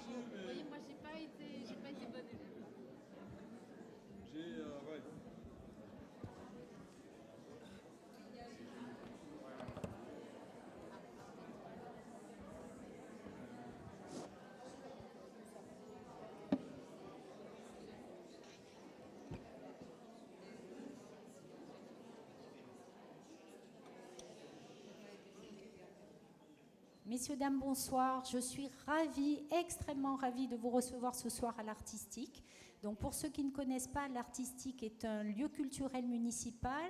Vous voyez, moi, j'ai pas été bonne élève. Ouais. Messieurs, dames, bonsoir. Je suis ravie, extrêmement ravie de vous recevoir ce soir à l'Artistique. Donc, pour ceux qui ne connaissent pas, l'Artistique est un lieu culturel municipal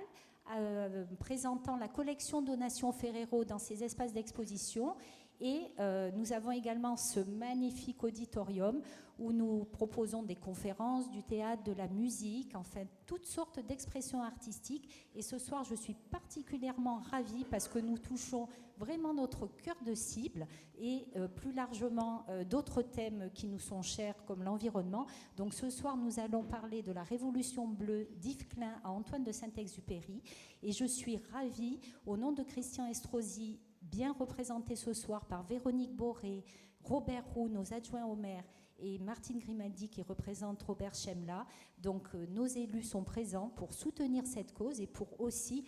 présentant la collection Donation Ferrero dans ses espaces d'exposition. Et nous avons également ce magnifique auditorium où nous proposons des conférences, du théâtre, de la musique, enfin toutes sortes d'expressions artistiques. Et ce soir, je suis particulièrement ravie parce que nous touchons vraiment notre cœur de cible et plus largement d'autres thèmes qui nous sont chers comme l'environnement. Donc ce soir, nous allons parler de la Révolution bleue d'Yves Klein à Antoine de Saint-Exupéry. Et je suis ravie, au nom de Christian Estrosi, bien représenté ce soir par Véronique Boré, Robert Roux, nos adjoints au maire, et Martine Grimaldi qui représente Robert Chemla. Donc nos élus sont présents pour soutenir cette cause et pour aussi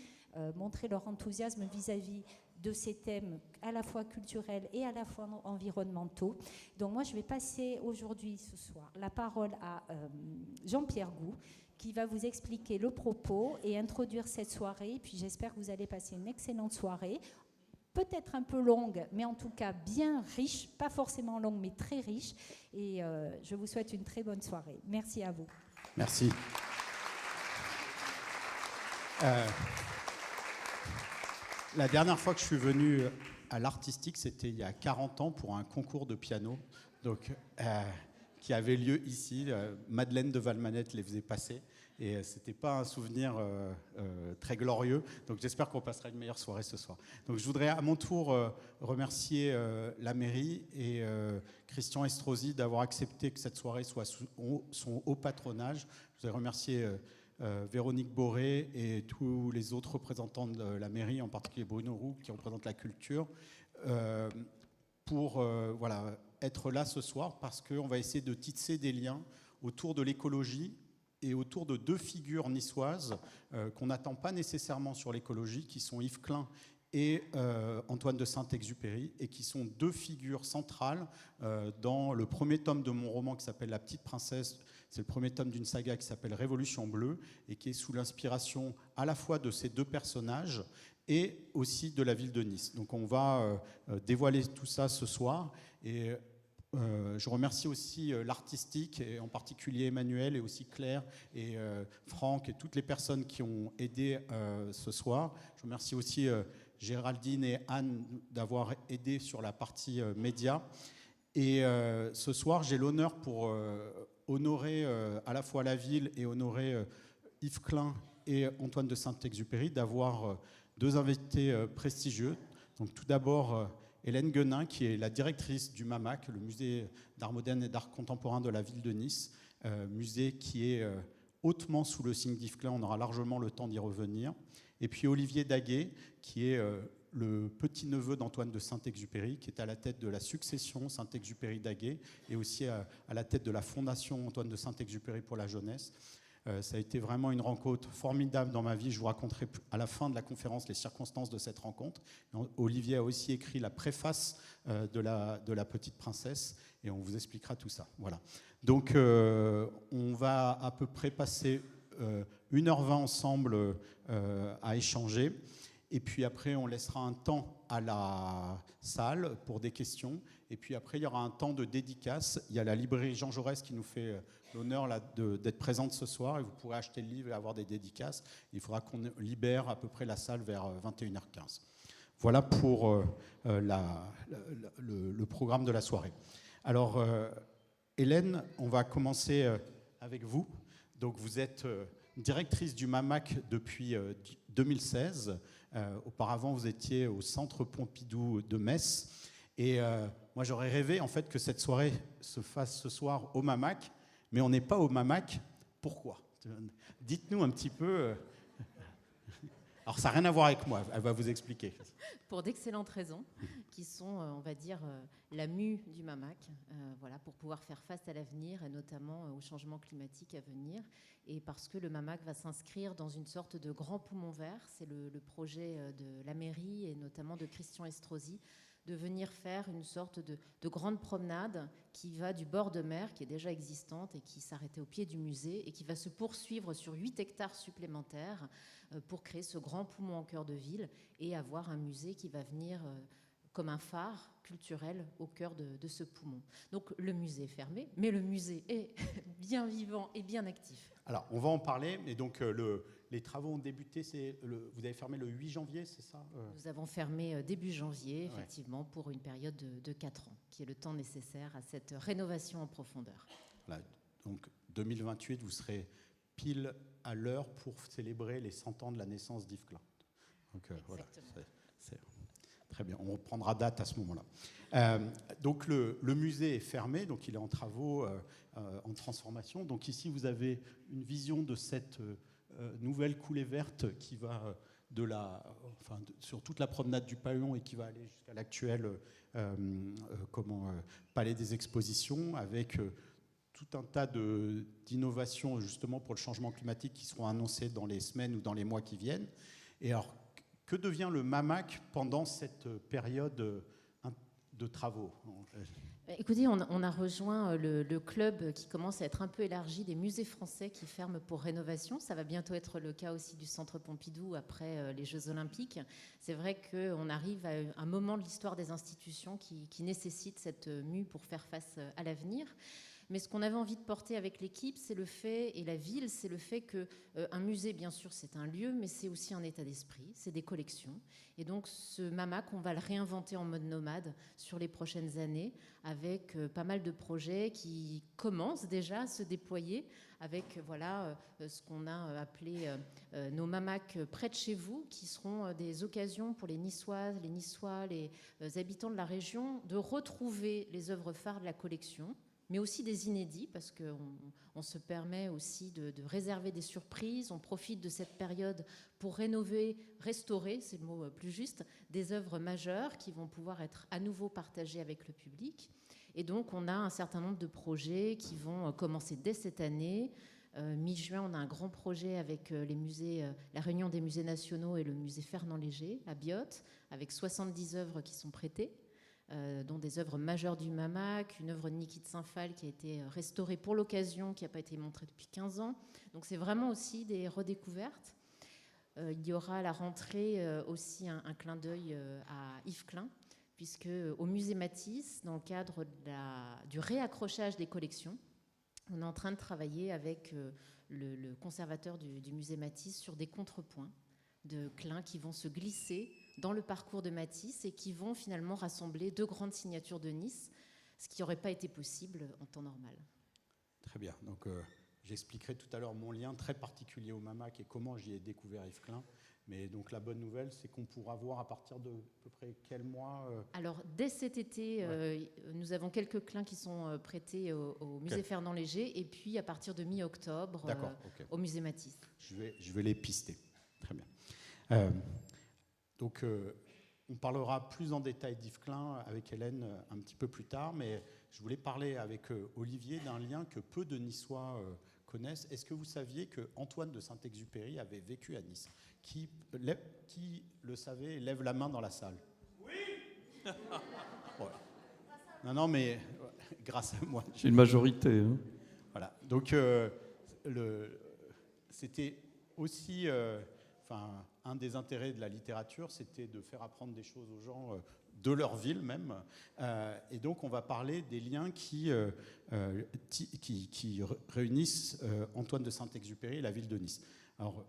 montrer leur enthousiasme vis-à-vis de ces thèmes à la fois culturels et à la fois environnementaux. Donc moi je vais passer aujourd'hui, ce soir, la parole à Jean-Pierre Gou, qui va vous expliquer le propos et introduire cette soirée. Et puis j'espère que vous allez passer une excellente soirée, peut-être un peu longue, mais en tout cas bien riche, pas forcément longue, mais très riche. Et je vous souhaite une très bonne soirée. Merci à vous. Merci. La dernière fois que je suis venu à l'Artistique, c'était il y a 40 ans pour un concours de piano donc, qui avait lieu ici. Madeleine de Valmanette les faisait passer. Et ce n'était pas un souvenir très glorieux. Donc j'espère qu'on passera une meilleure soirée ce soir. Donc je voudrais à mon tour remercier la mairie et Christian Estrosi d'avoir accepté que cette soirée soit sous son haut patronage. Je voudrais remercier Véronique Boré et tous les autres représentants de la mairie, en particulier Bruno Roux qui représente la culture, pour voilà, être là ce soir parce qu'on va essayer de tisser des liens autour de l'écologie et autour de deux figures niçoises qu'on n'attend pas nécessairement sur l'écologie, qui sont Yves Klein et Antoine de Saint-Exupéry, et qui sont deux figures centrales dans le premier tome de mon roman qui s'appelle La Petite Princesse. C'est le premier tome d'une saga qui s'appelle Révolution bleue et qui est sous l'inspiration à la fois de ces deux personnages et aussi de la ville de Nice. Donc on va dévoiler tout ça ce soir. Et je remercie aussi l'Artistique, et en particulier Emmanuel et aussi Claire et Franck et toutes les personnes qui ont aidé ce soir. Je remercie aussi Géraldine et Anne d'avoir aidé sur la partie média. Et ce soir, j'ai l'honneur pour honorer à la fois la ville et honorer Yves Klein et Antoine de Saint-Exupéry d'avoir deux invités prestigieux. Donc tout d'abord Hélène Guenin, qui est la directrice du MAMAC, le musée d'art moderne et d'art contemporain de la ville de Nice, musée qui est hautement sous le signe d'Yves Klein, on aura largement le temps d'y revenir. Et puis Olivier Daguet, qui est le petit-neveu d'Antoine de Saint-Exupéry, qui est à la tête de la succession Saint-Exupéry-Daguet, et aussi à la tête de la fondation Antoine de Saint-Exupéry pour la jeunesse. Ça a été vraiment une rencontre formidable dans ma vie. Je vous raconterai à la fin de la conférence les circonstances de cette rencontre. Olivier a aussi écrit la préface de la Petite Princesse et on vous expliquera tout ça. Voilà. Donc on va à peu près passer 1h20 ensemble à échanger. Et puis après, on laissera un temps à la salle pour des questions. Et puis après, il y aura un temps de dédicace. Il y a la librairie Jean Jaurès qui nous fait l'honneur d'être présente ce soir. Et vous pourrez acheter le livre et avoir des dédicaces. Il faudra qu'on libère à peu près la salle vers 21h15. Voilà pour le programme de la soirée. Alors, Hélène, on va commencer avec vous. Donc, vous êtes directrice du MAMAC depuis 2016. Auparavant, vous étiez au Centre Pompidou de Metz. Et moi, j'aurais rêvé en fait que cette soirée se fasse ce soir au MAMAC, mais on n'est pas au MAMAC. Pourquoi ? Dites-nous un petit peu. Alors ça n'a rien à voir avec moi, elle va vous expliquer. Pour d'excellentes raisons, qui sont, on va dire, la mue du MAMAC, voilà, pour pouvoir faire face à l'avenir et notamment au changement climatique à venir. Et parce que le MAMAC va s'inscrire dans une sorte de grand poumon vert, c'est le projet de la mairie et notamment de Christian Estrosi, de venir faire une sorte de grande promenade qui va du bord de mer, qui est déjà existante et qui s'arrêtait au pied du musée et qui va se poursuivre sur 8 hectares supplémentaires pour créer ce grand poumon en cœur de ville et avoir un musée qui va venir comme un phare culturel au cœur de ce poumon. Donc le musée est fermé, mais le musée est bien vivant et bien actif. Alors, on va en parler, mais donc les travaux ont débuté, vous avez fermé le 8 janvier, c'est ça Nous avons fermé début janvier, effectivement, pour une période de 4 ans, qui est le temps nécessaire à cette rénovation en profondeur. Voilà, donc 2028, vous serez pile à l'heure pour célébrer les 100 ans de la naissance d'Yves Klein. Donc voilà, c'est très bien, on reprendra date à ce moment-là. Donc le musée est fermé, donc il est en travaux, en transformation. Donc ici, vous avez une vision de cette nouvelle coulée verte qui va sur toute la promenade du Paillon et qui va aller jusqu'à l'actuel Palais des Expositions, avec tout un tas d'innovations justement pour le changement climatique qui seront annoncées dans les semaines ou dans les mois qui viennent. Et alors, que devient le MAMAC pendant cette période de travaux ? Écoutez, on a rejoint le club qui commence à être un peu élargi des musées français qui ferment pour rénovation. Ça va bientôt être le cas aussi du Centre Pompidou après les Jeux Olympiques. C'est vrai qu'on arrive à un moment de l'histoire des institutions qui nécessite cette mue pour faire face à l'avenir. Mais ce qu'on avait envie de porter avec l'équipe, c'est le fait, et la ville, c'est le fait qu'un musée, bien sûr, c'est un lieu, mais c'est aussi un état d'esprit, c'est des collections. Et donc ce MAMAC, on va le réinventer en mode nomade sur les prochaines années, avec pas mal de projets qui commencent déjà à se déployer, avec ce qu'on a appelé nos MAMAC près de chez vous, qui seront des occasions pour les Niçoises, les Niçois, les habitants de la région, de retrouver les œuvres phares de la collection, mais aussi des inédits, parce qu'on se permet aussi de réserver des surprises. On profite de cette période pour rénover, restaurer, c'est le mot plus juste, des œuvres majeures qui vont pouvoir être à nouveau partagées avec le public. Et donc, on a un certain nombre de projets qui vont commencer dès cette année. Mi-juin, on a un grand projet avec les musées, la Réunion des musées nationaux et le musée Fernand Léger à Biot, avec 70 œuvres qui sont prêtées. Dont des œuvres majeures du MAMAC, une œuvre de Niki de Saint-Phal qui a été restaurée pour l'occasion, qui n'a pas été montrée depuis 15 ans. Donc c'est vraiment aussi des redécouvertes. Il y aura à la rentrée aussi un clin d'œil à Yves Klein, puisque au musée Matisse, dans le cadre du réaccrochage des collections, on est en train de travailler avec le conservateur du musée Matisse sur des contrepoints de Klein qui vont se glisser dans le parcours de Matisse et qui vont finalement rassembler 2 grandes signatures de Nice, ce qui n'aurait pas été possible en temps normal. Très bien. Donc, j'expliquerai tout à l'heure mon lien très particulier au MAMAC et comment j'y ai découvert Yves Klein. Mais donc, la bonne nouvelle, c'est qu'on pourra voir à partir de à peu près quel mois Alors, dès cet été, nous avons quelques Kleins qui sont prêtés au musée Fernand Léger et puis à partir de mi-octobre au musée Matisse. Je vais les pister. Très bien. Donc, on parlera plus en détail d'Yves Klein avec Hélène un petit peu plus tard, mais je voulais parler avec Olivier d'un lien que peu de Niçois connaissent. Est-ce que vous saviez que Antoine de Saint-Exupéry avait vécu à Nice ? Qui le savait, lève la main dans la salle. Oui. Voilà. Non, mais grâce à moi. J'ai une majorité. Hein. Voilà. Donc, c'était aussi... un des intérêts de la littérature, c'était de faire apprendre des choses aux gens de leur ville même. Et donc, on va parler des liens qui réunissent Antoine de Saint-Exupéry et la ville de Nice. Alors,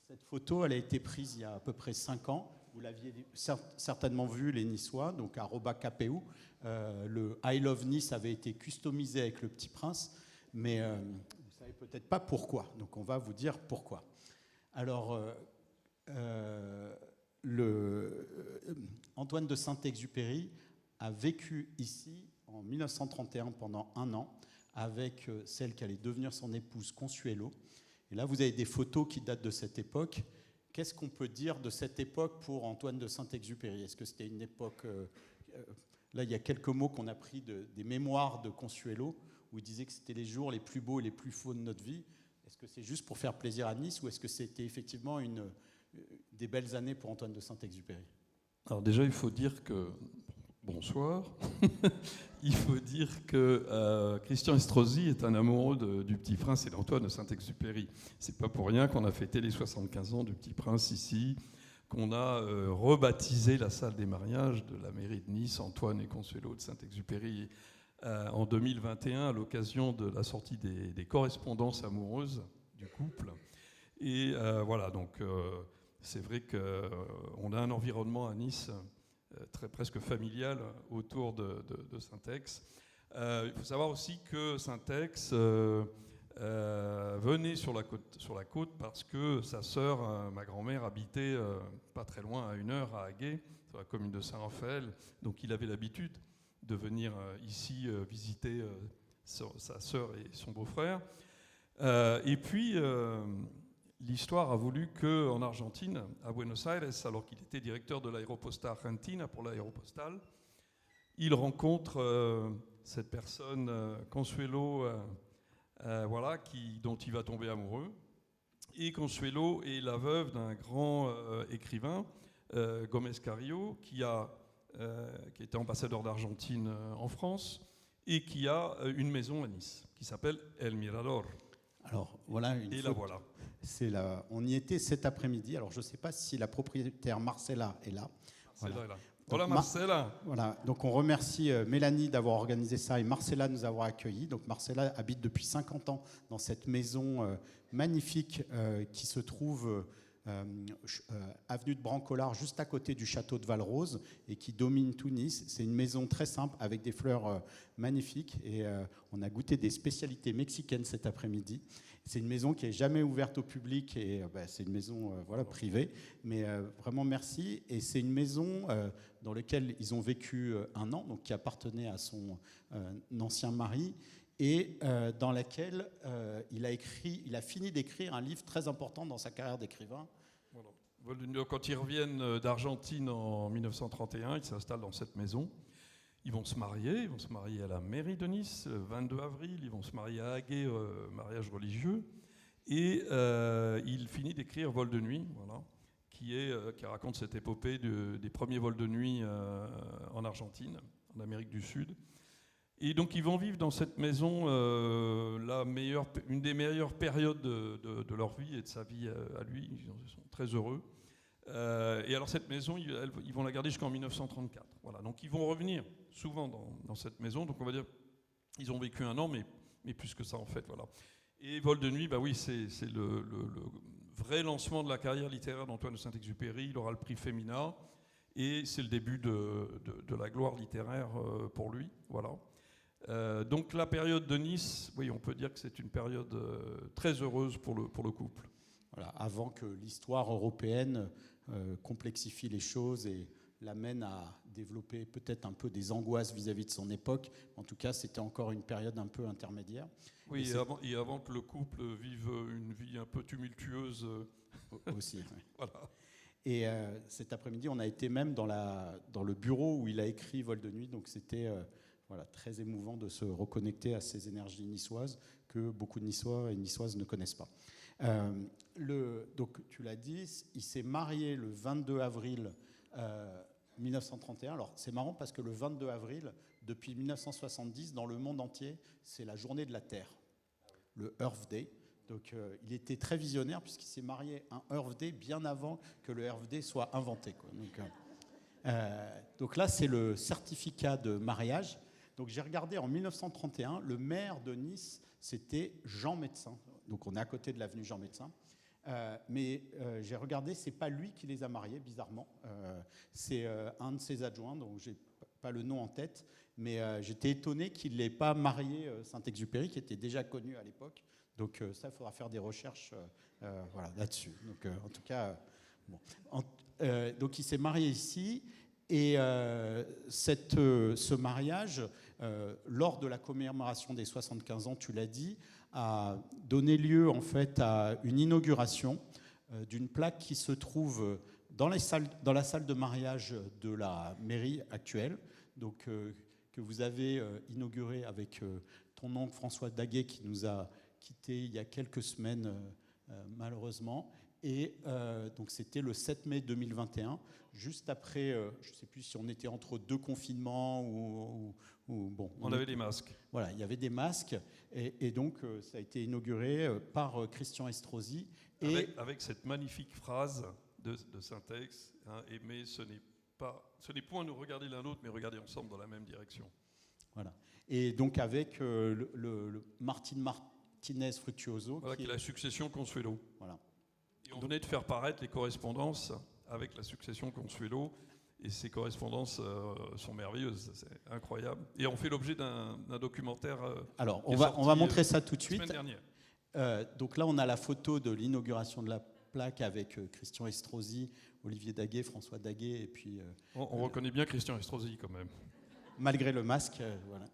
cette photo, elle a été prise il y a à peu près 5 ans. Vous l'aviez certainement vu, les Niçois, donc à @KPU. Le I Love Nice avait été customisé avec le Petit Prince, mais vous ne savez peut-être pas pourquoi. Donc, on va vous dire pourquoi. Alors... Antoine de Saint-Exupéry a vécu ici en 1931 pendant 1 an avec celle qui allait devenir son épouse Consuelo. Et là, vous avez des photos qui datent de cette époque. qu'est-ce qu'on peut dire de cette époque pour Antoine de Saint-Exupéry? Est-ce que c'était une époque... là, il y a quelques mots qu'on a pris des mémoires de Consuelo, où il disait que c'était les jours les plus beaux et les plus faux de notre vie. Est-ce que c'est juste pour faire plaisir à Nice, ou est-ce que c'était effectivement des belles années pour Antoine de Saint-Exupéry? Alors déjà, il faut dire que... Bonsoir. Il faut dire que Christian Estrosi est un amoureux du Petit Prince et d'Antoine de Saint-Exupéry. C'est pas pour rien qu'on a fêté les 75 ans du Petit Prince ici, qu'on a rebaptisé la salle des mariages de la mairie de Nice, Antoine et Consuelo de Saint-Exupéry, en 2021 à l'occasion de la sortie des correspondances amoureuses du couple. Et voilà, donc c'est vrai qu'on a un environnement à Nice presque familial autour de Saint-Ex. Il faut savoir aussi que Saint-Ex venait sur la côte parce que sa sœur, ma grand-mère, habitait pas très loin, à 1 heure, à Aguet, sur la commune de Saint-Raphaël. Donc il avait l'habitude de venir ici visiter sa sœur et son beau-frère. Et puis, l'histoire a voulu qu'en Argentine, à Buenos Aires, alors qu'il était directeur de l'Aeroposta Argentina pour l'Aéropostale, il rencontre cette personne, Consuelo, voilà, dont il va tomber amoureux. Et Consuelo est la veuve d'un grand écrivain, Gómez Carrillo, qui était ambassadeur d'Argentine en France et qui a une maison à Nice qui s'appelle El Mirador. Alors voilà une et la voilà. On y était cet après-midi. Alors je ne sais pas si la propriétaire Marcella est là. Marcella est là. Voilà Marcella. Voilà, donc on remercie Mélanie d'avoir organisé ça et Marcella de nous avoir accueillis. Donc Marcella habite depuis 50 ans dans cette maison magnifique qui se trouve avenue de Brancolard, juste à côté du château de Valrose et qui domine tout Nice. C'est une maison très simple avec des fleurs magnifiques et on a goûté des spécialités mexicaines cet après-midi. C'est une maison qui n'est jamais ouverte au public et c'est une maison privée, mais vraiment merci. Et c'est une maison dans laquelle ils ont vécu 1 an, donc qui appartenait à son ancien mari, et dans laquelle il a fini d'écrire un livre très important dans sa carrière d'écrivain. Voilà. Quand ils reviennent d'Argentine en 1931, ils s'installent dans cette maison. Ils vont se marier à la mairie de Nice, le 22 avril, ils vont se marier à Aguet, mariage religieux, et il finit d'écrire Vol de nuit, voilà, qui raconte cette épopée des premiers vols de nuit en Argentine, en Amérique du Sud. Et donc ils vont vivre dans cette maison une des meilleures périodes de leur vie et de sa vie à lui. Ils sont très heureux. Et alors cette maison, ils vont la garder jusqu'en 1934. Voilà. Donc ils vont revenir souvent dans cette maison. Donc on va dire, ils ont vécu 1 an, mais plus que ça en fait. Voilà. Et Vol de nuit, bah oui, c'est le vrai lancement de la carrière littéraire d'Antoine de Saint-Exupéry. Il aura le prix Femina et c'est le début de la gloire littéraire pour lui. Voilà. Donc la période de Nice, oui, on peut dire que c'est une période très heureuse pour le couple. Voilà, avant que l'histoire européenne complexifie les choses et l'amène à développer peut-être un peu des angoisses vis-à-vis de son époque. En tout cas, c'était encore une période un peu intermédiaire. Oui, et avant que le couple vive une vie un peu tumultueuse. Aussi, oui. Voilà. Et cet après-midi, on a été même dans le bureau où il a écrit Vol de nuit, donc c'était très émouvant de se reconnecter à ces énergies niçoises que beaucoup de Niçois et Niçoises ne connaissent pas. Donc tu l'as dit, il s'est marié le 22 avril 1931. Alors c'est marrant parce que le 22 avril, depuis 1970, dans le monde entier, c'est la journée de la Terre, le Earth Day. Donc il était très visionnaire puisqu'il s'est marié un Earth Day bien avant que le Earth Day soit inventé, quoi. Donc là, c'est le certificat de mariage. Donc j'ai regardé en 1931, le maire de Nice, c'était Jean Médecin. Donc on est à côté de l'avenue Jean Médecin. Mais j'ai regardé, c'est pas lui qui les a mariés, bizarrement. C'est un de ses adjoints, donc j'ai pas le nom en tête. Mais j'étais étonné qu'il n'ait pas marié Saint-Exupéry, qui était déjà connu à l'époque. Donc ça, il faudra faire des recherches là-dessus. Donc en tout cas, donc il s'est marié ici. Et ce mariage, lors de la commémoration des 75 ans, tu l'as dit, a donné lieu en fait à une inauguration d'une plaque qui se trouve dans la salle de mariage de la mairie actuelle, donc, que vous avez inaugurée avec ton oncle François Daguet, qui nous a quittés il y a quelques semaines, malheureusement. Et donc c'était le 7 mai 2021, juste après, je ne sais plus si on était entre deux confinements ou bon. On avait des masques. Voilà, il y avait des masques, et donc ça a été inauguré par Christian Estrosi. Avec cette magnifique phrase de Syntex, hein, aimer, ce n'est point nous regarder l'un l'autre, mais regarder ensemble dans la même direction. Voilà. Et donc avec le Martinez Fructuoso. Voilà, qui est la succession Consuelo. Voilà. Et on venait de faire paraître les correspondances avec la succession Consuelo, et ces correspondances sont merveilleuses, c'est incroyable. Et on fait l'objet d'un documentaire. Alors, on va montrer ça tout de suite. La semaine dernière. Donc là, on a la photo de l'inauguration de la plaque avec Christian Estrosi, Olivier Daguet, François Daguet, et puis... On reconnaît bien Christian Estrosi quand même. Malgré le masque, voilà.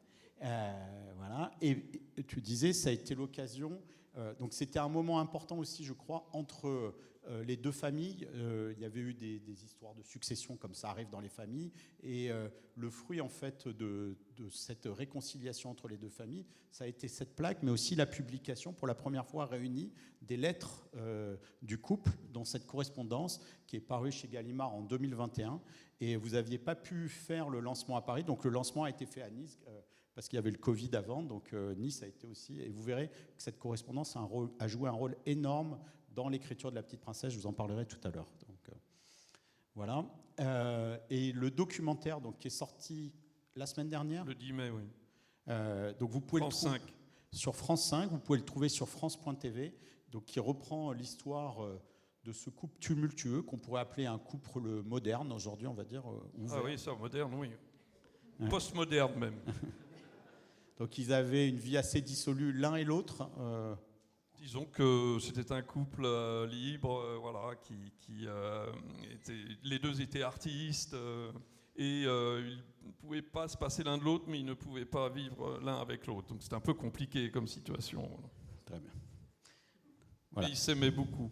Voilà. Et tu disais, ça a été l'occasion... donc c'était un moment important aussi, je crois, entre les deux familles. Il y avait eu des histoires de succession, comme ça arrive dans les familles, et le fruit en fait de cette réconciliation entre les deux familles, ça a été cette plaque, mais aussi la publication pour la première fois réunie des lettres du couple dans cette correspondance qui est parue chez Gallimard en 2021. Et vous n'aviez pas pu faire le lancement à Paris, donc le lancement a été fait à Nice. Parce qu'il y avait le Covid avant, donc Nice a été aussi. Et vous verrez que cette correspondance a joué un rôle énorme dans l'écriture de La Petite Princesse. Je vous en parlerai tout à l'heure. Donc, voilà. Et le documentaire donc, qui est sorti la semaine dernière. Le 10 mai, oui. Donc vous pouvez France le trouver 5. sur France 5. Vous pouvez le trouver sur France.tv. Donc qui reprend l'histoire de ce couple tumultueux qu'on pourrait appeler un couple moderne aujourd'hui, on va dire ouvert. Ah oui, ça, moderne, oui. Ouais. Postmoderne même. Donc ils avaient une vie assez dissolue l'un et l'autre. Disons que c'était un couple libre, voilà, les deux étaient artistes et ils ne pouvaient pas se passer l'un de l'autre, mais ils ne pouvaient pas vivre l'un avec l'autre. Donc c'était un peu compliqué comme situation. Très bien. Voilà. Mais ils s'aimaient beaucoup.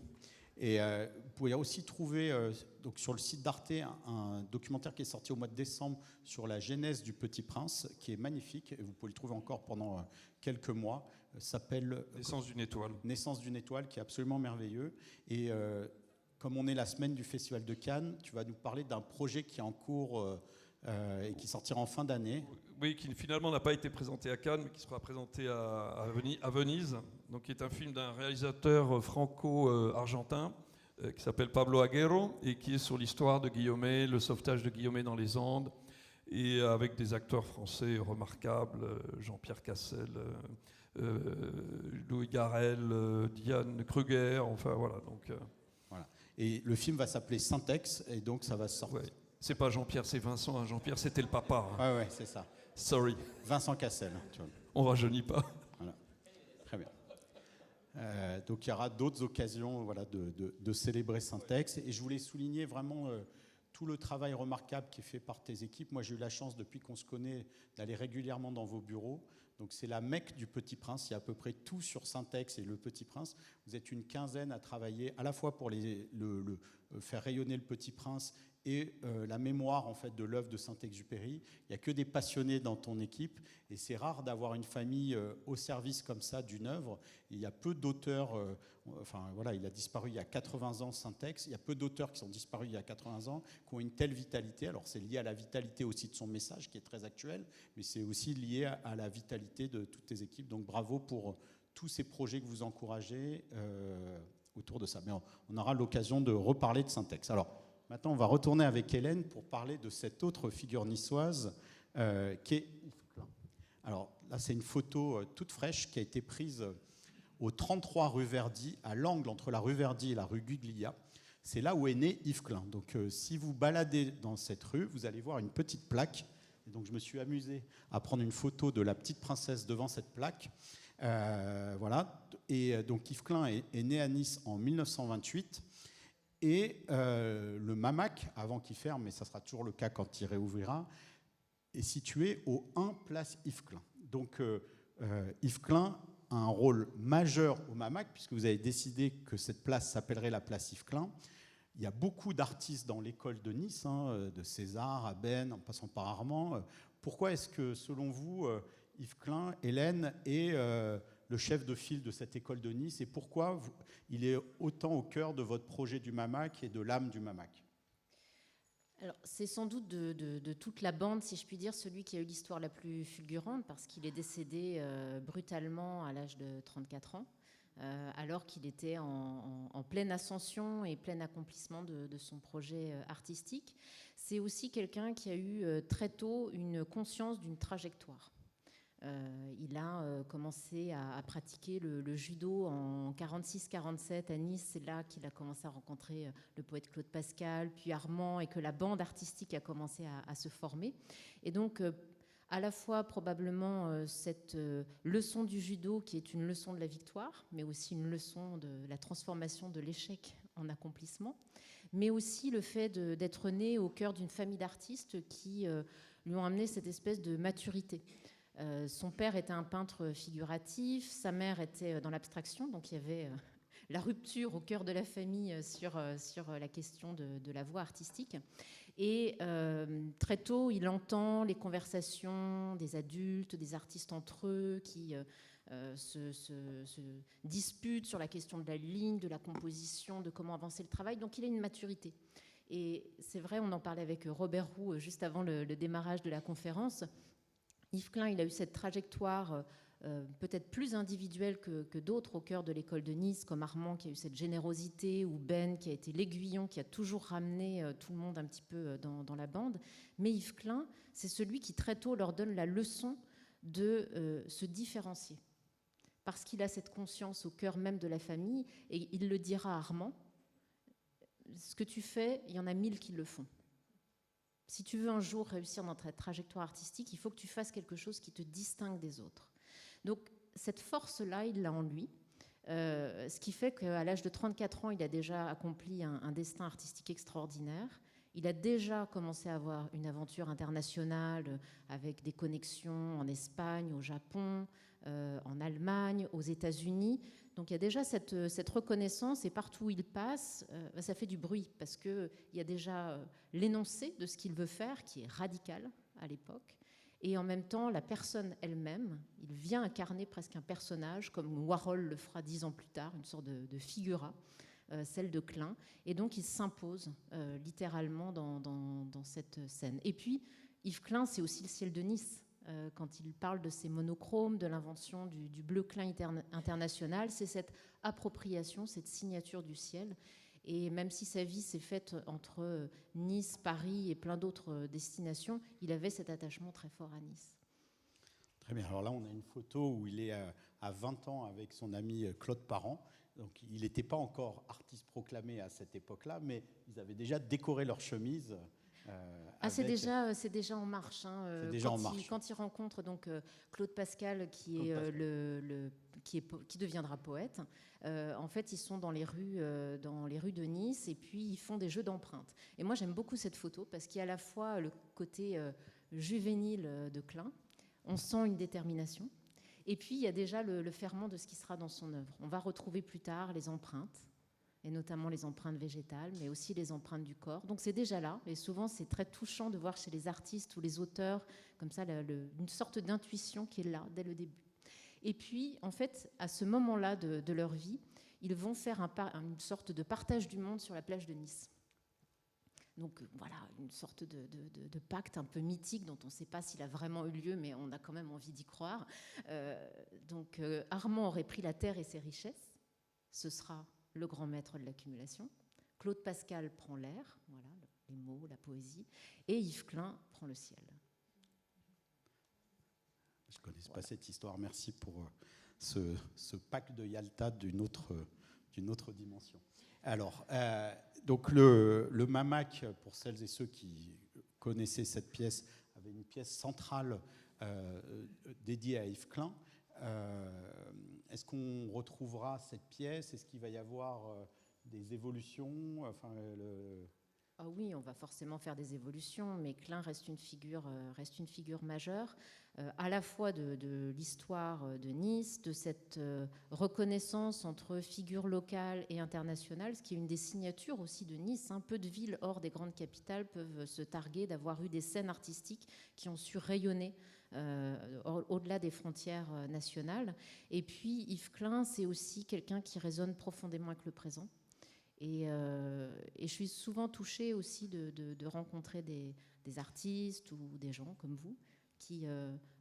Et vous pouvez aussi trouver donc sur le site d'Arte un documentaire qui est sorti au mois de décembre sur la genèse du Petit Prince, qui est magnifique, et vous pouvez le trouver encore pendant quelques mois. S'appelle Naissance d'une étoile. Naissance d'une étoile, qui est absolument merveilleux. Et comme on est la semaine du Festival de Cannes, tu vas nous parler d'un projet qui est en cours et qui sortira en fin d'année. Oui, qui finalement n'a pas été présenté à Cannes, mais qui sera présenté à Venise, donc qui est un film d'un réalisateur franco-argentin qui s'appelle Pablo Aguero et qui est sur l'histoire de Guillaumet, le sauvetage de Guillaumet dans les Andes, et avec des acteurs français remarquables, Jean-Pierre Cassel, Louis Garrel, Diane Kruger, enfin voilà. Donc, voilà. Et le film va s'appeler Syntex, et donc ça va sortir. Ouais. C'est pas Jean-Pierre, c'est Vincent. Hein. Jean-Pierre, c'était le papa. Hein. Ouais, c'est ça. Sorry. Vincent Cassel. Tu vois. On rajeunit pas. Voilà. Très bien. Donc il y aura d'autres occasions voilà, de célébrer Syntex. Et je voulais souligner vraiment tout le travail remarquable qui est fait par tes équipes. Moi, j'ai eu la chance, depuis qu'on se connaît, d'aller régulièrement dans vos bureaux. Donc c'est la Mecque du Petit Prince. Il y a à peu près tout sur Syntex et le Petit Prince. Vous êtes une quinzaine à travailler à la fois pour faire rayonner le Petit Prince et la mémoire en fait de l'œuvre de Saint-Exupéry. Il n'y a que des passionnés dans ton équipe, et c'est rare d'avoir une famille au service comme ça d'une œuvre. Il y a peu d'auteurs, enfin voilà, il a disparu il y a 80 ans Syntex, il y a peu d'auteurs qui sont disparus il y a 80 ans, qui ont une telle vitalité. Alors c'est lié à la vitalité aussi de son message qui est très actuel, mais c'est aussi lié à la vitalité de toutes tes équipes. Donc bravo pour tous ces projets que vous encouragez autour de ça. Mais on aura l'occasion de reparler de Syntex. Alors, maintenant, on va retourner avec Hélène pour parler de cette autre figure niçoise qui est Yves Klein. Alors là, c'est une photo toute fraîche qui a été prise au 33 rue Verdi, à l'angle entre la rue Verdi et la rue Guglia. C'est là où est né Yves Klein. Donc si vous baladez dans cette rue, vous allez voir une petite plaque. Et donc je me suis amusé à prendre une photo de la petite princesse devant cette plaque. Voilà. Et donc Yves Klein est né à Nice en 1928. Et le Mamac, avant qu'il ferme, mais ça sera toujours le cas quand il réouvrira, est situé au 1 place Yves Klein. Donc Yves Klein un rôle majeur au MAMAC, puisque vous avez décidé que cette place s'appellerait la place Yves Klein. Il y a beaucoup d'artistes dans l'école de Nice, de César à Ben, en passant par Armand. Pourquoi est-ce que, selon vous, Yves Klein, Hélène, est le chef de file de cette école de Nice, et pourquoi il est autant au cœur de votre projet du MAMAC et de l'âme du MAMAC? Alors, c'est sans doute de toute la bande, si je puis dire, celui qui a eu l'histoire la plus fulgurante, parce qu'il est décédé brutalement à l'âge de 34 ans, alors qu'il était en pleine ascension et plein accomplissement de son projet artistique. C'est aussi quelqu'un qui a eu très tôt une conscience d'une trajectoire. Il a commencé à pratiquer le judo en 46-47 à Nice. C'est là qu'il a commencé à rencontrer le poète Claude Pascal, puis Armand, et que la bande artistique a commencé à se former. Et donc, à la fois probablement cette leçon du judo qui est une leçon de la victoire, mais aussi une leçon de la transformation de l'échec en accomplissement, mais aussi le fait d'être né au cœur d'une famille d'artistes qui lui ont amené cette espèce de maturité. Son père était un peintre figuratif, sa mère était dans l'abstraction, donc il y avait la rupture au cœur de la famille sur la question de la voie artistique. Et très tôt, il entend les conversations des adultes, des artistes entre eux qui se disputent sur la question de la ligne, de la composition, de comment avancer le travail. Donc il a une maturité. Et c'est vrai, on en parlait avec Robert Roux juste avant le démarrage de la conférence. Yves Klein, il a eu cette trajectoire peut-être plus individuelle que d'autres au cœur de l'école de Nice, comme Armand qui a eu cette générosité, ou Ben qui a été l'aiguillon, qui a toujours ramené tout le monde un petit peu dans la bande. Mais Yves Klein, c'est celui qui très tôt leur donne la leçon de se différencier. Parce qu'il a cette conscience au cœur même de la famille, et il le dira à Armand, ce que tu fais, il y en a 1000 qui le font. Si tu veux un jour réussir dans ta trajectoire artistique, il faut que tu fasses quelque chose qui te distingue des autres. Donc, cette force-là, il l'a en lui. Ce qui fait qu'à l'âge de 34 ans, il a déjà accompli un destin artistique extraordinaire. Il a déjà commencé à avoir une aventure internationale avec des connexions en Espagne, au Japon, en Allemagne, aux États-Unis. Donc il y a déjà cette reconnaissance, et partout où il passe, ça fait du bruit, parce qu'il y a déjà l'énoncé de ce qu'il veut faire, qui est radical à l'époque, et en même temps, la personne elle-même, il vient incarner presque un personnage, comme Warhol le fera 10 ans plus tard, une sorte de figura, celle de Klein, et donc il s'impose littéralement dans cette scène. Et puis, Yves Klein, c'est aussi le ciel de Nice. Quand il parle de ces monochromes, de l'invention du bleu Klein international, c'est cette appropriation, cette signature du ciel. Et même si sa vie s'est faite entre Nice, Paris et plein d'autres destinations, il avait cet attachement très fort à Nice. Très bien. Alors là, on a une photo où il est à 20 ans avec son ami Claude Parent. Donc, il n'était pas encore artiste proclamé à cette époque-là, mais ils avaient déjà décoré leur chemise. C'est déjà en marche. Quand il rencontre donc Claude Pascal, qui deviendra poète, en fait, ils sont dans les rues de Nice, et puis ils font des jeux d'empreintes. Et moi, j'aime beaucoup cette photo parce qu'il y a à la fois le côté juvénile de Klein, on sent une détermination, et puis il y a déjà le ferment de ce qui sera dans son œuvre. On va retrouver plus tard les empreintes, et notamment les empreintes végétales, mais aussi les empreintes du corps. Donc c'est déjà là, et souvent c'est très touchant de voir chez les artistes ou les auteurs, comme ça, une sorte d'intuition qui est là, dès le début. Et puis, en fait, à ce moment-là de leur vie, ils vont faire une sorte de partage du monde sur la plage de Nice. Donc voilà, une sorte de pacte un peu mythique dont on ne sait pas s'il a vraiment eu lieu, mais on a quand même envie d'y croire. Armand aurait pris la terre et ses richesses, ce sera le grand maître de l'accumulation. Claude Pascal prend l'air, voilà, les mots, la poésie, et Yves Klein prend le ciel. Je ne connais pas cette histoire. Merci pour ce pacte de Yalta d'une autre dimension. Alors, donc le MAMAC, pour celles et ceux qui connaissaient cette pièce, avait une pièce centrale dédiée à Yves Klein. Est-ce qu'on retrouvera cette pièce? Est-ce qu'il va y avoir des évolutions? Ah oui, on va forcément faire des évolutions, mais Klein reste une figure majeure, à la fois de l'histoire de Nice, de cette reconnaissance entre figures locales et internationales, ce qui est une des signatures aussi de Nice. Peu de villes hors des grandes capitales peuvent se targuer d'avoir eu des scènes artistiques qui ont su rayonner au-delà des frontières nationales. Et puis Yves Klein, c'est aussi quelqu'un qui résonne profondément avec le présent. Et je suis souvent touchée aussi de rencontrer des artistes ou des gens comme vous qui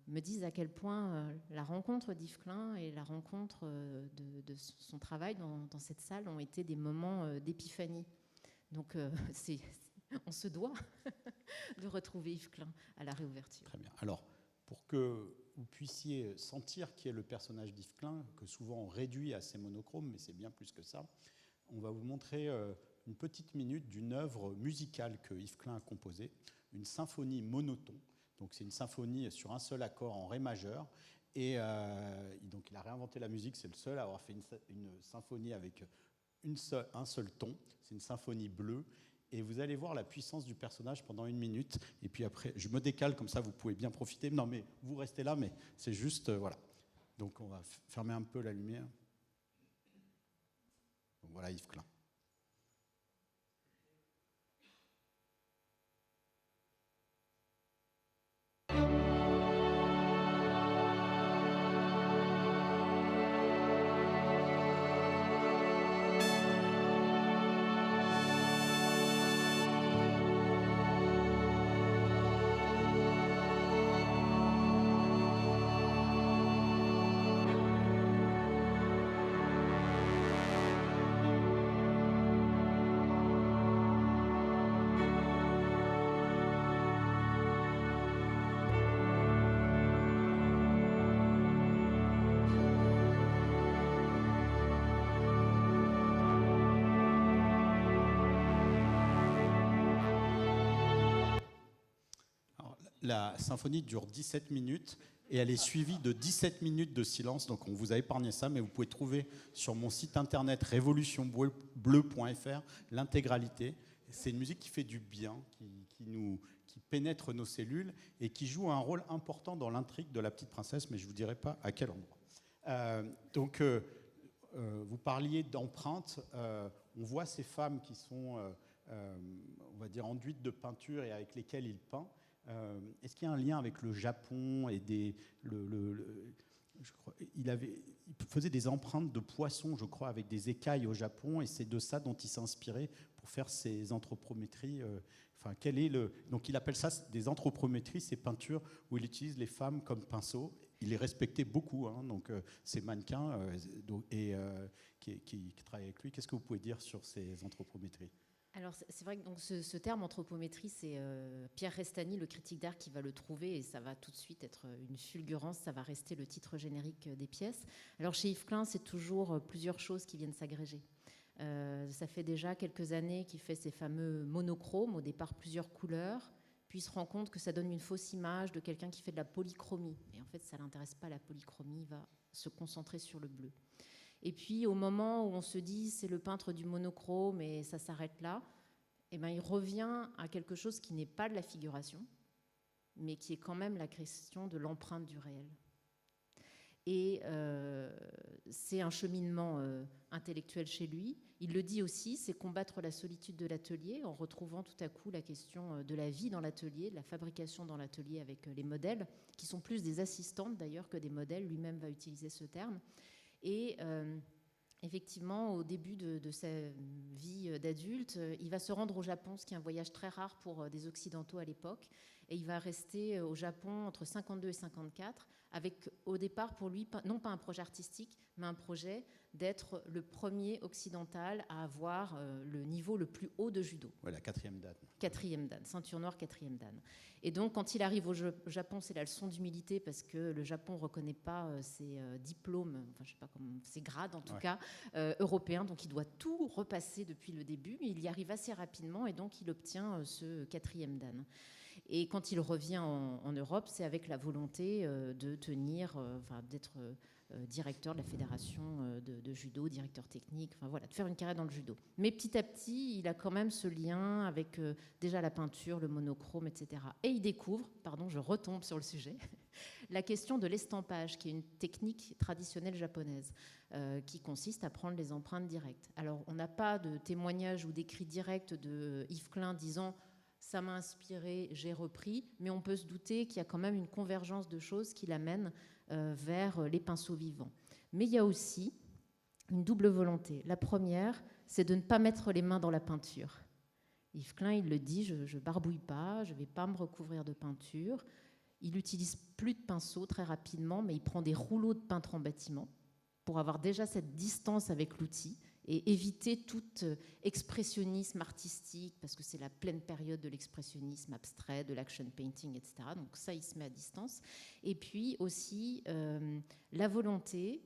me disent à quel point la rencontre d'Yves Klein et la rencontre de son travail dans cette salle ont été des moments d'épiphanie. Donc on se doit de retrouver Yves Klein à la réouverture. Très bien. Alors, pour que vous puissiez sentir qui est le personnage d'Yves Klein, que souvent on réduit à ses monochromes, mais c'est bien plus que ça, on va vous montrer une petite minute d'une œuvre musicale que Yves Klein a composée, une symphonie monotone. Donc c'est une symphonie sur un seul accord en ré majeur. Et donc il a réinventé la musique, c'est le seul à avoir fait une symphonie avec un seul ton. C'est une symphonie bleue. Et vous allez voir la puissance du personnage pendant 1 minute. Et puis après, je me décale, comme ça vous pouvez bien profiter. Non mais vous restez là, mais c'est juste, voilà. Donc on va fermer un peu la lumière. Donc voilà Yves Klein. La symphonie dure 17 minutes et elle est suivie de 17 minutes de silence. Donc on vous a épargné ça, mais vous pouvez trouver sur mon site internet révolutionbleu.fr l'intégralité. C'est une musique qui fait du bien, qui pénètre nos cellules et qui joue un rôle important dans l'intrigue de La Petite Princesse, mais je ne vous dirai pas à quel endroit. Vous parliez d'empreintes. On voit ces femmes qui sont, on va dire, enduites de peinture et avec lesquelles il peint. Est-ce qu'il y a un lien avec le Japon et il faisait des empreintes de poissons, je crois, avec des écailles au Japon, et c'est de ça dont il s'est inspiré pour faire ses anthropométries. Donc il appelle ça des anthropométries, ces peintures où il utilise les femmes comme pinceaux. Il les respectait beaucoup, donc ces mannequins qui travaillent avec lui. Qu'est-ce que vous pouvez dire sur ces anthropométries ? Alors c'est vrai que donc ce terme anthropométrie, c'est Pierre Restany, le critique d'art, qui va le trouver, et ça va tout de suite être une fulgurance, ça va rester le titre générique des pièces. Alors chez Yves Klein, c'est toujours plusieurs choses qui viennent s'agréger. Ça fait déjà quelques années qu'il fait ces fameux monochromes, au départ plusieurs couleurs, puis il se rend compte que ça donne une fausse image de quelqu'un qui fait de la polychromie. Et en fait, ça ne l'intéresse pas, la polychromie, il va se concentrer sur le bleu. Et puis, au moment où on se dit c'est le peintre du monochrome et ça s'arrête là, eh ben, il revient à quelque chose qui n'est pas de la figuration, mais qui est quand même la question de l'empreinte du réel. Et c'est un cheminement intellectuel chez lui. Il le dit aussi, c'est combattre la solitude de l'atelier en retrouvant tout à coup la question de la vie dans l'atelier, de la fabrication dans l'atelier avec les modèles, qui sont plus des assistantes d'ailleurs que des modèles. Lui-même va utiliser ce terme. Et effectivement, au début de sa vie d'adulte, il va se rendre au Japon, ce qui est un voyage très rare pour des Occidentaux à l'époque. Et il va rester au Japon entre 52 et 54, avec au départ pour lui, non pas un projet artistique, mais un projet d'être le premier occidental à avoir le niveau le plus haut de judo. Voilà, 4e dan. 4e dan, ceinture noire 4e dan. Et donc, quand il arrive au Japon, c'est la leçon d'humilité parce que le Japon ne reconnaît pas ses diplômes, enfin, je sais pas comment, ses grades en tout cas, européens. Donc, il doit tout repasser depuis le début, mais il y arrive assez rapidement et donc il obtient ce 4e dan. Et quand il revient en Europe, c'est avec la volonté de tenir, d'être directeur de la fédération de judo, directeur technique, de faire une carrière dans le judo. Mais petit à petit, il a quand même ce lien avec déjà la peinture, le monochrome, etc. Et il découvre, je retombe sur le sujet, la question de l'estampage, qui est une technique traditionnelle japonaise, qui consiste à prendre les empreintes directes. Alors, on n'a pas de témoignage ou d'écrit direct de Yves Klein disant « ça m'a inspiré, j'ai repris », mais on peut se douter qu'il y a quand même une convergence de choses qui l'amènent vers les pinceaux vivants. Mais il y a aussi une double volonté. La première, c'est de ne pas mettre les mains dans la peinture. Yves Klein, il le dit, je ne barbouille pas, je ne vais pas me recouvrir de peinture. Il n'utilise plus de pinceau très rapidement, mais il prend des rouleaux de peintre en bâtiment pour avoir déjà cette distance avec l'outil et éviter tout expressionnisme artistique, parce que c'est la pleine période de l'expressionnisme abstrait, de l'action painting, etc. Donc ça, il se met à distance. Et puis aussi la volonté,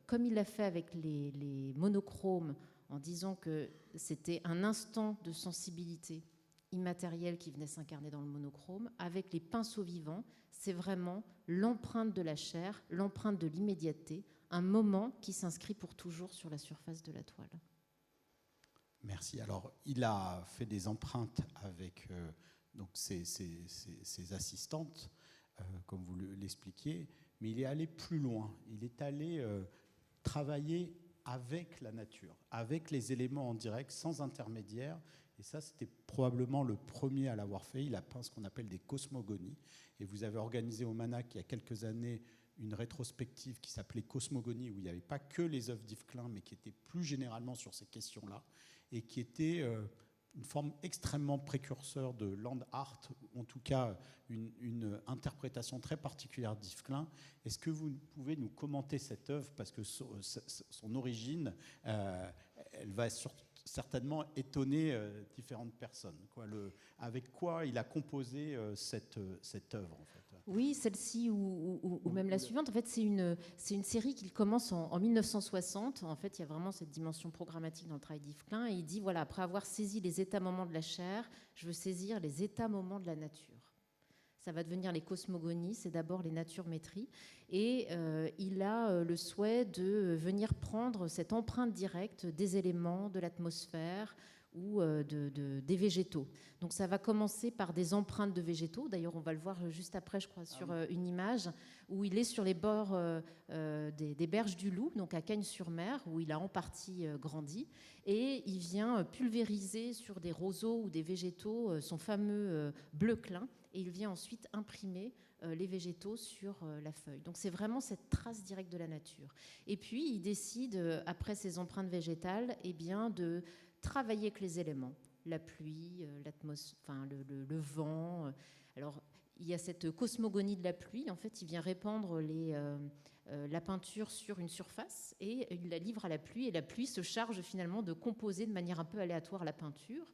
comme il l'a fait avec les monochromes, en disant que c'était un instant de sensibilité immatérielle qui venait s'incarner dans le monochrome, avec les pinceaux vivants, c'est vraiment l'empreinte de la chair, l'empreinte de l'immédiateté, un moment qui s'inscrit pour toujours sur la surface de la toile. Merci. Alors, il a fait des empreintes avec donc ses assistantes, comme vous l'expliquiez, mais il est allé plus loin. Il est allé travailler avec la nature, avec les éléments en direct, sans intermédiaire. Et ça, c'était probablement le premier à l'avoir fait. Il a peint ce qu'on appelle des cosmogonies. Et vous avez organisé au MANAC il y a quelques années une rétrospective qui s'appelait Cosmogonie, où il n'y avait pas que les œuvres d'Yves Klein, mais qui était plus généralement sur ces questions-là, et qui était une forme extrêmement précurseur de land art, en tout cas une interprétation très particulière d'Yves Klein. Est-ce que vous pouvez nous commenter cette œuvre, parce que son origine, elle va certainement étonner différentes personnes. Avec quoi il a composé cette œuvre, en fait. Oui, celle-ci ou même la suivante. En fait, c'est une série qui commence en 1960. En fait, il y a vraiment cette dimension programmatique dans le travail d'Yves Klein. Et il dit, voilà, après avoir saisi les états-moments de la chair, je veux saisir les états-moments de la nature. Ça va devenir les cosmogonies, c'est d'abord les naturmétries. Et il a le souhait de venir prendre cette empreinte directe des éléments, de l'atmosphère ou des végétaux. Donc ça va commencer par des empreintes de végétaux. D'ailleurs, on va le voir juste après, je crois, sur une image où il est sur les bords des berges du Loup, donc à Cagnes-sur-Mer, où il a en partie grandi. Et il vient pulvériser sur des roseaux ou des végétaux son fameux bleu Klein. Et il vient ensuite imprimer les végétaux sur la feuille. Donc c'est vraiment cette trace directe de la nature. Et puis il décide, après ces empreintes végétales, de travailler avec les éléments, la pluie, l'atmosphère, le vent. Alors il y a cette cosmogonie de la pluie. En fait, il vient répandre la peinture sur une surface et il la livre à la pluie. Et la pluie se charge finalement de composer de manière un peu aléatoire la peinture.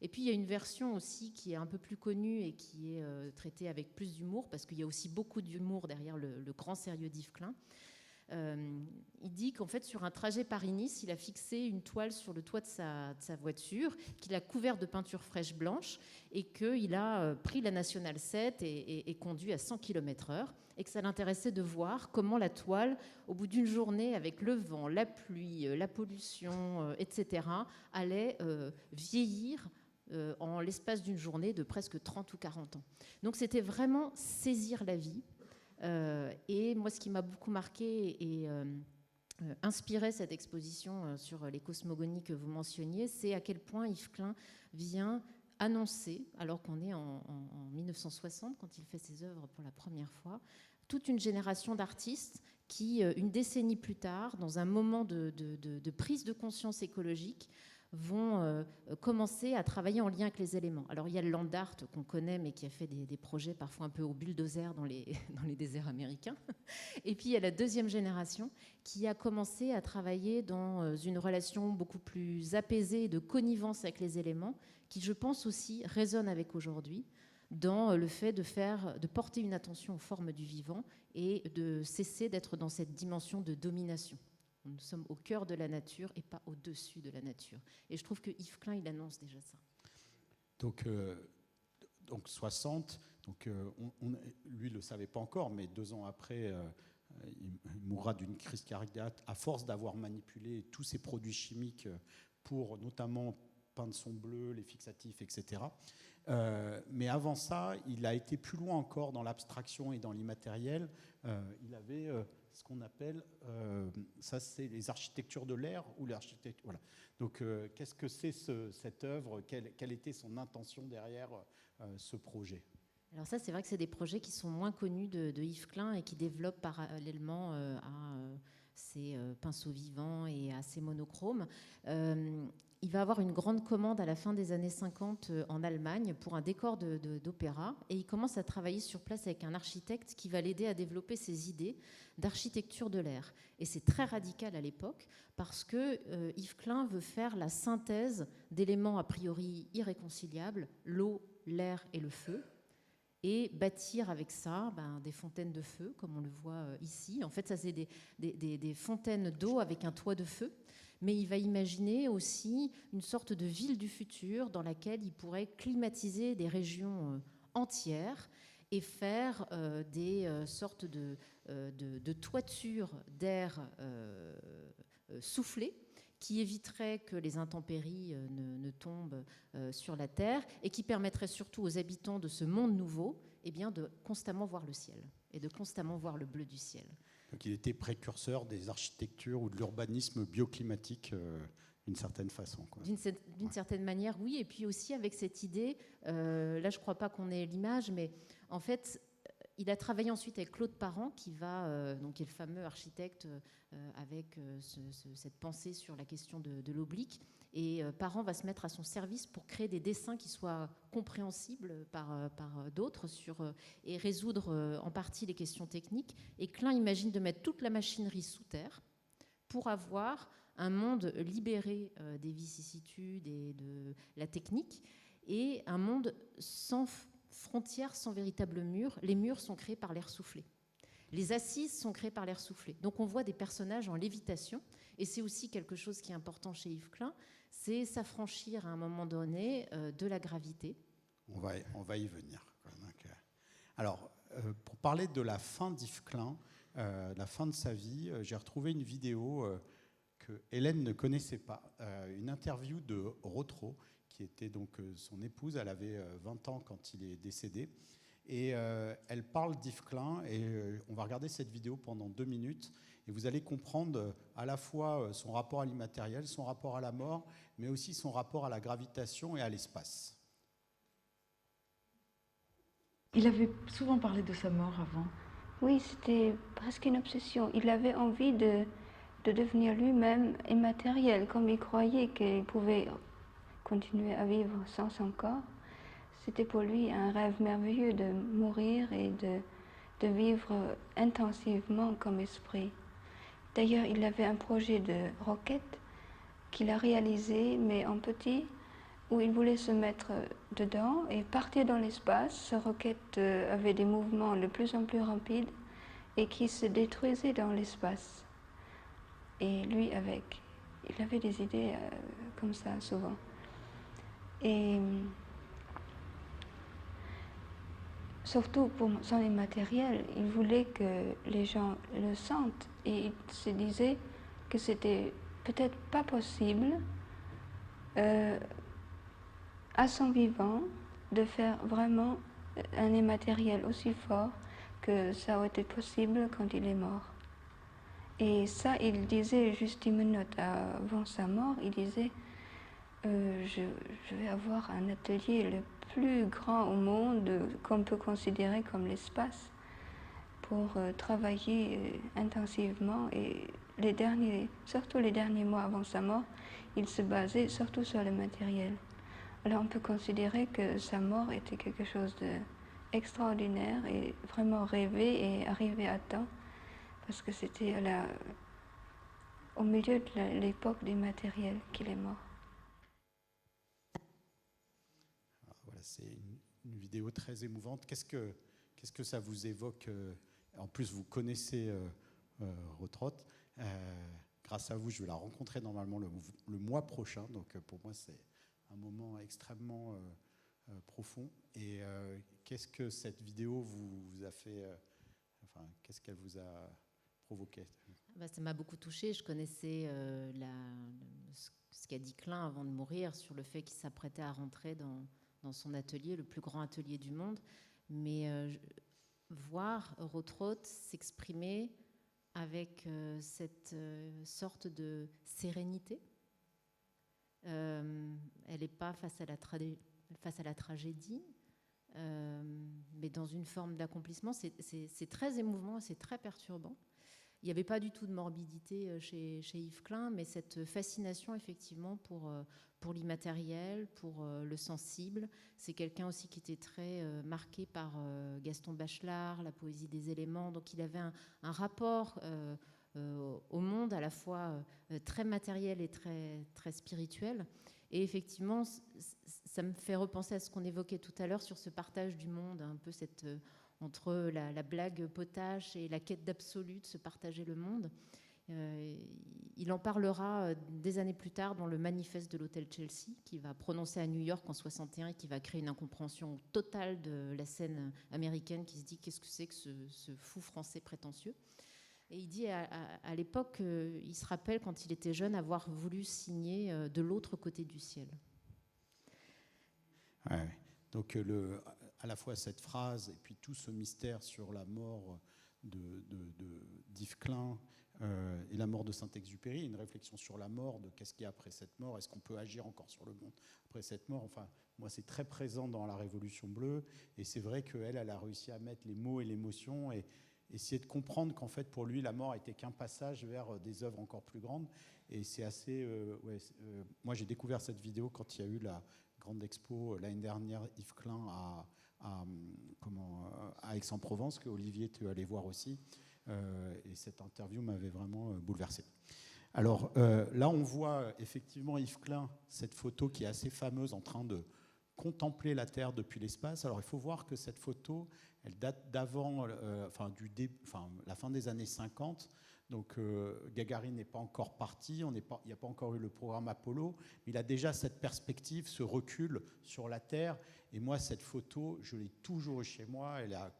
Et puis il y a une version aussi qui est un peu plus connue et qui est traitée avec plus d'humour, parce qu'il y a aussi beaucoup d'humour derrière le grand sérieux d'Yves Klein. Il dit qu'en fait, sur un trajet Paris-Nice, il a fixé une toile sur le toit de sa voiture, qu'il a couvert de peinture fraîche blanche et qu'il a pris la Nationale 7 et conduit à 100 km/h, et que ça l'intéressait de voir comment la toile, au bout d'une journée, avec le vent, la pluie, la pollution, etc., allait vieillir en l'espace d'une journée de presque 30 ou 40 ans. Donc c'était vraiment saisir la vie. Et moi, ce qui m'a beaucoup marqué et inspiré cette exposition sur les cosmogonies que vous mentionniez, c'est à quel point Yves Klein vient annoncer, alors qu'on est en 1960, quand il fait ses œuvres pour la première fois, toute une génération d'artistes qui, une décennie plus tard, dans un moment de prise de conscience écologique, vont commencer à travailler en lien avec les éléments. Alors il y a le land art qu'on connaît, mais qui a fait des projets parfois un peu au bulldozer dans les déserts américains. Et puis il y a la deuxième génération qui a commencé à travailler dans une relation beaucoup plus apaisée de connivence avec les éléments, qui je pense aussi résonne avec aujourd'hui, dans le fait de porter une attention aux formes du vivant et de cesser d'être dans cette dimension de domination. Nous sommes au cœur de la nature et pas au-dessus de la nature. Et je trouve que Yves Klein, il annonce déjà ça. Donc, donc 60. Donc, lui ne le savait pas encore, mais 2 ans après, il mourra d'une crise cardiaque à force d'avoir manipulé tous ces produits chimiques pour notamment peindre son bleu, les fixatifs, etc. Mais avant ça, il a été plus loin encore dans l'abstraction et dans l'immatériel. Il avait ce qu'on appelle, ça c'est les architectures de l'air ou l'architecture. Voilà. Donc, qu'est-ce que c'est cette œuvre? Quelle était son intention derrière ce projet? Alors ça, c'est vrai que c'est des projets qui sont moins connus de Yves Klein et qui développent parallèlement à ses pinceaux vivants et à ses monochromes. Il va avoir une grande commande à la fin des années 50 en Allemagne pour un décor d'opéra, et il commence à travailler sur place avec un architecte qui va l'aider à développer ses idées d'architecture de l'air. Et c'est très radical à l'époque parce que Yves Klein veut faire la synthèse d'éléments a priori irréconciliables, l'eau, l'air et le feu, et bâtir avec ça des fontaines de feu, comme on le voit ici. En fait, ça, c'est des fontaines d'eau avec un toit de feu. Mais il va imaginer aussi une sorte de ville du futur dans laquelle il pourrait climatiser des régions entières et faire des sortes de toitures d'air soufflé qui éviterait que les intempéries ne tombent sur la Terre et qui permettrait surtout aux habitants de ce monde nouveau de constamment voir le ciel et de constamment voir le bleu du ciel. Donc il était précurseur des architectures ou de l'urbanisme bioclimatique d'une certaine façon. D'une certaine manière, oui. Et puis aussi avec cette idée, là je ne crois pas qu'on ait l'image, mais en fait, il a travaillé ensuite avec Claude Parent, qui est le fameux architecte avec cette pensée sur la question de l'oblique. Et Parent va se mettre à son service pour créer des dessins qui soient compréhensibles par d'autres et résoudre en partie les questions techniques. Et Klein imagine de mettre toute la machinerie sous terre pour avoir un monde libéré des vicissitudes et de la technique, et un monde sans frontières, sans véritable mur. Les murs sont créés par l'air soufflé. Les assises sont créées par l'air soufflé. Donc on voit des personnages en lévitation, et c'est aussi quelque chose qui est important chez Yves Klein, c'est s'affranchir à un moment donné de la gravité. On va y venir. Donc, alors, pour parler de la fin d'Yves Klein, la fin de sa vie, j'ai retrouvé une vidéo que Hélène ne connaissait pas, une interview de Rotro, qui était donc son épouse. Elle avait 20 ans quand il est décédé. Et elle parle d'Yves Klein, et on va regarder cette vidéo pendant 2 minutes, et vous allez comprendre à la fois son rapport à l'immatériel, son rapport à la mort, mais aussi son rapport à la gravitation et à l'espace. Il avait souvent parlé de sa mort avant. Oui, c'était presque une obsession. Il avait envie de devenir lui-même immatériel, comme il croyait qu'il pouvait continuer à vivre sans son corps. C'était pour lui un rêve merveilleux de mourir et de vivre intensivement comme esprit. D'ailleurs, il avait un projet de roquette qu'il a réalisé, mais en petit, où il voulait se mettre dedans et partir dans l'espace. Ce roquette avait des mouvements de plus en plus rapides et qui se détruisaient dans l'espace. Et lui, il avait des idées comme ça souvent. Et surtout pour son immatériel, il voulait que les gens le sentent, et il se disait que c'était peut-être pas possible à son vivant de faire vraiment un immatériel aussi fort que ça aurait été possible quand il est mort. Et ça, il disait, juste 10 minutes avant sa mort, il disait je vais avoir un atelier le plus grand au monde qu'on peut considérer comme l'espace pour travailler intensivement. Et surtout les derniers mois avant sa mort, il se basait surtout sur le matériel. Alors on peut considérer que sa mort était quelque chose d'extraordinaire et vraiment rêvé et arrivé à temps, parce que c'était au milieu de l'époque des matériels qu'il est mort. Alors, voilà, c'est une vidéo très émouvante. Qu'est-ce que ça vous évoque? En plus, vous connaissez Rotrotte. Grâce à vous, je vais la rencontrer normalement le mois prochain. Donc pour moi, c'est un moment extrêmement profond. Et qu'est-ce que cette vidéo vous a fait, qu'est-ce qu'elle vous a provoqué? Ça m'a beaucoup touchée. Je connaissais ce qu'a dit Klein avant de mourir sur le fait qu'il s'apprêtait à rentrer dans son atelier, le plus grand atelier du monde. Mais voir Rothroth s'exprimer avec cette sorte de sérénité. Elle n'est pas face à la tragédie, mais dans une forme d'accomplissement. C'est très émouvant, c'est très perturbant. Il n'y avait pas du tout de morbidité chez Yves Klein, mais cette fascination effectivement pour l'immatériel, pour le sensible. C'est quelqu'un aussi qui était très marqué par Gaston Bachelard, la poésie des éléments. Donc il avait un rapport au monde à la fois très matériel et très, très spirituel. Et effectivement, ça me fait repenser à ce qu'on évoquait tout à l'heure sur ce partage du monde, un peu entre la blague potache et la quête d'absolu, de se partager le monde. Il en parlera des années plus tard dans le manifeste de l'hôtel Chelsea, qu'il va prononcer à New York en 61 et qui va créer une incompréhension totale de la scène américaine qui se dit qu'est-ce que c'est que ce fou français prétentieux. Et il dit à l'époque, il se rappelle quand il était jeune avoir voulu signer de l'autre côté du ciel. Ouais. Donc à la fois cette phrase et puis tout ce mystère sur la mort d'Yves Klein et la mort de Saint-Exupéry, une réflexion sur la mort, de qu'est-ce qu'il y a après cette mort, est-ce qu'on peut agir encore sur le monde après cette mort. Enfin, moi c'est très présent dans la Révolution bleue, et c'est vrai qu'elle a réussi à mettre les mots et l'émotion et essayer de comprendre qu'en fait pour lui la mort n'était qu'un passage vers des œuvres encore plus grandes. Et c'est assez moi j'ai découvert cette vidéo quand il y a eu la grande expo l'année dernière, Yves Klein à Aix-en-Provence, que Olivier tu es allé voir aussi, et cette interview m'avait vraiment bouleversé. Alors là on voit effectivement Yves Klein, cette photo qui est assez fameuse, en train de contempler la Terre depuis l'espace. Alors il faut voir que cette photo, elle date d'avant, la fin des années 50. Donc Gagarine n'est pas encore parti, il n'y a pas encore eu le programme Apollo, mais il a déjà cette perspective, ce recul sur la Terre. Et moi, cette photo, je l'ai toujours eu chez moi. Elle a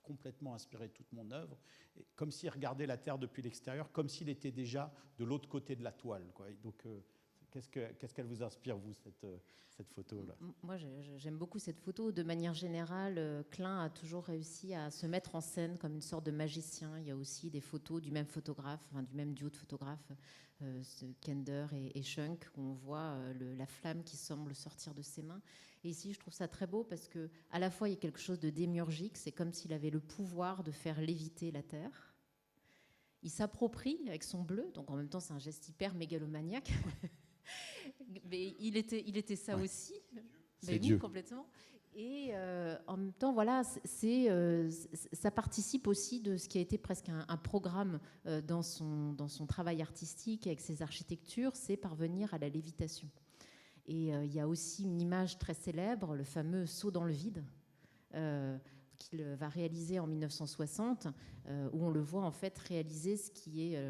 complètement inspiré toute mon œuvre, et comme s'il regardait la Terre depuis l'extérieur, comme s'il était déjà de l'autre côté de la toile, quoi. Et donc, qu'est-ce qu'elle vous inspire, vous, cette photo-là? Moi, j'aime beaucoup cette photo. De manière générale, Klein a toujours réussi à se mettre en scène comme une sorte de magicien. Il y a aussi des photos du même photographe, du même duo de photographes, Kender et Schunk, où on voit la flamme qui semble sortir de ses mains. Et ici, je trouve ça très beau parce que, à la fois, il y a quelque chose de démiurgique. C'est comme s'il avait le pouvoir de faire léviter la Terre. Il s'approprie avec son bleu, donc en même temps, c'est un geste hyper mégalomaniaque. Mais il était ça aussi. C'est Dieu. Complètement. Et en même temps, voilà, ça participe aussi de ce qui a été presque un programme dans son travail artistique avec ses architectures, c'est parvenir à la lévitation. Et il y a aussi une image très célèbre, le fameux saut dans le vide, qu'il va réaliser en 1960, où on le voit en fait réaliser ce qui est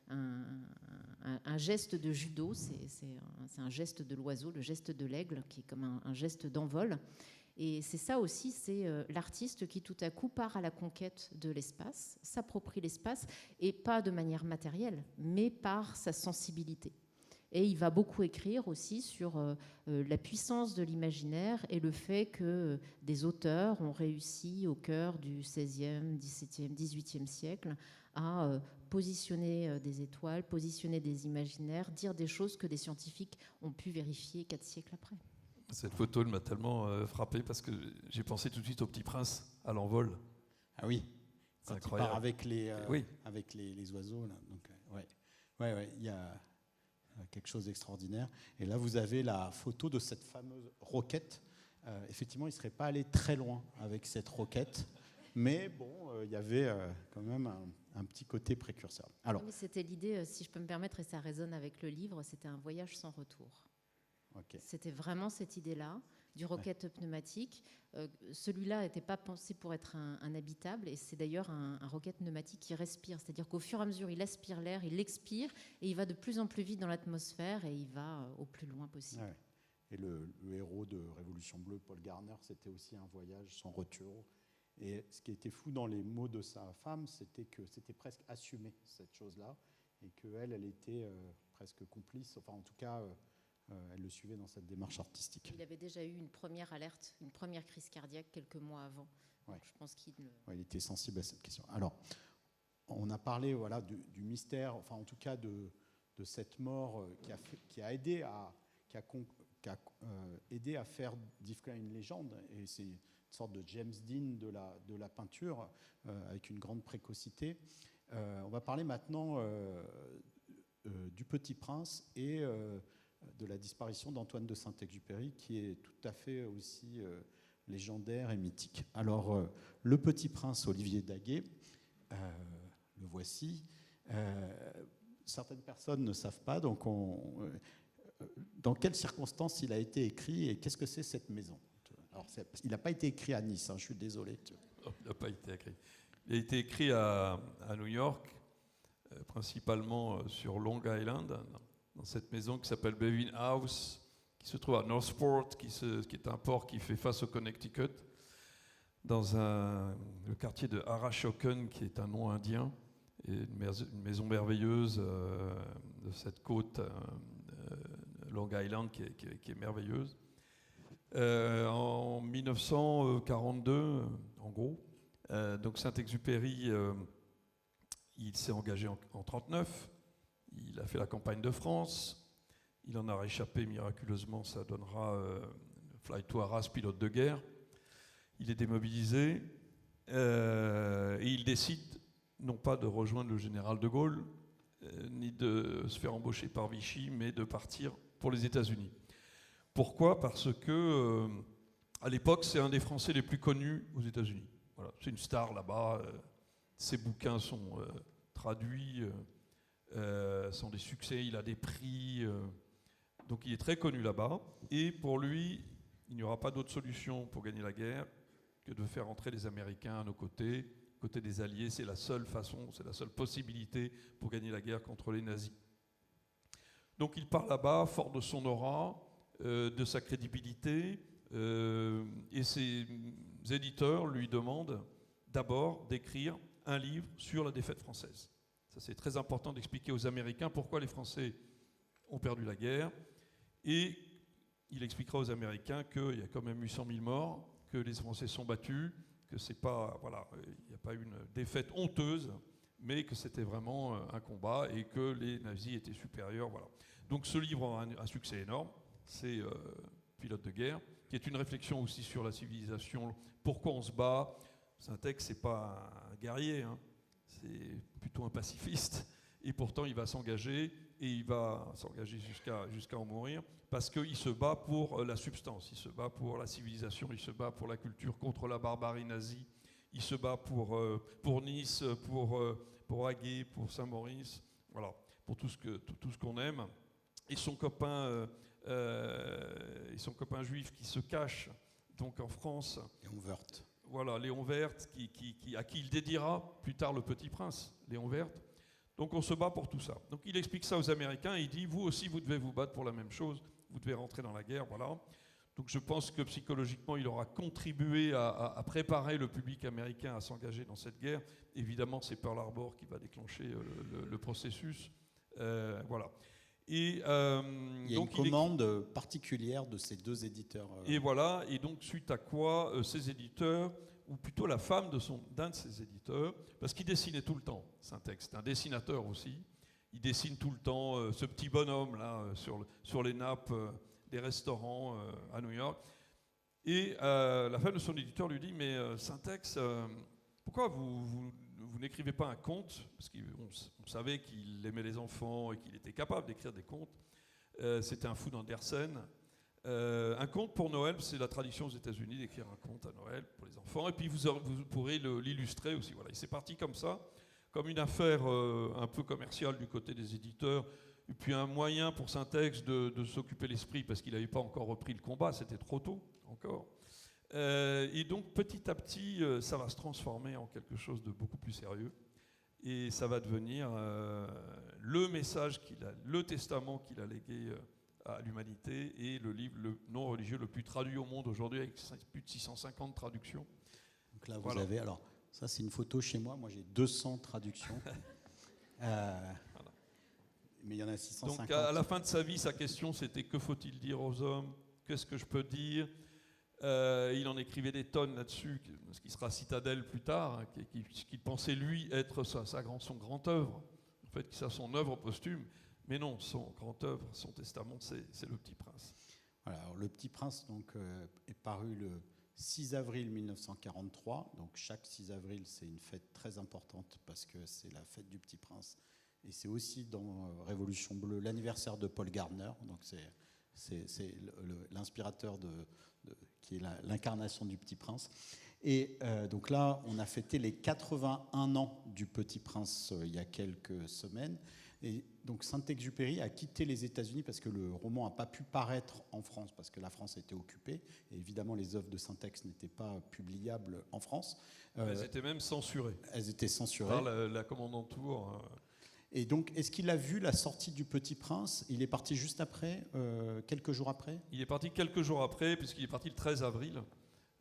un geste de judo, c'est un geste de l'oiseau, le geste de l'aigle, qui est comme un geste d'envol. Et c'est ça aussi, c'est l'artiste qui tout à coup part à la conquête de l'espace, s'approprie l'espace, et pas de manière matérielle, mais par sa sensibilité. Et il va beaucoup écrire aussi sur la puissance de l'imaginaire et le fait que des auteurs ont réussi au cœur du XVIe, XVIIe, XVIIIe siècle à positionner des étoiles, positionner des imaginaires, dire des choses que des scientifiques ont pu vérifier 4 siècles après. Cette photo, elle m'a tellement frappé parce que j'ai pensé tout de suite au Petit Prince à l'envol. Ah oui, c'est incroyable. Il part avec oui. avec les oiseaux là. Donc ouais, il y a quelque chose d'extraordinaire. Et là, vous avez la photo de cette fameuse roquette. Effectivement, il ne serait pas allé très loin avec cette roquette, mais bon, il y avait quand même un petit côté précurseur. Alors, oui, c'était l'idée, si je peux me permettre, et ça résonne avec le livre, c'était un voyage sans retour. Okay. C'était vraiment cette idée-là, du roquette pneumatique. Celui-là n'était pas pensé pour être un habitable, et c'est d'ailleurs un roquette pneumatique qui respire. C'est-à-dire qu'au fur et à mesure, il aspire l'air, il l'expire, et il va de plus en plus vite dans l'atmosphère, et il va au plus loin possible. Ouais. Et le héros de Révolution Bleue, Paul Garner, c'était aussi un voyage sans retour. Et ce qui était fou dans les mots de sa femme, c'était que c'était presque assumé, cette chose-là, et qu'elle, elle était presque complice, enfin en tout cas, elle le suivait dans cette démarche artistique. Il avait déjà eu une première alerte, une première crise cardiaque quelques mois avant. Ouais. Donc je pense qu'il... Ouais, il était sensible à cette question. Alors, on a parlé voilà, du mystère, enfin en tout cas de cette mort qui a aidé à faire d'Yves Klein une légende, et c'est une sorte de James Dean de la peinture, avec une grande précocité. On va parler maintenant du Petit Prince et de la disparition d'Antoine de Saint-Exupéry, qui est tout à fait aussi légendaire et mythique. Alors, le Petit Prince, Olivier Daguet, le voici. Certaines personnes ne savent pas, donc dans quelles circonstances il a été écrit et qu'est-ce que c'est cette maison? Alors, il n'a pas été écrit à Nice, hein, je suis désolé. Non, il n'a pas été écrit. Il a été écrit à New York, principalement sur Long Island, dans cette maison qui s'appelle Bevin House, qui se trouve à Northport, qui est un port qui fait face au Connecticut, dans le quartier de Arashoken, qui est un nom indien, et une maison merveilleuse de cette côte Long Island qui est merveilleuse. En 1942, en gros, donc Saint-Exupéry, il s'est engagé en 1939, il a fait la campagne de France, il en a réchappé miraculeusement, ça donnera Fly to Arras, pilote de guerre. Il est démobilisé et il décide non pas de rejoindre le général de Gaulle, ni de se faire embaucher par Vichy, mais de partir pour les États-Unis. Pourquoi ? Parce que, à l'époque, c'est un des Français les plus connus aux États-Unis. Voilà, c'est une star là-bas. Ses bouquins sont traduits, sont des succès, il a des prix. Donc il est très connu là-bas. Et pour lui, il n'y aura pas d'autre solution pour gagner la guerre que de faire entrer les Américains à nos côtés. Côté des Alliés, c'est la seule façon, c'est la seule possibilité pour gagner la guerre contre les nazis. Donc il part là-bas, fort de son aura, de sa crédibilité, et ses éditeurs lui demandent d'abord d'écrire un livre sur la défaite française. Ça, c'est très important d'expliquer aux Américains pourquoi les Français ont perdu la guerre, et il expliquera aux Américains qu'il y a quand même eu 100 000 morts, que les Français sont battus, que c'est pas, voilà, il n'y a pas eu une défaite honteuse, mais que c'était vraiment un combat et que les nazis étaient supérieurs. Voilà. Donc ce livre a un succès énorme, c'est Pilote de guerre, qui est une réflexion aussi sur la civilisation, pourquoi on se bat. Saint-Ex, c'est pas un guerrier, hein, c'est plutôt un pacifiste, et pourtant il va s'engager, et il va s'engager jusqu'à en mourir, parce qu'il se bat pour la substance, il se bat pour la civilisation, il se bat pour la culture, contre la barbarie nazie, il se bat pour Nice, pour Haguet, pour Saint-Maurice, voilà, pour tout ce qu'on aime. Et son copain juif qui se cache donc en France, Léon Werth. Voilà, Léon Werth, à qui il dédiera plus tard le Petit Prince, Léon Werth. Donc on se bat pour tout ça. Donc il explique ça aux Américains, et il dit, vous aussi, vous devez vous battre pour la même chose, vous devez rentrer dans la guerre, voilà. Donc je pense que psychologiquement, il aura contribué à préparer le public américain à s'engager dans cette guerre. Évidemment, c'est Pearl Harbor qui va déclencher le processus. Voilà. Et, il y a donc une commande particulière de ces deux éditeurs. Et voilà, et donc suite à quoi ces éditeurs, ou plutôt la femme d'un de ces éditeurs, parce qu'il dessinait tout le temps, Saint-Ex, c'est un dessinateur aussi, il dessine tout le temps ce petit bonhomme là sur les nappes des restaurants à New York. Et la femme de son éditeur lui dit, mais Saint-Ex, pourquoi vous n'écrivez pas un conte, parce qu'on savait qu'il aimait les enfants et qu'il était capable d'écrire des contes. C'était un fou d'Andersen. Un conte pour Noël, c'est la tradition aux États-Unis d'écrire un conte à Noël pour les enfants, et puis vous pourrez l'illustrer aussi. Voilà. Et c'est parti comme ça, comme une affaire un peu commerciale du côté des éditeurs, et puis un moyen pour Saint-Ex de s'occuper l'esprit, parce qu'il n'avait pas encore repris le combat, c'était trop tôt encore. Et donc petit à petit, ça va se transformer en quelque chose de beaucoup plus sérieux, et ça va devenir le message le testament qu'il a légué à l'humanité et le livre non religieux le plus traduit au monde aujourd'hui avec plus de 650 traductions. Donc là, vous avez, alors ça c'est une photo chez moi, j'ai 200 traductions. Voilà. Mais il y en a 650. Donc à la fin de sa vie, sa question c'était que faut-il dire aux hommes? Qu'est-ce que je peux dire? Il en écrivait des tonnes là-dessus, ce qui sera Citadelle plus tard, hein, qu'il pensait lui être son grand œuvre, en fait, que ça son œuvre posthume, mais non, son grand œuvre, son testament, c'est Le Petit Prince. Voilà, alors, Le Petit Prince donc, est paru le 6 avril 1943, donc chaque 6 avril c'est une fête très importante parce que c'est la fête du Petit Prince, et c'est aussi dans Révolution Bleue l'anniversaire de Paul Gardner, donc c'est l'inspirateur qui est l'incarnation du Petit Prince. Et donc là, on a fêté les 81 ans du Petit Prince il y a quelques semaines. Et donc Saint-Exupéry a quitté les États-Unis parce que le roman n'a pas pu paraître en France, parce que la France était occupée. Et évidemment, les œuvres de Saint-Ex n'étaient pas publiables en France. Elles étaient même censurées. Elles étaient censurées. Par la commandante Tour. Et donc, est-ce qu'il a vu la sortie du Petit Prince? Il est parti juste après, quelques jours après? Il est parti quelques jours après, puisqu'il est parti le 13 avril.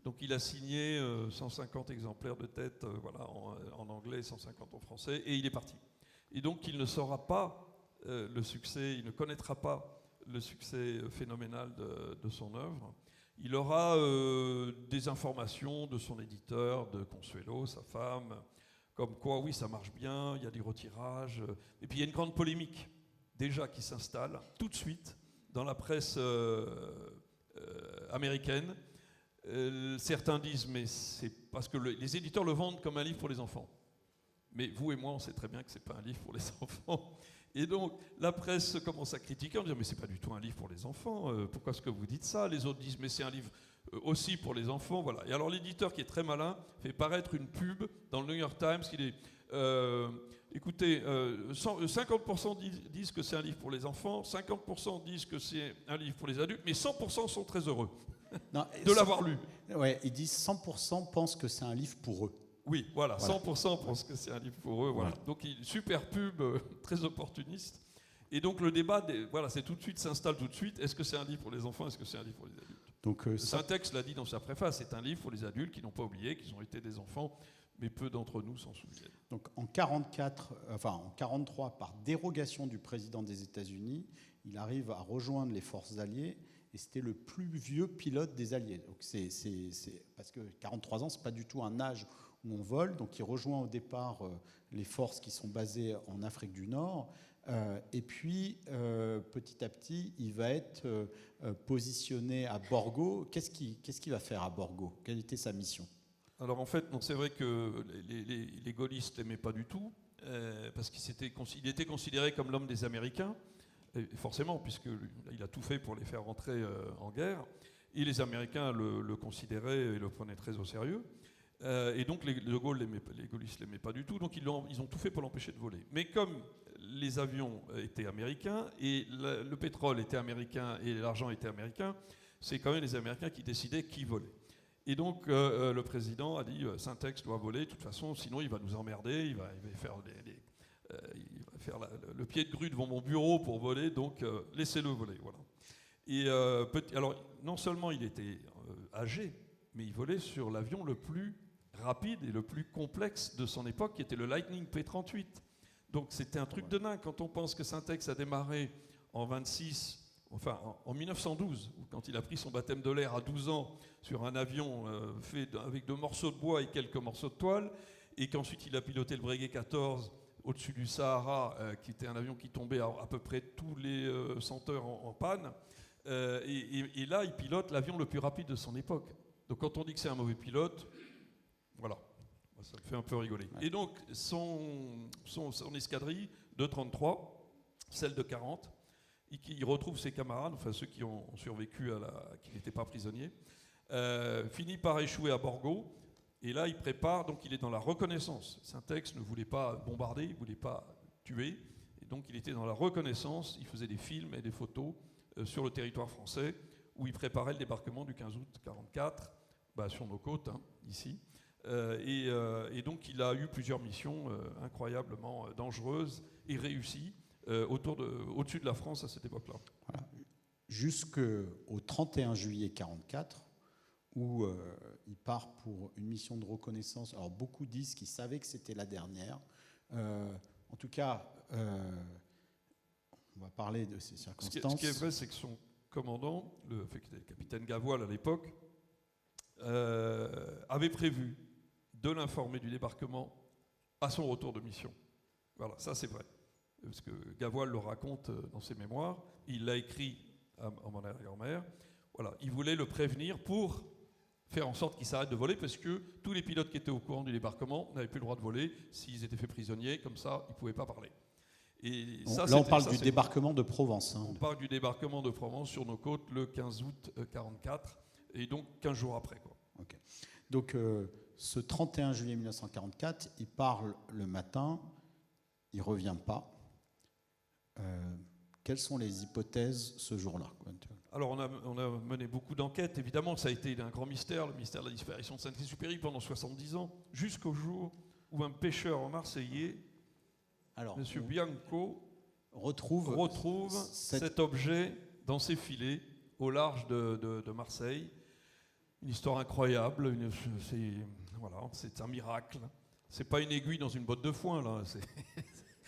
Donc il a signé 150 exemplaires de tête en anglais, 150 en français, et il est parti. Et donc il ne saura pas le succès, il ne connaîtra pas le succès phénoménal de son œuvre. Il aura des informations de son éditeur, de Consuelo, sa femme, comme quoi, oui, ça marche bien, il y a du retirage. Et puis il y a une grande polémique, déjà, qui s'installe tout de suite dans la presse américaine. Certains disent, mais c'est parce que les éditeurs le vendent comme un livre pour les enfants. Mais vous et moi, on sait très bien que ce n'est pas un livre pour les enfants. Et donc, la presse commence à critiquer, en disant, mais ce n'est pas du tout un livre pour les enfants, pourquoi est-ce que vous dites ça? Les autres disent, mais c'est un livre aussi pour les enfants, voilà. Et alors l'éditeur, qui est très malin, fait paraître une pub dans le New York Times qui dit, écoutez, 50% disent que c'est un livre pour les enfants, 50% disent que c'est un livre pour les adultes, mais 100% sont très heureux de l'avoir lu. Ouais, ils disent 100% pensent que c'est un livre pour eux. Oui, voilà, 100% pensent que c'est un livre pour eux. Voilà. Donc, super pub, très opportuniste. Et donc, le débat, c'est tout de suite, s'installe tout de suite. Est-ce que c'est un livre pour les enfants? Est-ce que c'est un livre pour les adultes? Donc, Saint-Ex l'a dit dans sa préface, c'est un livre pour les adultes qui n'ont pas oublié qu'ils ont été des enfants, mais peu d'entre nous s'en souviennent. Donc, en 43, par dérogation du président des États-Unis, il arrive à rejoindre les forces alliées. Et c'était le plus vieux pilote des Alliés. Donc parce que 43 ans, ce n'est pas du tout un âge où on vole. Donc il rejoint au départ les forces qui sont basées en Afrique du Nord. Et puis, petit à petit, il va être positionné à Borgo. Qu'est-ce qu'il va faire à Borgo? Quelle était sa mission? Alors en fait, c'est vrai que les gaullistes ne l'aimaient pas du tout, parce qu'il était considéré comme l'homme des Américains. Et forcément, puisqu'il a tout fait pour les faire rentrer en guerre, et les Américains le considéraient et le prenaient très au sérieux. Et donc les gaullistes ne l'aimaient pas du tout, donc ils ont tout fait pour l'empêcher de voler. Mais comme les avions étaient américains, et le pétrole était américain, et l'argent était américain, c'est quand même les Américains qui décidaient qui volait. Et donc le président a dit Saint-Ex doit voler, de toute façon, sinon il va nous emmerder, il va faire le pied de grue devant mon bureau pour voler, donc laissez-le voler. Voilà. Et alors, non seulement il était âgé, mais il volait sur l'avion le plus rapide et le plus complexe de son époque, qui était le Lightning P-38. Donc c'était un truc de dingue. Quand on pense que Saint-Ex a démarré en 1912, quand il a pris son baptême de l'air à 12 ans sur un avion fait avec 2 morceaux de bois et quelques morceaux de toile, et qu'ensuite il a piloté le Breguet 14 au-dessus du Sahara, qui était un avion qui tombait à peu près tous les 100 heures en panne. Et là, il pilote l'avion le plus rapide de son époque. Donc quand on dit que c'est un mauvais pilote, voilà, ça me fait un peu rigoler. Ouais. Et donc son escadrille de 33, celle de 40, il retrouve ses camarades, enfin ceux qui ont survécu qui n'étaient pas prisonniers, finit par échouer à Borgo. Et là, il prépare, donc il est dans la reconnaissance. Saint-Ex ne voulait pas bombarder, il ne voulait pas tuer. Et donc il était dans la reconnaissance, il faisait des films et des photos sur le territoire français, où il préparait le débarquement du 15 août 1944, sur nos côtes, ici. Et donc il a eu plusieurs missions incroyablement dangereuses et réussies au-dessus de la France à cette époque-là. Voilà. jusqu'au 31 juillet 1944, où il part pour une mission de reconnaissance. Alors beaucoup disent qu'ils savaient que c'était la dernière. En tout cas, on va parler de ces circonstances. Ce qui est vrai, c'est que son commandant, le capitaine Gavoil à l'époque, avait prévu de l'informer du débarquement à son retour de mission. Voilà, ça c'est vrai. Parce que Gavoil le raconte dans ses mémoires, il l'a écrit à mon arrière-grand-mère. Voilà, il voulait le prévenir pour faire en sorte qu'il s'arrête de voler, parce que tous les pilotes qui étaient au courant du débarquement n'avaient plus le droit de voler. S'ils étaient faits prisonniers, comme ça, ils ne pouvaient pas parler. Et ça, là, on parle du débarquement de Provence. Hein. On parle du débarquement de Provence sur nos côtes le 15 août 1944, et donc 15 jours après. Quoi. Okay. Donc, ce 31 juillet 1944, il parle le matin, il ne revient pas. Quelles sont les hypothèses ce jour-là? Alors, on a mené beaucoup d'enquêtes. Évidemment, ça a été un grand mystère, le mystère de la disparition de Saint-Exupéry pendant 70 ans, jusqu'au jour où un pêcheur marseillais, M. Bianco, retrouve cet objet dans ses filets au large de Marseille. Une histoire incroyable. C'est un miracle. C'est pas une aiguille dans une botte de foin, là.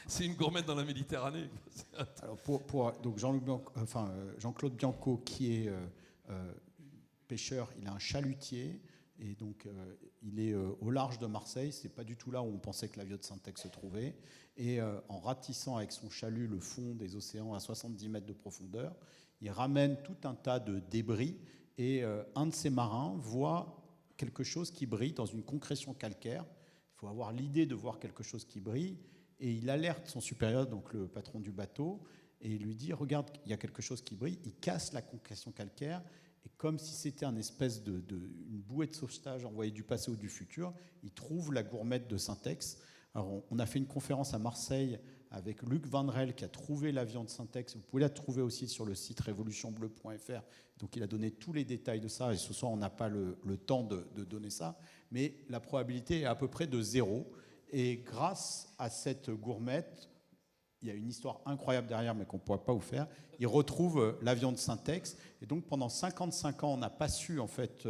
C'est une gourmette dans la Méditerranée. Alors donc Jean-Claude Bianco, qui est pêcheur, il a un chalutier, et donc il est au large de Marseille. C'est pas du tout là où on pensait que l'avion de Syntex se trouvait. Et en ratissant avec son chalut le fond des océans à 70 mètres de profondeur, il ramène tout un tas de débris, et un de ses marins voit quelque chose qui brille dans une concrétion calcaire. Il faut avoir l'idée de voir quelque chose qui brille. Et il alerte son supérieur, donc le patron du bateau, et il lui dit « Regarde, il y a quelque chose qui brille ». Il casse la concrétion calcaire, et comme si c'était une espèce une bouée de sauvetage envoyée du passé ou du futur, il trouve la gourmette de Syntex. Alors, on a fait une conférence à Marseille avec Luc Vandrel, qui a trouvé l'avion de Syntex. Vous pouvez la trouver aussi sur le site révolutionbleu.fr. Donc, il a donné tous les détails de ça, et ce soir, on n'a pas le temps de donner ça. Mais la probabilité est à peu près de 0. Et grâce à cette gourmette, il y a une histoire incroyable derrière, mais qu'on ne pourra pas vous faire. Il retrouve l'avion de Syntex. Et donc, pendant 55 ans, on n'a pas su, en fait,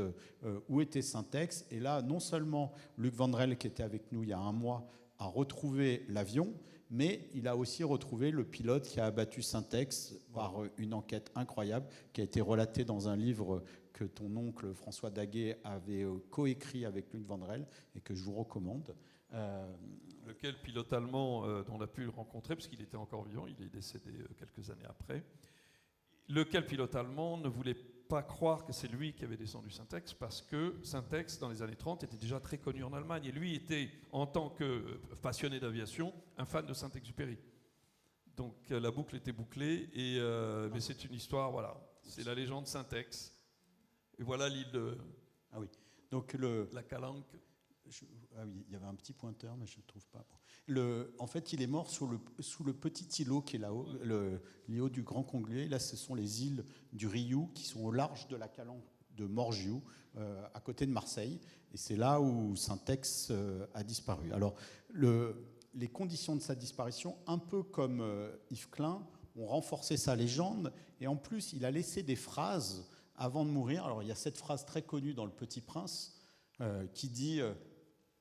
où était Syntex. Et là, non seulement Luc Vandrel, qui était avec nous il y a un mois, a retrouvé l'avion, mais il a aussi retrouvé le pilote qui a abattu Syntex par une enquête incroyable qui a été relatée dans un livre que ton oncle François Daguet avait coécrit avec Luc Vandrel et que je vous recommande. Lequel pilote allemand dont on a pu le rencontrer, parce qu'il était encore vivant, il est décédé quelques années après. Lequel pilote allemand ne voulait pas croire que c'est lui qui avait descendu Syntex, parce que Syntex, dans les années 30, était déjà très connu en Allemagne. Et lui était, en tant que passionné d'aviation, un fan de Saint-Exupéry. Donc la boucle était bouclée, mais c'est une histoire, voilà. C'est la légende Syntex. Et voilà l'île de la Calanque. Ah oui, il y avait un petit pointeur, mais je ne le trouve pas. En fait, il est mort sous le petit îlot qui est là-haut, l'îlot du Grand Congué. Là, ce sont les îles du Riou qui sont au large de la Calanque de Morgiou, à côté de Marseille. Et c'est là où Syntex a disparu. Alors, les conditions de sa disparition, un peu comme Yves Klein, ont renforcé sa légende. Et en plus, il a laissé des phrases avant de mourir. Alors, il y a cette phrase très connue dans Le Petit Prince qui dit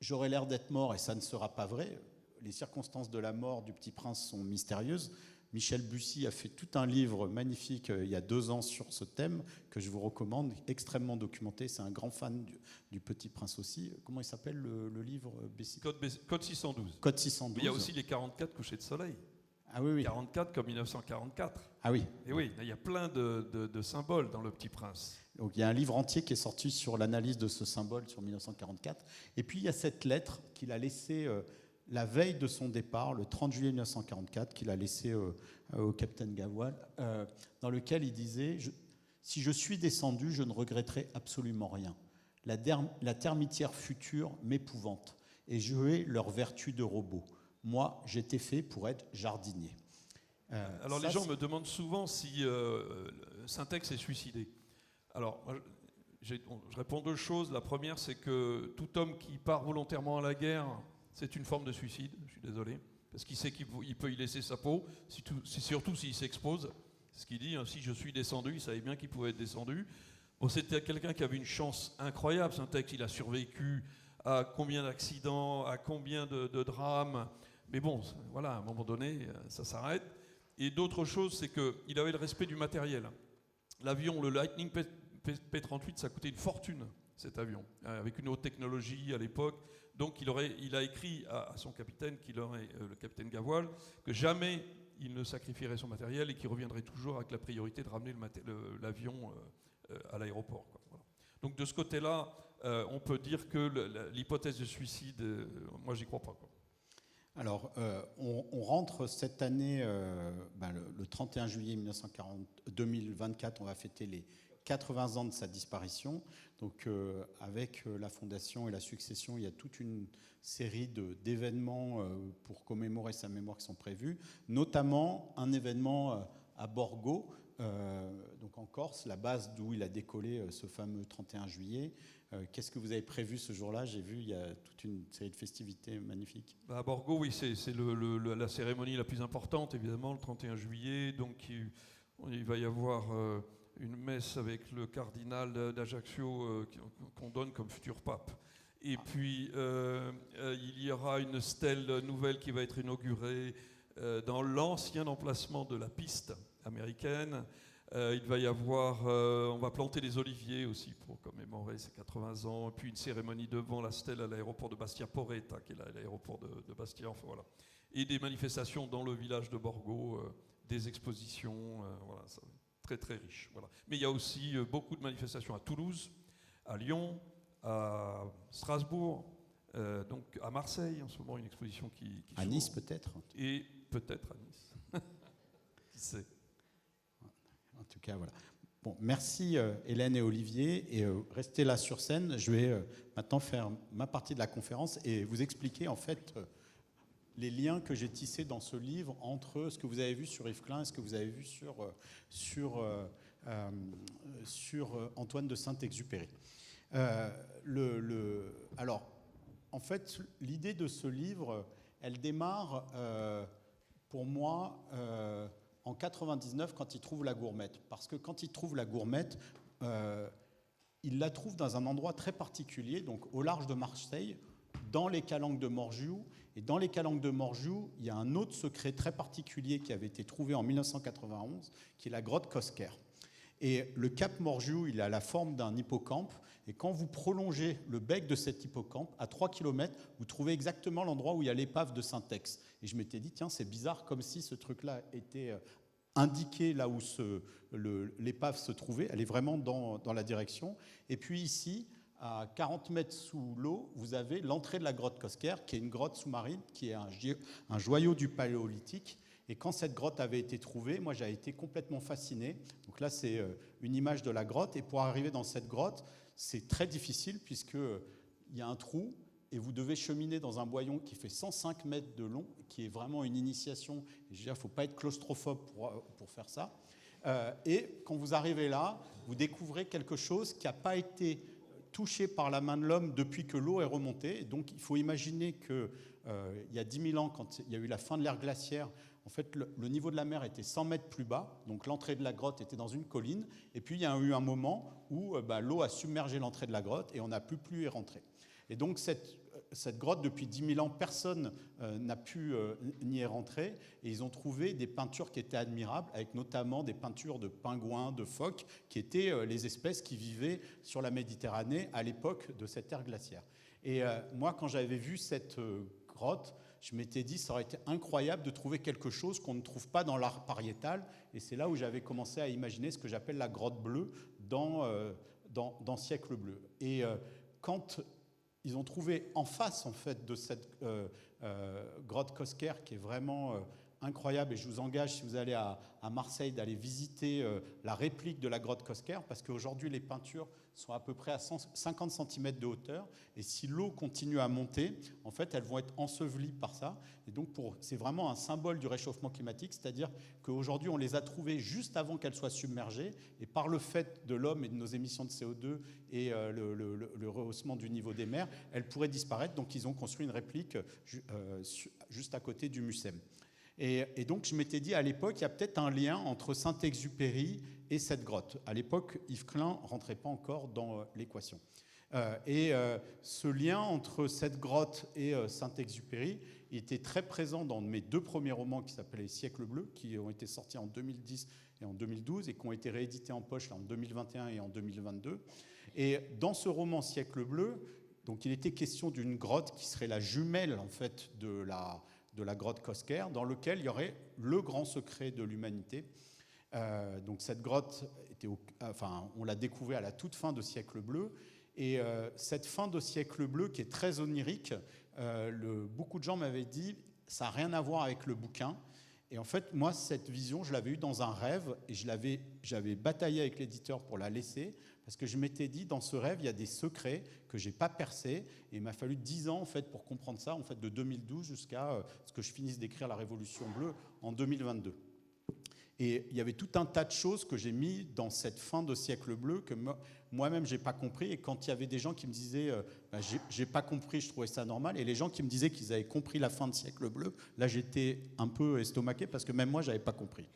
j'aurais l'air d'être mort et ça ne sera pas vrai. Les circonstances de la mort du Petit Prince sont mystérieuses. Michel Bussy a fait tout un livre magnifique il y a 2 ans sur ce thème que je vous recommande, extrêmement documenté. C'est un grand fan du Petit Prince aussi. Comment il s'appelle le livre Code 612. Code 612. Mais il y a aussi les 44 couchers de soleil. Ah oui, oui. 44 comme 1944. Ah oui. Et oui, il y a plein de symboles dans Le Petit Prince. Donc il y a un livre entier qui est sorti sur l'analyse de ce symbole sur 1944. Et puis il y a cette lettre qu'il a laissée la veille de son départ, le 30 juillet 1944, qu'il a laissée au capitaine Gavoil, dans lequel il disait « Si je suis descendu, je ne regretterai absolument rien. La termitière future m'épouvante et je hais leur vertu de robot. Moi, j'étais fait pour être jardinier. » Alors les gens me demandent souvent si Syntex est suicidé. Alors, je réponds 2 choses. La première, c'est que tout homme qui part volontairement à la guerre, c'est une forme de suicide, je suis désolé, parce qu'il sait qu'il peut y laisser sa peau, surtout s'il s'expose. Ce qu'il dit, hein, si je suis descendu, il savait bien qu'il pouvait être descendu. Bon, c'était quelqu'un qui avait une chance incroyable. Syntex, il a survécu à combien d'accidents, à combien de drames. Mais bon, voilà, à un moment donné, ça s'arrête. Et d'autres choses, c'est qu'il avait le respect du matériel. L'avion, le Lightning P-38, ça coûtait une fortune, cet avion, avec une haute technologie à l'époque. Donc il a écrit à son capitaine, le capitaine Gavoil, que jamais il ne sacrifierait son matériel et qu'il reviendrait toujours avec la priorité de ramener l'avion à l'aéroport. Voilà. Donc de ce côté-là, on peut dire que l'hypothèse de suicide, moi j'y crois pas. Alors, on rentre cette année, le 31 juillet 2024, on va fêter les 80 ans de sa disparition. Donc, avec la fondation et la succession, il y a toute une série d'événements pour commémorer sa mémoire qui sont prévus, notamment un événement à Borgo, donc en Corse, la base d'où il a décollé ce fameux 31 juillet. Qu'est-ce que vous avez prévu ce jour-là? J'ai vu, il y a toute une série de festivités magnifiques. À Borgo, oui, c'est la cérémonie la plus importante, évidemment, le 31 juillet. Donc, il va y avoir une messe avec le cardinal d'Ajaccio qu'on donne comme futur pape. Et puis, il y aura une stèle nouvelle qui va être inaugurée dans l'ancien emplacement de la piste américaine. Il va y avoir, on va planter des oliviers aussi pour commémorer ses 80 ans, et puis une cérémonie devant la stèle à l'aéroport de Bastia Porretta, qui est l'aéroport de Bastia, enfin voilà. Et des manifestations dans le village de Borgo, des expositions, voilà, ça va être très très riche. Voilà. Mais il y a aussi beaucoup de manifestations à Toulouse, à Lyon, à Strasbourg, donc à Marseille en ce moment, une exposition qui à Nice peut-être. Et peut-être à Nice. Qui sait. En tout cas, voilà. Bon, merci Hélène et Olivier. Et restez là sur scène. Je vais maintenant faire ma partie de la conférence et vous expliquer en fait les liens que j'ai tissés dans ce livre entre ce que vous avez vu sur Yves Klein et ce que vous avez vu sur Antoine de Saint-Exupéry. Alors, en fait, l'idée de ce livre, elle démarre pour moi en 99 quand il trouve la gourmette. Parce que quand il trouve la gourmette, il la trouve dans un endroit très particulier, donc au large de Marseille, dans les calanques de Morgiou. Et dans les calanques de Morgiou, il y a un autre secret très particulier qui avait été trouvé en 1991, qui est la grotte Cosquer. Et le cap Morgiou, il a la forme d'un hippocampe. Et quand vous prolongez le bec de cet hippocampe, à 3 km, vous trouvez exactement l'endroit où il y a l'épave de Syntex. Et je m'étais dit, tiens, c'est bizarre, comme si ce truc-là était indiqué là où l'épave se trouvait. Elle est vraiment dans la direction. Et puis ici, à 40 mètres sous l'eau, vous avez l'entrée de la grotte Cosquer, qui est une grotte sous-marine, qui est un joyau du Paléolithique. Et quand cette grotte avait été trouvée, moi, j'ai été complètement fasciné. Donc là, c'est une image de la grotte. Et pour arriver dans cette grotte, c'est très difficile puisqu'il y a un trou et vous devez cheminer dans un boyau qui fait 105 mètres de long, qui est vraiment une initiation. Et je veux dire, il ne faut pas être claustrophobe pour faire ça. Et quand vous arrivez là, vous découvrez quelque chose qui n'a pas été touché par la main de l'homme depuis que l'eau est remontée. Et donc, il faut imaginer qu'il y a 10 000 ans, quand il y a eu la fin de l'ère glaciaire, en fait, le niveau de la mer était 100 mètres plus bas, donc l'entrée de la grotte était dans une colline, et puis il y a eu un moment où l'eau a submergé l'entrée de la grotte et on n'a plus y rentrer. Et donc cette grotte, depuis 10 000 ans, personne n'a pu n'y rentrer, et ils ont trouvé des peintures qui étaient admirables, avec notamment des peintures de pingouins, de phoques, qui étaient les espèces qui vivaient sur la Méditerranée à l'époque de cette ère glaciaire. Et moi, quand j'avais vu cette grotte, je m'étais dit, ça aurait été incroyable de trouver quelque chose qu'on ne trouve pas dans l'art pariétal. Et c'est là où j'avais commencé à imaginer ce que j'appelle la grotte bleue dans Siècle bleu. Et quand ils ont trouvé en face, en fait, de cette grotte Cosquer, qui est vraiment incroyable, et je vous engage, si vous allez à Marseille, d'aller visiter la réplique de la grotte Cosquer, parce qu'aujourd'hui, les peintures sont à peu près à 50 cm de hauteur, et si l'eau continue à monter, en fait, elles vont être ensevelies par ça. Et donc, c'est vraiment un symbole du réchauffement climatique, c'est-à-dire qu'aujourd'hui, on les a trouvées juste avant qu'elles soient submergées, et par le fait de l'homme et de nos émissions de CO2 et le rehaussement du niveau des mers, elles pourraient disparaître. Donc, ils ont construit une réplique juste à côté du Mucem. Et donc, je m'étais dit, à l'époque, il y a peut-être un lien entre Saint-Exupéry et cette grotte. À l'époque, Yves Klein ne rentrait pas encore dans l'équation. Ce lien entre cette grotte et Saint-Exupéry, il était très présent dans mes 2 premiers romans qui s'appelaient Siècle bleu, qui ont été sortis en 2010 et en 2012 et qui ont été réédités en poche là, en 2021 et en 2022. Et dans ce roman Siècle bleu, donc il était question d'une grotte qui serait la jumelle en fait de la grotte Cosquer, dans lequel il y aurait le grand secret de l'humanité. Donc cette grotte, on l'a découvert à la toute fin de Siècle bleu. Et cette fin de Siècle bleu, qui est très onirique, beaucoup de gens m'avaient dit « ça n'a rien à voir avec le bouquin ». Et en fait, moi, cette vision, je l'avais eue dans un rêve et j'avais bataillé avec l'éditeur pour la laisser parce que je m'étais dit, dans ce rêve, il y a des secrets que je n'ai pas percés. Et il m'a fallu 10 ans en fait, pour comprendre ça, en fait, de 2012 jusqu'à ce que je finisse d'écrire La Révolution bleue en 2022. Et il y avait tout un tas de choses que j'ai mis dans cette fin de Siècle bleu que moi-même, je n'ai pas compris. Et quand il y avait des gens qui me disaient j'ai pas compris, je trouvais ça normal. Et les gens qui me disaient qu'ils avaient compris la fin de Siècle bleu, là, j'étais un peu estomaqué parce que même moi, je n'avais pas compris.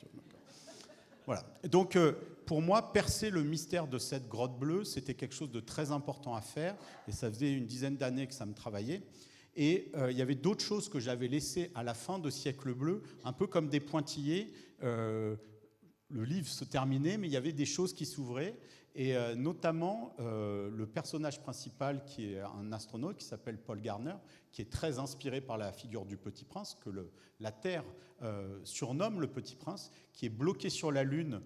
Voilà. Donc, pour moi, percer le mystère de cette grotte bleue, c'était quelque chose de très important à faire. Et ça faisait une dizaine d'années que ça me travaillait. Et il y avait d'autres choses que j'avais laissées à la fin de Siècle bleu, un peu comme des pointillés. Le livre se terminait, mais il y avait des choses qui s'ouvraient. Et notamment, le personnage principal, qui est un astronaute, qui s'appelle Paul Garner, qui est très inspiré par la figure du Petit Prince, que la Terre surnomme le Petit Prince, qui est bloqué sur la Lune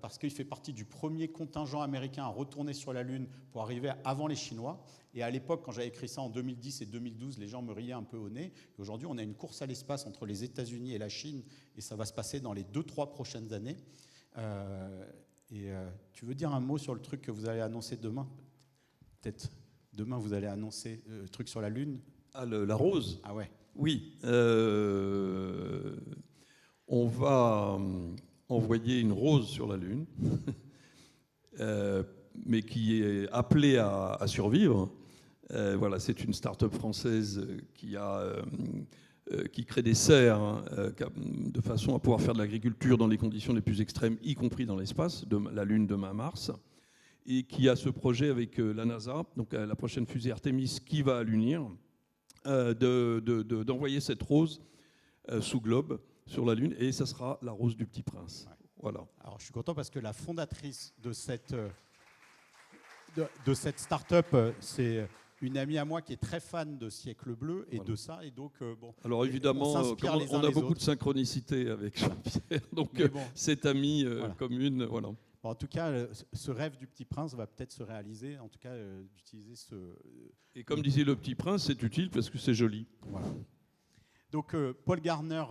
parce qu'il fait partie du premier contingent américain à retourner sur la Lune pour arriver avant les Chinois. Et à l'époque, quand j'avais écrit ça en 2010 et 2012, les gens me riaient un peu au nez. Et aujourd'hui, on a une course à l'espace entre les États-Unis et la Chine, et ça va se passer dans les 2-3 prochaines années. Tu veux dire un mot sur le truc que vous allez annoncer demain ? Peut-être demain, vous allez annoncer le truc sur la Lune ? Ah, la rose ? Ah ouais. Oui. On va envoyer une rose sur la Lune, mais qui est appelée à survivre. Voilà, c'est une start-up française qui crée des serres de façon à pouvoir faire de l'agriculture dans les conditions les plus extrêmes, y compris dans l'espace, la Lune demain Mars, et qui a ce projet avec la NASA, donc la prochaine fusée Artemis qui va allunir, d'envoyer cette rose sous globe sur la Lune, et ça sera la rose du Petit Prince. Ouais. Voilà. Alors je suis content parce que la fondatrice de cette start-up, c'est une amie à moi qui est très fan de Siècle bleu et de ça, et donc bon. Alors évidemment, on a beaucoup de synchronicité avec Jean-Pierre, donc cette amie commune, voilà. Bon, en tout cas, ce rêve du Petit Prince va peut-être se réaliser, en tout cas d'utiliser ce... Et comme disait le Petit Prince, c'est utile parce que c'est joli. Voilà. Donc Paul Garner,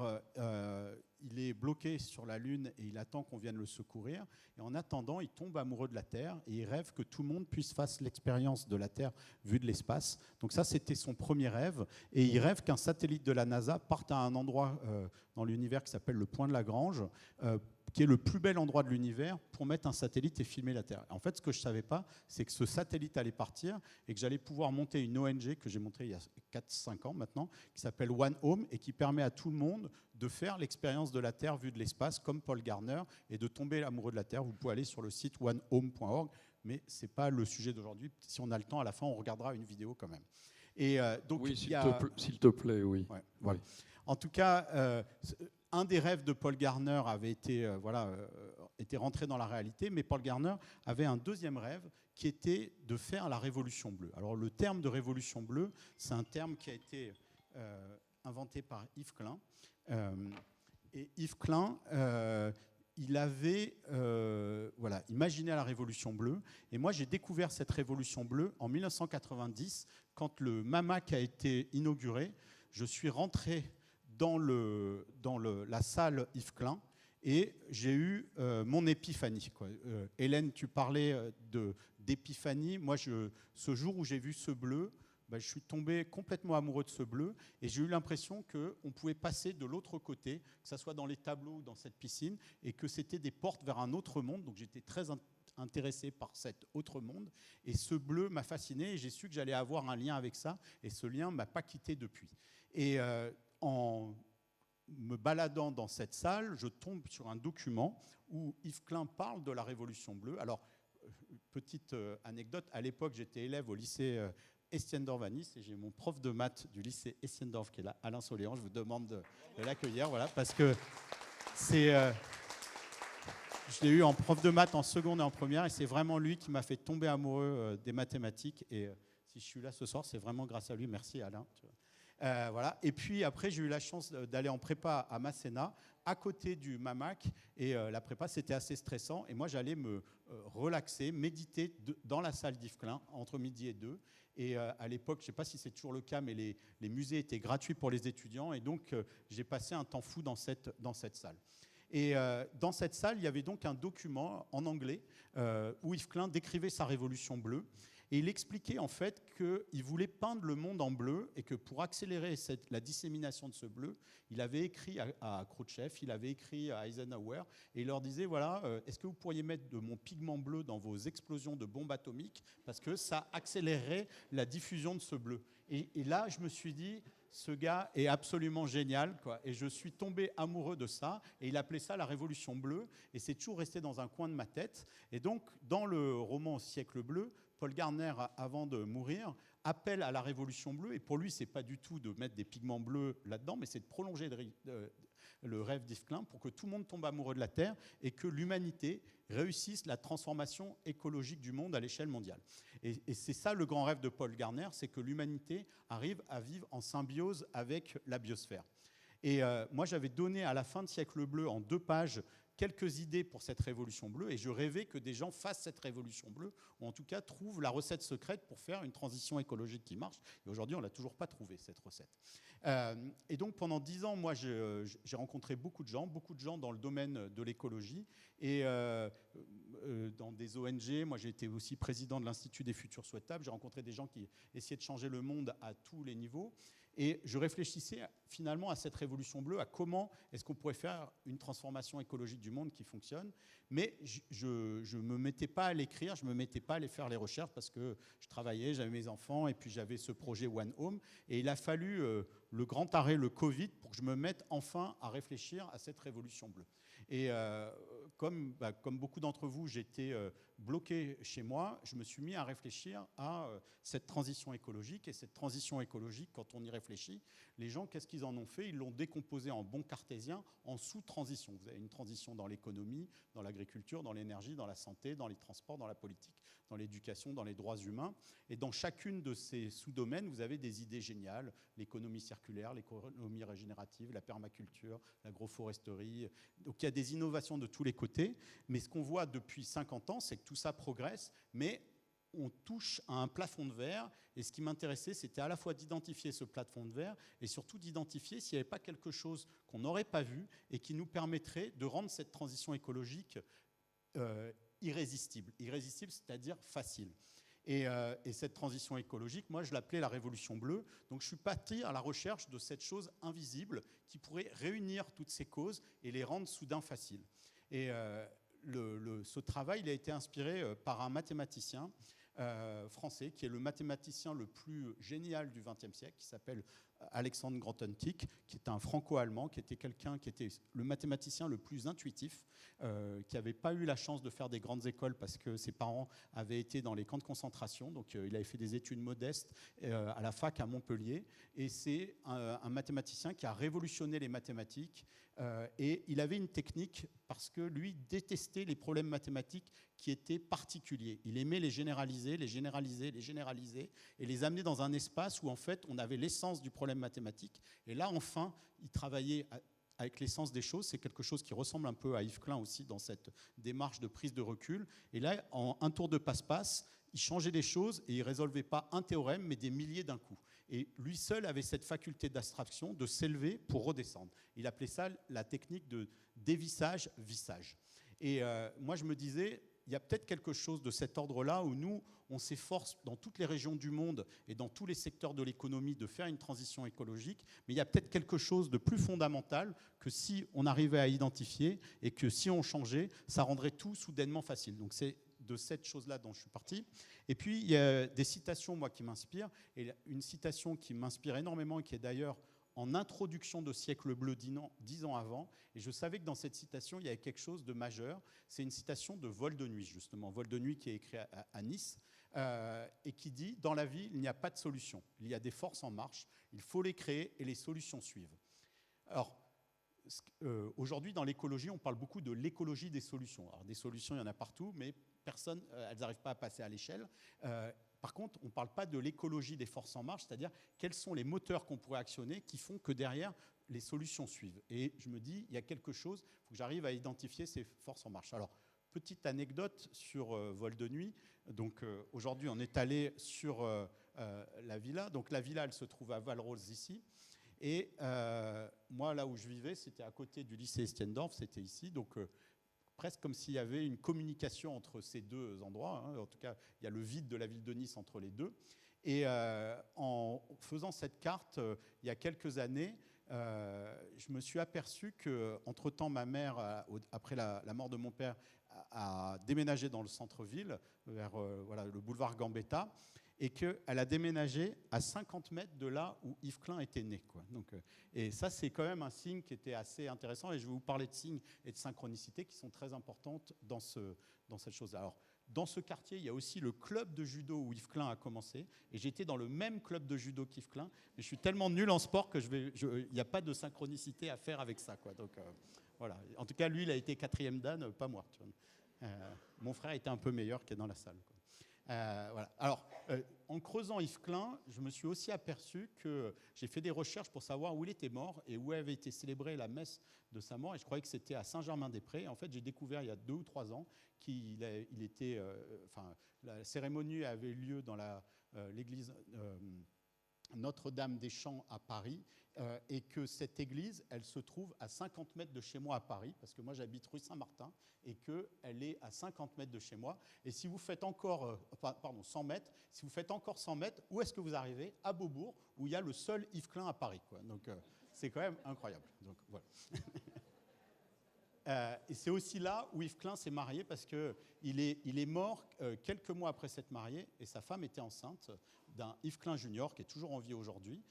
il est bloqué sur la Lune et il attend qu'on vienne le secourir. Et en attendant, il tombe amoureux de la Terre et il rêve que tout le monde puisse faire l'expérience de la Terre vue de l'espace. Donc ça, c'était son premier rêve. Et il rêve qu'un satellite de la NASA parte à un endroit dans l'univers qui s'appelle le Point de Lagrange, qui est le plus bel endroit de l'univers pour mettre un satellite et filmer la Terre. En fait, ce que je ne savais pas, c'est que ce satellite allait partir et que j'allais pouvoir monter une ONG que j'ai montée il y a 4-5 ans maintenant, qui s'appelle One Home et qui permet à tout le monde de faire l'expérience de la Terre vue de l'espace, comme Paul Garner, et de tomber amoureux de la Terre. Vous pouvez aller sur le site onehome.org, mais ce n'est pas le sujet d'aujourd'hui. Si on a le temps, à la fin, on regardera une vidéo quand même. Et donc, oui, s'il te plaît, oui. Ouais, voilà. En tout cas, un des rêves de Paul Garner avait été rentré dans la réalité, mais Paul Garner avait un deuxième rêve qui était de faire la Révolution bleue. Alors le terme de Révolution bleue, c'est un terme qui a été inventé par Yves Klein. Et Yves Klein, il avait imaginé la Révolution bleue. Et moi, j'ai découvert cette Révolution bleue en 1990, quand le MAMAC a été inauguré. Je suis rentré dans la salle Yves Klein et j'ai eu mon épiphanie. Hélène, tu parlais d'épiphanie. Moi, ce jour où j'ai vu ce bleu, je suis tombé complètement amoureux de ce bleu et j'ai eu l'impression qu'on pouvait passer de l'autre côté, que ce soit dans les tableaux ou dans cette piscine, et que c'était des portes vers un autre monde. Donc j'étais très intéressé par cet autre monde et ce bleu m'a fasciné et j'ai su que j'allais avoir un lien avec ça et ce lien ne m'a pas quitté depuis. Et en me baladant dans cette salle, je tombe sur un document où Yves Klein parle de la Révolution bleue. Alors, petite anecdote, à l'époque, j'étais élève au lycée Estienne-d'Orve à Nice et j'ai mon prof de maths du lycée Estienne-d'Orve qui est là, Alain Soléan. Je vous demande de l'accueillir, voilà, parce que c'est... je l'ai eu en prof de maths en seconde et en première et c'est vraiment lui qui m'a fait tomber amoureux des mathématiques. Et si je suis là ce soir, c'est vraiment grâce à lui. Merci Alain. Voilà. Et puis après, j'ai eu la chance d'aller en prépa à Masséna, à côté du MAMAC. Et la prépa, c'était assez stressant. Et moi, j'allais me relaxer, méditer dans la salle d'Yves Klein entre midi et 2. Et à l'époque, je ne sais pas si c'est toujours le cas, mais les musées étaient gratuits pour les étudiants. Et donc, j'ai passé un temps fou dans cette salle. Et dans cette salle, il y avait donc un document en anglais où Yves Klein décrivait sa révolution bleue. Et il expliquait en fait qu'il voulait peindre le monde en bleu et que pour accélérer la dissémination de ce bleu, il avait écrit à Khrouchtchev, il avait écrit à Eisenhower et il leur disait, voilà, est-ce que vous pourriez mettre de mon pigment bleu dans vos explosions de bombes atomiques parce que ça accélérerait la diffusion de ce bleu. Et là, je me suis dit, ce gars est absolument génial, quoi. Et je suis tombé amoureux de ça. Et il appelait ça la Révolution bleue. Et c'est toujours resté dans un coin de ma tête. Et donc, dans le roman Siècle bleu, Paul Garner, avant de mourir, appelle à la Révolution bleue. Et pour lui, ce n'est pas du tout de mettre des pigments bleus là-dedans, mais c'est de prolonger le rêve d'Yves Klein pour que tout le monde tombe amoureux de la Terre et que l'humanité réussisse la transformation écologique du monde à l'échelle mondiale. Et c'est ça le grand rêve de Paul Garner, c'est que l'humanité arrive à vivre en symbiose avec la biosphère. Et moi, j'avais donné à la fin de Siècle bleu, en 2 pages, quelques idées pour cette révolution bleue, et je rêvais que des gens fassent cette révolution bleue, ou en tout cas trouvent la recette secrète pour faire une transition écologique qui marche. Et aujourd'hui, on ne l'a toujours pas trouvée, cette recette. Et donc, pendant 10 ans, moi, j'ai rencontré beaucoup de gens dans le domaine de l'écologie, et dans des ONG. Moi, j'ai été aussi président de l'Institut des futurs souhaitables. J'ai rencontré des gens qui essayaient de changer le monde à tous les niveaux. Et je réfléchissais finalement à cette révolution bleue, à comment est-ce qu'on pourrait faire une transformation écologique du monde qui fonctionne. Mais je ne me mettais pas à l'écrire, je ne me mettais pas à aller faire les recherches parce que je travaillais, j'avais mes enfants et puis j'avais ce projet One Home. Et il a fallu le grand arrêt, le Covid, pour que je me mette enfin à réfléchir à cette révolution bleue. Et comme beaucoup d'entre vous, j'étais bloqué chez moi, je me suis mis à réfléchir à cette transition écologique. Et cette transition écologique, quand on y réfléchit, les gens, qu'est-ce qu'ils en ont fait? Ils l'ont décomposée en bon cartésien, en sous-transition. Vous avez une transition dans l'économie, dans l'agriculture, dans l'énergie, dans la santé, dans les transports, dans la politique, dans l'éducation, dans les droits humains. Et dans chacune de ces sous-domaines, vous avez des idées géniales. L'économie circulaire, l'économie régénérative, la permaculture, l'agroforesterie. Donc il y a des innovations de tous les côtés. Mais ce qu'on voit depuis 50 ans, c'est que tout ça progresse, mais on touche à un plafond de verre. Et ce qui m'intéressait, c'était à la fois d'identifier ce plafond de verre et surtout d'identifier s'il n'y avait pas quelque chose qu'on n'aurait pas vu et qui nous permettrait de rendre cette transition écologique irrésistible. Irrésistible, c'est-à-dire facile. Et cette transition écologique, moi, je l'appelais la révolution bleue. Donc, je suis parti à la recherche de cette chose invisible qui pourrait réunir toutes ces causes et les rendre soudain faciles. Et ce travail, il a été inspiré par un mathématicien français, qui est le mathématicien le plus génial du XXe siècle, qui s'appelle Alexandre Grothendieck, qui est un franco-allemand, qui était le mathématicien le plus intuitif, qui n'avait pas eu la chance de faire des grandes écoles parce que ses parents avaient été dans les camps de concentration. Donc il avait fait des études modestes à la fac à Montpellier. Et c'est un mathématicien qui a révolutionné les mathématiques. Et il avait une technique parce que lui détestait les problèmes mathématiques qui étaient particuliers. Il aimait les généraliser, les généraliser, les généraliser et les amener dans un espace où en fait on avait l'essence du problème mathématique. Et là enfin, il travaillait avec l'essence des choses. C'est quelque chose qui ressemble un peu à Yves Klein aussi dans cette démarche de prise de recul. Et là, en un tour de passe-passe, il changeait les choses et il ne résolvait pas un théorème, mais des milliers d'un coup. Et lui seul avait cette faculté d'abstraction, de s'élever pour redescendre. Il appelait ça la technique de dévissage-vissage. Et moi, je me disais, il y a peut-être quelque chose de cet ordre-là où nous, on s'efforce dans toutes les régions du monde et dans tous les secteurs de l'économie de faire une transition écologique, mais il y a peut-être quelque chose de plus fondamental que si on arrivait à identifier et que si on changeait, ça rendrait tout soudainement facile. Donc c'est de cette chose-là dont je suis parti. Et puis, il y a des citations, moi, qui m'inspirent. Et une citation qui m'inspire énormément et qui est d'ailleurs en introduction de Siècle bleu 10 ans avant, et je savais que dans cette citation, il y avait quelque chose de majeur. C'est une citation de Vol de nuit, justement. Vol de nuit qui est écrit à Nice, et qui dit « Dans la vie, il n'y a pas de solution. Il y a des forces en marche, il faut les créer et les solutions suivent. » Alors, aujourd'hui, dans l'écologie, on parle beaucoup de l'écologie des solutions. Alors, des solutions, il y en a partout, mais elles n'arrivent pas à passer à l'échelle. Par contre, on ne parle pas de l'écologie des forces en marche, c'est-à-dire quels sont les moteurs qu'on pourrait actionner qui font que derrière, les solutions suivent. Et je me dis, il y a quelque chose, il faut que j'arrive à identifier ces forces en marche. Alors, petite anecdote sur Vol de nuit. Donc, aujourd'hui, on est allé sur la villa. Donc, la villa, elle se trouve à Valrose, ici. Et moi, là où je vivais, c'était à côté du lycée Estienne-Dorf, c'était ici. Donc, presque comme s'il y avait une communication entre ces deux endroits. Hein. En tout cas, il y a le vide de la ville de Nice entre les deux. Et en faisant cette carte, il y a quelques années, je me suis aperçu qu'entre-temps, ma mère, après la mort de mon père, a déménagé dans le centre-ville, vers le boulevard Gambetta, et qu'elle a déménagé à 50 mètres de là où Yves Klein était né, quoi. Donc, et ça, c'est quand même un signe qui était assez intéressant. Et je vais vous parler de signes et de synchronicité qui sont très importantes dans cette chose-là. Alors, dans ce quartier, il y a aussi le club de judo où Yves Klein a commencé. Et j'étais dans le même club de judo qu'Yves Klein. Mais je suis tellement nul en sport que il n'y a pas de synchronicité à faire avec ça, quoi. Donc, voilà. En tout cas, lui, il a été 4e dan, pas moi. Tu vois. Mon frère était un peu meilleur qui est dans la salle, quoi. Voilà. Alors, en creusant Yves Klein, je me suis aussi aperçu que j'ai fait des recherches pour savoir où il était mort et où avait été célébrée la messe de sa mort. Et je croyais que c'était à Saint-Germain-des-Prés. En fait, j'ai découvert il y a 2 ou 3 ans qu'il était, la cérémonie avait lieu dans l'église Notre-Dame des Champs à Paris, et que cette église, elle se trouve à 50 mètres de chez moi à Paris, parce que moi j'habite rue Saint-Martin, et qu'elle est à 50 mètres de chez moi. Et si vous faites encore, 100 mètres, si vous faites encore 100 mètres, où est-ce que vous arrivez? À Beaubourg, où il y a le seul Yves Klein à Paris, quoi. Donc c'est quand même incroyable. Donc voilà. Et c'est aussi là où Yves Klein s'est marié, parce qu'il est mort quelques mois après s'être marié, et sa femme était enceinte d'un Yves Klein Junior qui est toujours en vie aujourd'hui.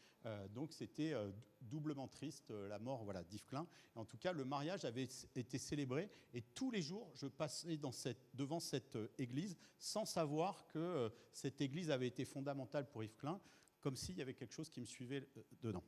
Donc c'était doublement triste, la mort d'Yves Klein. Et en tout cas, le mariage avait été célébré, et tous les jours, je passais devant cette église sans savoir que cette église avait été fondamentale pour Yves Klein, comme s'il y avait quelque chose qui me suivait dedans.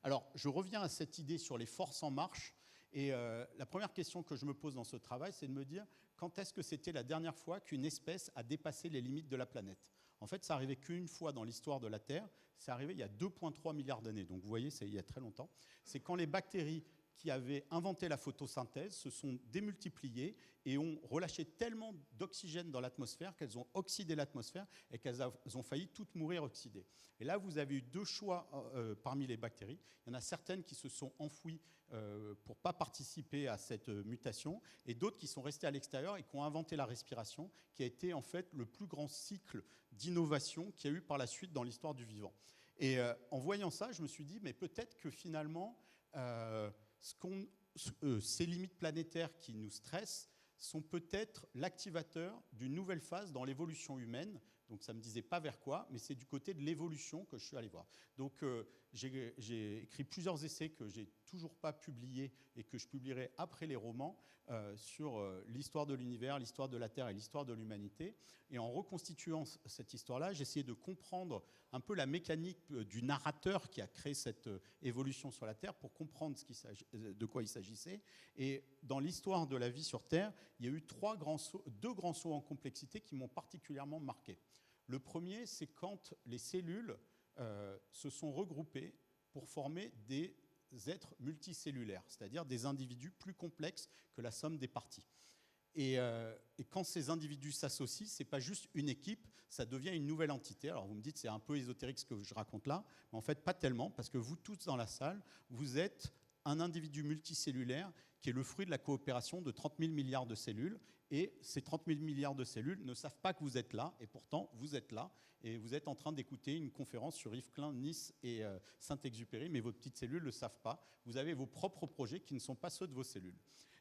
Alors, je reviens à cette idée sur les forces en marche. Et la première question que je me pose dans ce travail, c'est de me dire quand est-ce que c'était la dernière fois qu'une espèce a dépassé les limites de la planète? En fait, ça n'arrivait qu'une fois dans l'histoire de la Terre. C'est arrivé il y a 2,3 milliards d'années. Donc vous voyez, c'est il y a très longtemps. C'est quand les bactéries qui avaient inventé la photosynthèse se sont démultipliées et ont relâché tellement d'oxygène dans l'atmosphère qu'elles ont oxydé l'atmosphère et qu'elles ont failli toutes mourir oxydées. Et là, vous avez eu 2 choix parmi les bactéries. Il y en a certaines qui se sont enfouies pour ne pas participer à cette mutation, et d'autres qui sont restées à l'extérieur et qui ont inventé la respiration, qui a été en fait le plus grand cycle d'innovation qu'il y a eu par la suite dans l'histoire du vivant. Et en voyant ça, je me suis dit, mais peut-être que finalement, ces limites planétaires qui nous stressent sont peut-être l'activateur d'une nouvelle phase dans l'évolution humaine. Donc ça ne me disait pas vers quoi, mais c'est du côté de l'évolution que je suis allé voir. Donc j'ai écrit plusieurs essais que je n'ai toujours pas publiés et que je publierai après les romans sur l'histoire de l'univers, l'histoire de la Terre et l'histoire de l'humanité. Et en reconstituant cette histoire-là, j'ai essayé de comprendre un peu la mécanique du narrateur qui a créé cette évolution sur la Terre pour comprendre de quoi il s'agissait. Et dans l'histoire de la vie sur Terre, il y a eu 2 grands sauts en complexité qui m'ont particulièrement marqué. Le premier, c'est quand les cellules se sont regroupées pour former des êtres multicellulaires, c'est-à-dire des individus plus complexes que la somme des parties. Et quand ces individus s'associent, ce n'est pas juste une équipe, ça devient une nouvelle entité. Alors vous me dites, c'est un peu ésotérique ce que je raconte là, mais en fait pas tellement, parce que vous tous dans la salle, vous êtes un individu multicellulaire qui est le fruit de la coopération de 30 000 milliards de cellules. Et ces 30 000 milliards de cellules ne savent pas que vous êtes là, et pourtant vous êtes là, et vous êtes en train d'écouter une conférence sur Yves Klein, Nice et Saint-Exupéry, mais vos petites cellules ne le savent pas. Vous avez vos propres projets qui ne sont pas ceux de vos cellules.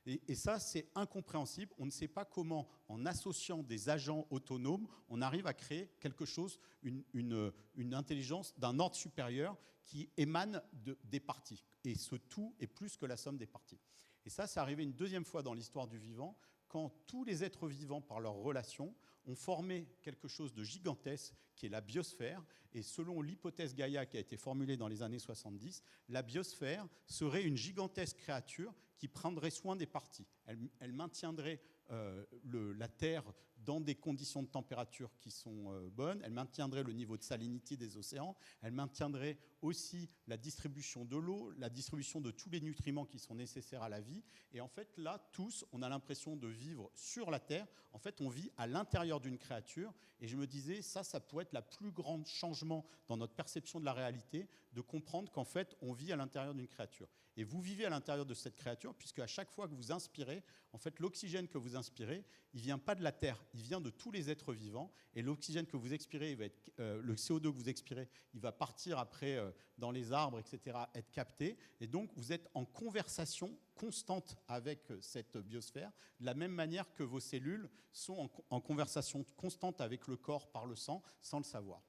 Et ça, c'est incompréhensible. On ne sait pas comment, en associant des agents autonomes, on arrive à créer quelque chose, une intelligence d'un ordre supérieur qui émane des parties. Et ce tout est plus que la somme des parties. Et ça, c'est arrivé une deuxième fois dans l'histoire du vivant, quand tous les êtres vivants, par leurs relations, ont formé quelque chose de gigantesque, qui est la biosphère. Et selon l'hypothèse Gaïa qui a été formulée dans les années 70, la biosphère serait une gigantesque créature qui prendrait soin des parties. Elle maintiendrait la Terre dans des conditions de température qui sont bonnes, elle maintiendrait le niveau de salinité des océans, elle maintiendrait aussi la distribution de l'eau, la distribution de tous les nutriments qui sont nécessaires à la vie. Et en fait, là, tous, on a l'impression de vivre sur la Terre. En fait, on vit à l'intérieur d'une créature. Et je me disais, ça pourrait être le plus grand changement dans notre perception de la réalité, de comprendre qu'en fait, on vit à l'intérieur d'une créature. Et vous vivez à l'intérieur de cette créature, puisque à chaque fois que vous inspirez, en fait, l'oxygène que vous inspirez, il ne vient pas de la Terre, il vient de tous les êtres vivants. Et l'oxygène que vous expirez, le CO2 que vous expirez, il va partir après dans les arbres, etc., être capté. Et donc, vous êtes en conversation constante avec cette biosphère, de la même manière que vos cellules sont en conversation constante avec le corps par le sang, sans le savoir.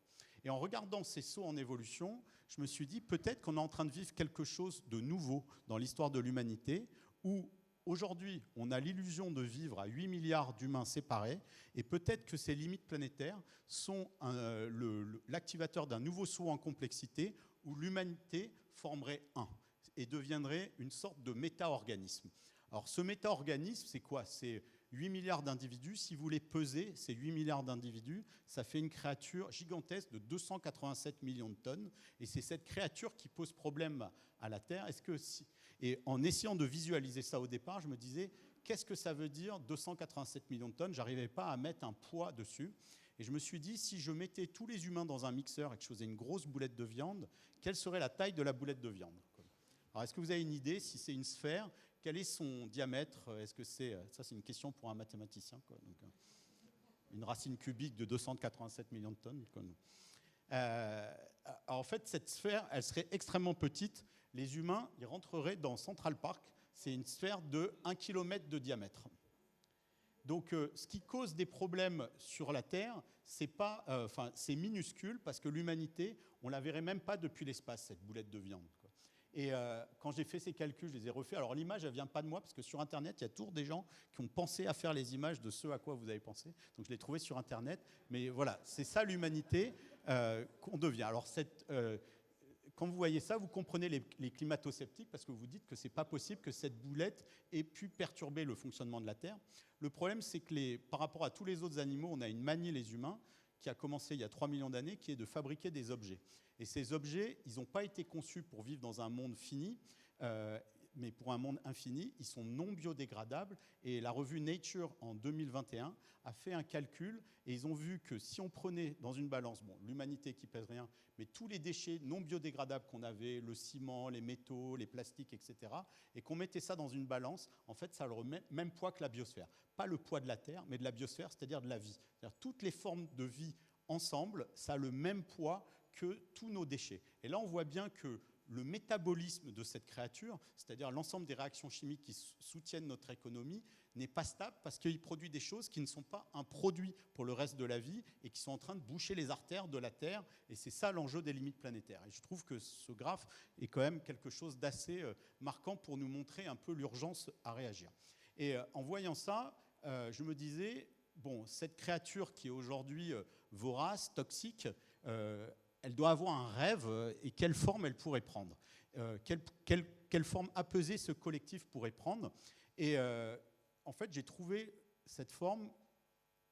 Et en regardant ces sauts en évolution, je me suis dit, peut-être qu'on est en train de vivre quelque chose de nouveau dans l'histoire de l'humanité, où aujourd'hui, on a l'illusion de vivre à 8 milliards d'humains séparés, et peut-être que ces limites planétaires sont l'activateur d'un nouveau saut en complexité, où l'humanité formerait un, et deviendrait une sorte de méta-organisme. Alors ce méta-organisme, c'est quoi? C'est 8 milliards d'individus. Si vous les pesez, ces 8 milliards d'individus, ça fait une créature gigantesque de 287 millions de tonnes. Et c'est cette créature qui pose problème à la Terre. Et en essayant de visualiser ça au départ, je me disais, qu'est-ce que ça veut dire 287 millions de tonnes? Je n'arrivais pas à mettre un poids dessus. Et je me suis dit, si je mettais tous les humains dans un mixeur et que je faisais une grosse boulette de viande, quelle serait la taille de la boulette de viande? Alors, est-ce que vous avez une idée? Si c'est une sphère, quel est son diamètre? Est-ce que c'est... Ça, c'est une question pour un mathématicien, quoi. Donc, une racine cubique de 287 millions de tonnes. En fait, cette sphère, elle serait extrêmement petite. Les humains, ils rentreraient dans Central Park. C'est une sphère de 1 km de diamètre. Donc, ce qui cause des problèmes sur la Terre, c'est minuscule, parce que l'humanité, on ne la verrait même pas depuis l'espace, cette boulette de viande. Et quand j'ai fait ces calculs, je les ai refaits. Alors l'image, elle ne vient pas de moi, parce que sur Internet, il y a toujours des gens qui ont pensé à faire les images de ce à quoi vous avez pensé. Donc je l'ai trouvé sur Internet. Mais voilà, c'est ça l'humanité qu'on devient. Alors quand vous voyez ça, vous comprenez les climato-sceptiques, parce que vous dites que ce n'est pas possible que cette boulette ait pu perturber le fonctionnement de la Terre. Le problème, c'est que par rapport à tous les autres animaux, on a une manie, les humains, qui a commencé il y a 3 millions d'années, qui est de fabriquer des objets. Et ces objets, ils n'ont pas été conçus pour vivre dans un monde fini, mais pour un monde infini. Ils sont non biodégradables. Et la revue Nature, en 2021, a fait un calcul. Et ils ont vu que si on prenait dans une balance, l'humanité qui pèse rien, mais tous les déchets non biodégradables qu'on avait, le ciment, les métaux, les plastiques, etc., et qu'on mettait ça dans une balance, en fait, ça aurait le même poids que la biosphère. Pas le poids de la Terre, mais de la biosphère, c'est-à-dire de la vie. C'est-à-dire toutes les formes de vie ensemble, ça a le même poids que tous nos déchets. Et là, on voit bien que le métabolisme de cette créature, c'est-à-dire l'ensemble des réactions chimiques qui soutiennent notre économie, n'est pas stable parce qu'il produit des choses qui ne sont pas un produit pour le reste de la vie et qui sont en train de boucher les artères de la Terre. Et c'est ça l'enjeu des limites planétaires. Et je trouve que ce graphe est quand même quelque chose d'assez marquant pour nous montrer un peu l'urgence à réagir. Et en voyant ça, je me disais, cette créature qui est aujourd'hui vorace, toxique, elle doit avoir un rêve, et quelle forme elle pourrait prendre, quelle forme apaisée ce collectif pourrait prendre. Et en fait, j'ai trouvé cette forme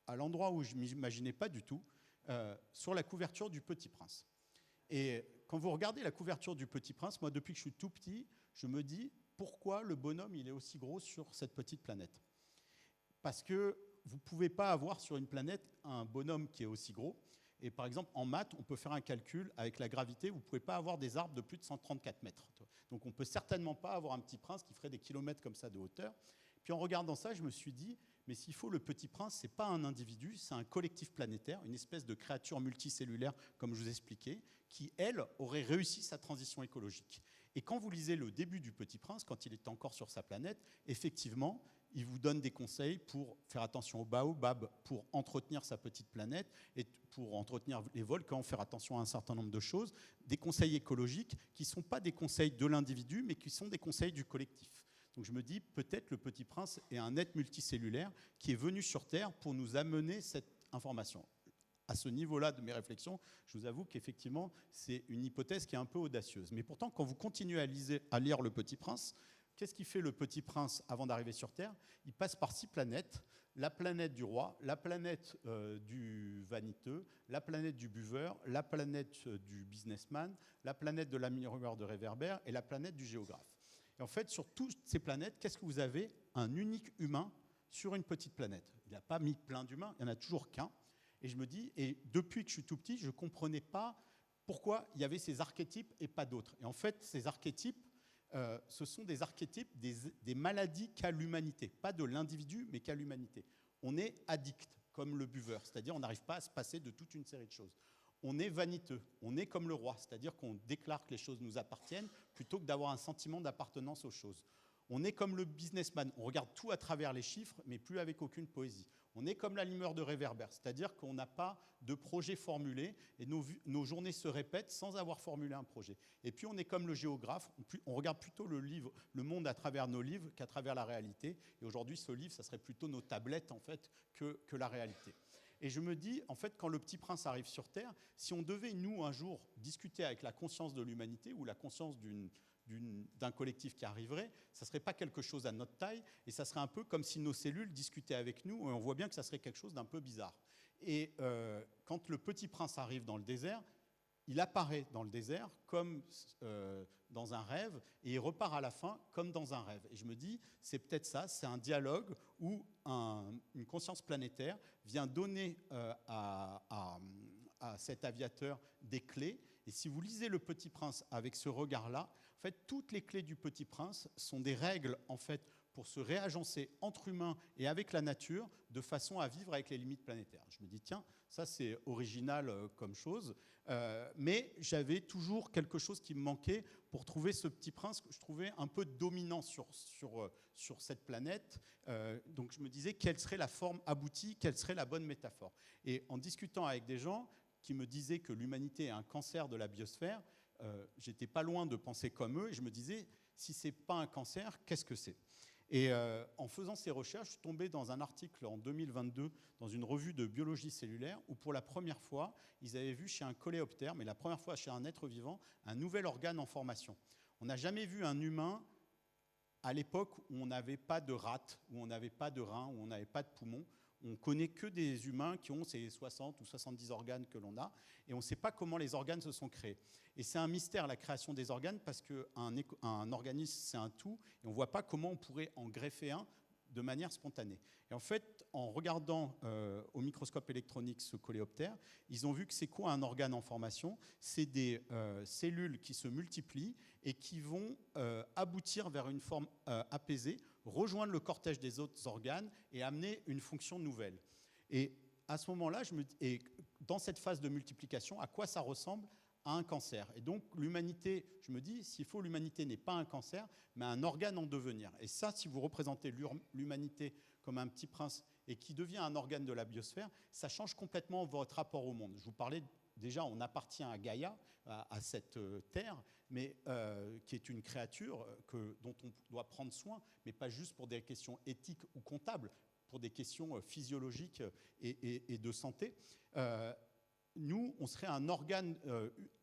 à l'endroit où je ne m'imaginais pas du tout, sur la couverture du Petit Prince. Et quand vous regardez la couverture du Petit Prince, moi, depuis que je suis tout petit, je me dis, pourquoi le bonhomme il est aussi gros sur cette petite planète? Parce que vous ne pouvez pas avoir sur une planète un bonhomme qui est aussi gros. Et par exemple, en maths, on peut faire un calcul avec la gravité. Vous ne pouvez pas avoir des arbres de plus de 134 mètres. Donc on ne peut certainement pas avoir un petit prince qui ferait des kilomètres comme ça de hauteur. Puis en regardant ça, je me suis dit, mais s'il faut, le Petit Prince, ce n'est pas un individu, c'est un collectif planétaire, une espèce de créature multicellulaire, comme je vous expliquais, qui, elle, aurait réussi sa transition écologique. Et quand vous lisez le début du Petit Prince, quand il est encore sur sa planète, effectivement, il vous donne des conseils pour faire attention aux baobabs, pour entretenir sa petite planète et pour entretenir les volcans, faire attention à un certain nombre de choses, des conseils écologiques qui ne sont pas des conseils de l'individu, mais qui sont des conseils du collectif. Donc je me dis, peut-être le Petit Prince est un être multicellulaire qui est venu sur Terre pour nous amener cette information. À ce niveau-là de mes réflexions, je vous avoue qu'effectivement, c'est une hypothèse qui est un peu audacieuse. Mais pourtant, quand vous continuez à lire Le Petit Prince, qu'est-ce qui fait le Petit Prince avant d'arriver sur Terre? Il passe par 6 planètes. La planète du roi, la planète du vaniteux, la planète du buveur, la planète du businessman, la planète de l'amireur de réverbère et la planète du géographe. Et en fait, sur toutes ces planètes, qu'est-ce que vous avez? Un unique humain sur une petite planète. Il n'a pas mis plein d'humains, il n'y en a toujours qu'un. Et je me dis, et depuis que je suis tout petit, je ne comprenais pas pourquoi il y avait ces archétypes et pas d'autres. Et en fait, ces archétypes, ce sont des archétypes des maladies qu'a l'humanité. Pas de l'individu, mais qu'a l'humanité. On est addict, comme le buveur, c'est-à-dire on n'arrive pas à se passer de toute une série de choses. On est vaniteux, on est comme le roi, c'est-à-dire qu'on déclare que les choses nous appartiennent plutôt que d'avoir un sentiment d'appartenance aux choses. On est comme le businessman, on regarde tout à travers les chiffres, mais plus avec aucune poésie. On est comme l'allumeur de réverbère, c'est-à-dire qu'on n'a pas de projet formulé et nos journées se répètent sans avoir formulé un projet. Et puis on est comme le géographe, on regarde plutôt le monde à travers nos livres qu'à travers la réalité. Et aujourd'hui, ce livre, ça serait plutôt nos tablettes en fait que la réalité. Et je me dis, en fait, quand le Petit Prince arrive sur Terre, si on devait, nous, un jour, discuter avec la conscience de l'humanité ou la conscience d'un collectif qui arriverait, ça ne serait pas quelque chose à notre taille, et ça serait un peu comme si nos cellules discutaient avec nous, et on voit bien que ça serait quelque chose d'un peu bizarre. Et quand le Petit Prince arrive dans le désert, il apparaît dans le désert comme dans un rêve, et il repart à la fin comme dans un rêve. Et je me dis, c'est peut-être ça, c'est un dialogue où une conscience planétaire vient donner à cet aviateur des clés. Et si vous lisez Le Petit Prince avec ce regard-là, en fait, toutes les clés du Petit Prince sont des règles en fait, pour se réagencer entre humains et avec la nature de façon à vivre avec les limites planétaires. Je me dis, tiens, ça c'est original comme chose, mais j'avais toujours quelque chose qui me manquait pour trouver ce Petit Prince que je trouvais un peu dominant sur cette planète. Donc je me disais, quelle serait la forme aboutie, quelle serait la bonne métaphore? Et en discutant avec des gens qui me disaient que l'humanité est un cancer de la biosphère, j'étais pas loin de penser comme eux, et je me disais, si c'est pas un cancer, qu'est-ce que c'est? Et en faisant ces recherches, je suis tombé dans un article en 2022 dans une revue de biologie cellulaire où pour la première fois, ils avaient vu chez un coléoptère, mais la première fois chez un être vivant, un nouvel organe en formation. On n'a jamais vu un humain à l'époque où on n'avait pas de rate, où on n'avait pas de rein, où on n'avait pas de poumon. On ne connaît que des humains qui ont ces 60 ou 70 organes que l'on a, et on ne sait pas comment les organes se sont créés. Et c'est un mystère, la création des organes, parce qu'un organisme, c'est un tout, et on ne voit pas comment on pourrait en greffer un de manière spontanée. Et en fait, en regardant au microscope électronique ce coléoptère, ils ont vu que c'est quoi un organe en formation? C'est des cellules qui se multiplient et qui vont aboutir vers une forme apaisée, rejoindre le cortège des autres organes et amener une fonction nouvelle. Et à ce moment-là, dans cette phase de multiplication, à quoi ça ressemble? À un cancer. Et donc l'humanité, je me dis, s'il faut, l'humanité n'est pas un cancer, mais un organe en devenir. Et ça, si vous représentez l'humanité comme un petit prince et qui devient un organe de la biosphère, ça change complètement votre rapport au monde. Je vous parlais déjà, on appartient à Gaïa, à cette terre, mais qui est une créature dont on doit prendre soin, mais pas juste pour des questions éthiques ou comptables, pour des questions physiologiques et de santé. Nous, on serait un organe,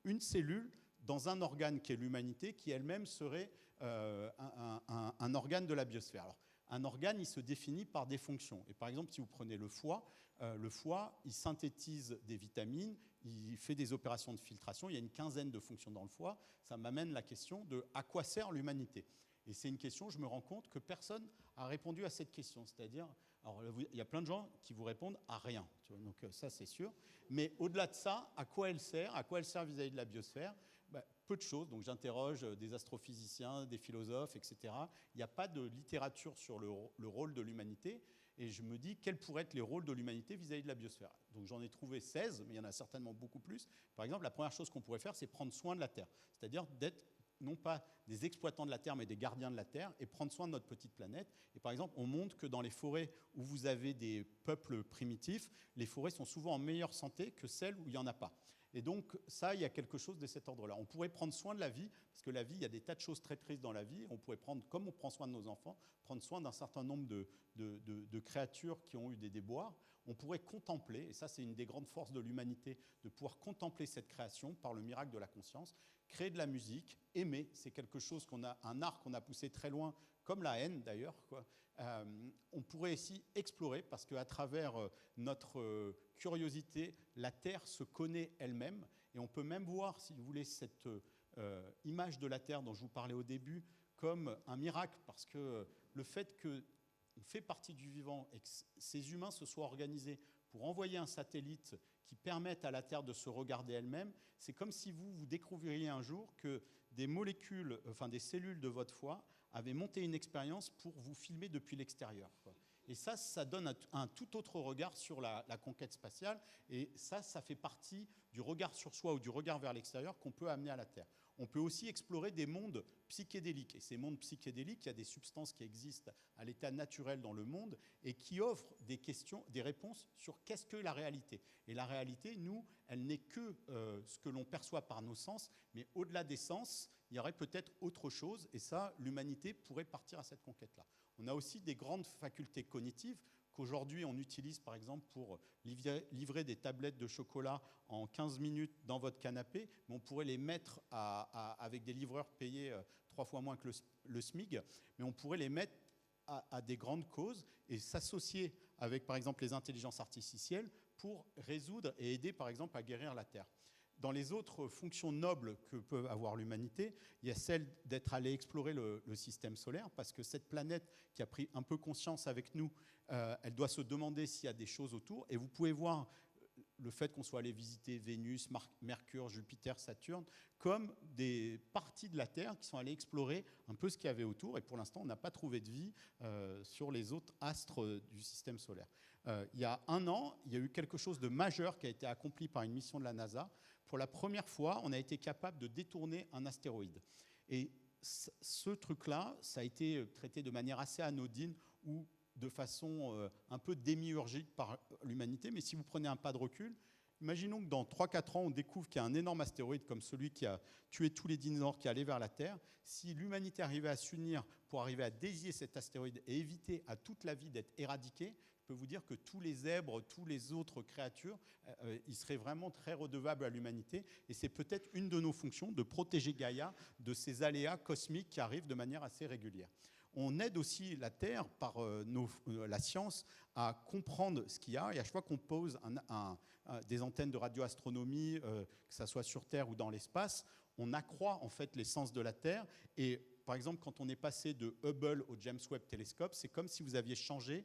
une cellule dans un organe qui est l'humanité, qui elle-même serait un organe de la biosphère. Alors, un organe, il se définit par des fonctions. Et par exemple, si vous prenez le foie, il synthétise des vitamines, il fait des opérations de filtration, il y a une quinzaine de fonctions dans le foie. Ça m'amène la question de à quoi sert l'humanité? Et c'est une question, je me rends compte que personne n'a répondu à cette question. C'est-à-dire, alors, il y a plein de gens qui vous répondent à rien. Tu vois, donc ça, c'est sûr. Mais au-delà de ça, à quoi elle sert? À quoi elle sert vis-à-vis de la biosphère? Peu de choses. Donc j'interroge des astrophysiciens, des philosophes, etc. Il n'y a pas de littérature sur le rôle de l'humanité. Et je me dis, quels pourraient être les rôles de l'humanité vis-à-vis de la biosphère? Donc j'en ai trouvé 16, mais il y en a certainement beaucoup plus. Par exemple, la première chose qu'on pourrait faire, c'est prendre soin de la Terre. C'est-à-dire d'être non pas des exploitants de la Terre, mais des gardiens de la Terre, et prendre soin de notre petite planète. Et par exemple, on montre que dans les forêts où vous avez des peuples primitifs, les forêts sont souvent en meilleure santé que celles où il n'y en a pas. Et donc, ça, il y a quelque chose de cet ordre-là. On pourrait prendre soin de la vie, parce que la vie, il y a des tas de choses très tristes dans la vie. On pourrait prendre, comme on prend soin de nos enfants, prendre soin d'un certain nombre de créatures qui ont eu des déboires. On pourrait contempler, et ça, c'est une des grandes forces de l'humanité, de pouvoir contempler cette création par le miracle de la conscience, créer de la musique, aimer. C'est quelque chose un art qu'on a poussé très loin, comme la haine d'ailleurs, quoi. On pourrait aussi explorer, parce qu'à travers notre curiosité, la Terre se connaît elle-même, et on peut même voir, si vous voulez, cette image de la Terre dont je vous parlais au début, comme un miracle, parce que le fait qu'on fait partie du vivant et que ces humains se soient organisés pour envoyer un satellite qui permette à la Terre de se regarder elle-même, c'est comme si vous découvririez un jour que des molécules, enfin des cellules de votre foie avaient monté une expérience pour vous filmer depuis l'extérieur, quoi. Et ça donne un tout autre regard sur la conquête spatiale. Et ça fait partie du regard sur soi ou du regard vers l'extérieur qu'on peut amener à la Terre. On peut aussi explorer des mondes psychédéliques. Et ces mondes psychédéliques, il y a des substances qui existent à l'état naturel dans le monde et qui offrent des questions, des réponses sur qu'est-ce que la réalité. Et la réalité, nous, elle n'est que ce que l'on perçoit par nos sens, mais au-delà des sens, il y aurait peut-être autre chose. Et ça, l'humanité pourrait partir à cette conquête-là. On a aussi des grandes facultés cognitives qu'aujourd'hui on utilise par exemple pour livrer des tablettes de chocolat en 15 minutes dans votre canapé, mais on pourrait les mettre avec des livreurs payés 3 fois moins que le SMIG, mais on pourrait les mettre à des grandes causes et s'associer avec par exemple les intelligences artificielles pour résoudre et aider par exemple à guérir la Terre. Dans les autres fonctions nobles que peut avoir l'humanité, il y a celle d'être allé explorer le système solaire, parce que cette planète qui a pris un peu conscience avec nous, elle doit se demander s'il y a des choses autour. Et vous pouvez voir le fait qu'on soit allé visiter Vénus, Mercure, Jupiter, Saturne, comme des parties de la Terre qui sont allées explorer un peu ce qu'il y avait autour. Et pour l'instant, on n'a pas trouvé de vie sur les autres astres du système solaire. Il y a 1 an, il y a eu quelque chose de majeur qui a été accompli par une mission de la NASA. Pour la première fois, on a été capable de détourner un astéroïde. Et ce truc-là, ça a été traité de manière assez anodine ou de façon un peu démiurgique par l'humanité. Mais si vous prenez un pas de recul, imaginons que dans 3-4 ans, on découvre qu'il y a un énorme astéroïde comme celui qui a tué tous les dinosaures qui allaient vers la Terre. Si l'humanité arrivait à s'unir pour arriver à dévier cet astéroïde et éviter à toute la vie d'être éradiquée, je peux vous dire que tous les zèbres, tous les autres créatures, ils seraient vraiment très redevables à l'humanité. Et c'est peut-être une de nos fonctions de protéger Gaïa de ces aléas cosmiques qui arrivent de manière assez régulière. On aide aussi la Terre par la science à comprendre ce qu'il y a. Et à chaque fois qu'on pose des antennes de radioastronomie, que ce soit sur Terre ou dans l'espace, on accroît en fait les sens de la Terre. Et par exemple, quand on est passé de Hubble au James Webb Telescope, c'est comme si vous aviez changé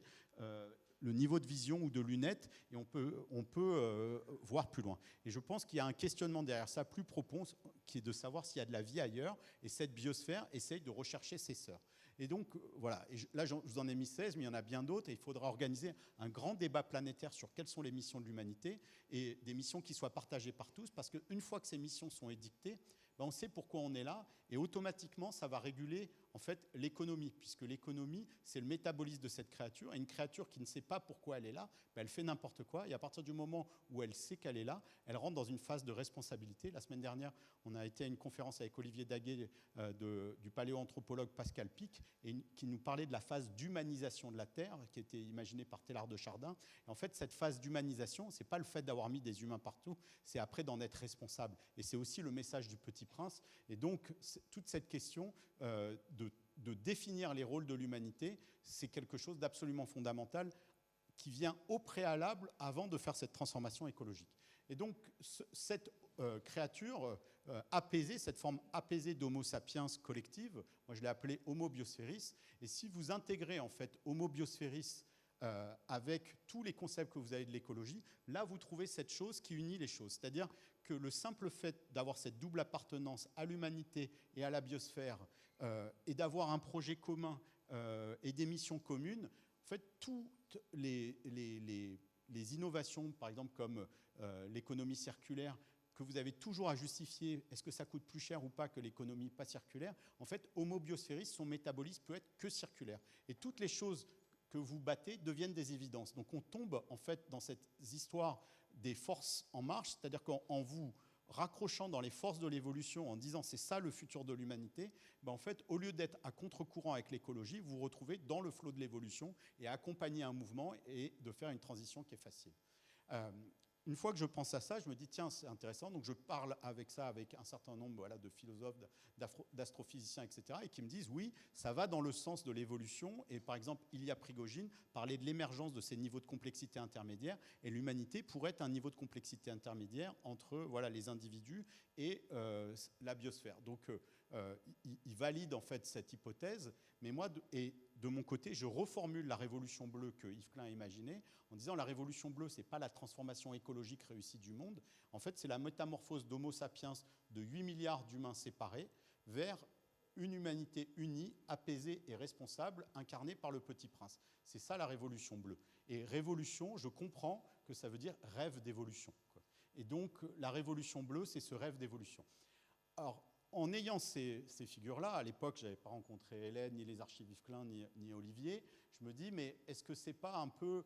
le niveau de vision ou de lunettes, et on peut voir plus loin. Et je pense qu'il y a un questionnement derrière ça plus profond, qui est de savoir s'il y a de la vie ailleurs, et cette biosphère essaye de rechercher ses sœurs. Et donc, voilà, et là je vous en ai mis 16, mais il y en a bien d'autres, et il faudra organiser un grand débat planétaire sur quelles sont les missions de l'humanité, et des missions qui soient partagées par tous, parce qu'une fois que ces missions sont édictées, ben on sait pourquoi on est là, et automatiquement, ça va réguler en fait l'économie, puisque l'économie, c'est le métabolisme de cette créature, et une créature qui ne sait pas pourquoi elle est là, ben elle fait n'importe quoi, et à partir du moment où elle sait qu'elle est là, elle rentre dans une phase de responsabilité. La semaine dernière, on a été à une conférence avec Olivier Daguet du paléoanthropologue Pascal Pic, et qui nous parlait de la phase d'humanisation de la Terre, qui était imaginée par Teilhard de Chardin. Et en fait, cette phase d'humanisation, c'est pas le fait d'avoir mis des humains partout, c'est après d'en être responsable. Et c'est aussi le message du Petit Prince. Et donc, toute cette question de définir les rôles de l'humanité, c'est quelque chose d'absolument fondamental qui vient au préalable avant de faire cette transformation écologique. Et donc, cette créature apaisée, cette forme apaisée d'Homo sapiens collective, moi je l'ai appelée Homo biosphéris, et si vous intégrez en fait Homo biosphéris avec tous les concepts que vous avez de l'écologie, là vous trouvez cette chose qui unit les choses. C'est-à-dire que le simple fait d'avoir cette double appartenance à l'humanité et à la biosphère, et d'avoir un projet commun et des missions communes, en fait, toutes les innovations, par exemple comme l'économie circulaire, que vous avez toujours à justifier est-ce que ça coûte plus cher ou pas que l'économie pas circulaire, en fait, Homo biosphéris, son métabolisme peut être que circulaire. Et toutes les choses que vous battez deviennent des évidences. Donc on tombe en fait dans cette histoire des forces en marche, c'est-à-dire qu'en vous raccrochant dans les forces de l'évolution, en disant c'est ça le futur de l'humanité, ben en fait, au lieu d'être à contre-courant avec l'écologie, vous vous retrouvez dans le flot de l'évolution et à accompagner un mouvement et de faire une transition qui est facile. Une fois que je pense à ça, je me dis tiens, c'est intéressant, donc je parle avec ça avec un certain nombre voilà, de philosophes, d'astrophysiciens, etc., et qui me disent oui, ça va dans le sens de l'évolution, et par exemple, Ilya Prigogine parlait de l'émergence de ces niveaux de complexité intermédiaires, et l'humanité pourrait être un niveau de complexité intermédiaire entre voilà, les individus et la biosphère. Donc, il valide en fait cette hypothèse, mais moi, de mon côté, je reformule la révolution bleue que Yves Klein a imaginée en disant la révolution bleue, ce n'est pas la transformation écologique réussie du monde. En fait, c'est la métamorphose d'Homo sapiens de 8 milliards d'humains séparés vers une humanité unie, apaisée et responsable, incarnée par le Petit Prince. C'est ça la révolution bleue. Et révolution, je comprends que ça veut dire rêve d'évolution. Et donc, la révolution bleue, c'est ce rêve d'évolution. Alors, en ayant ces figures-là, à l'époque, je n'avais pas rencontré Hélène, ni les archives Yves Klein, ni Olivier, je me dis, mais est-ce que ce n'est pas un peu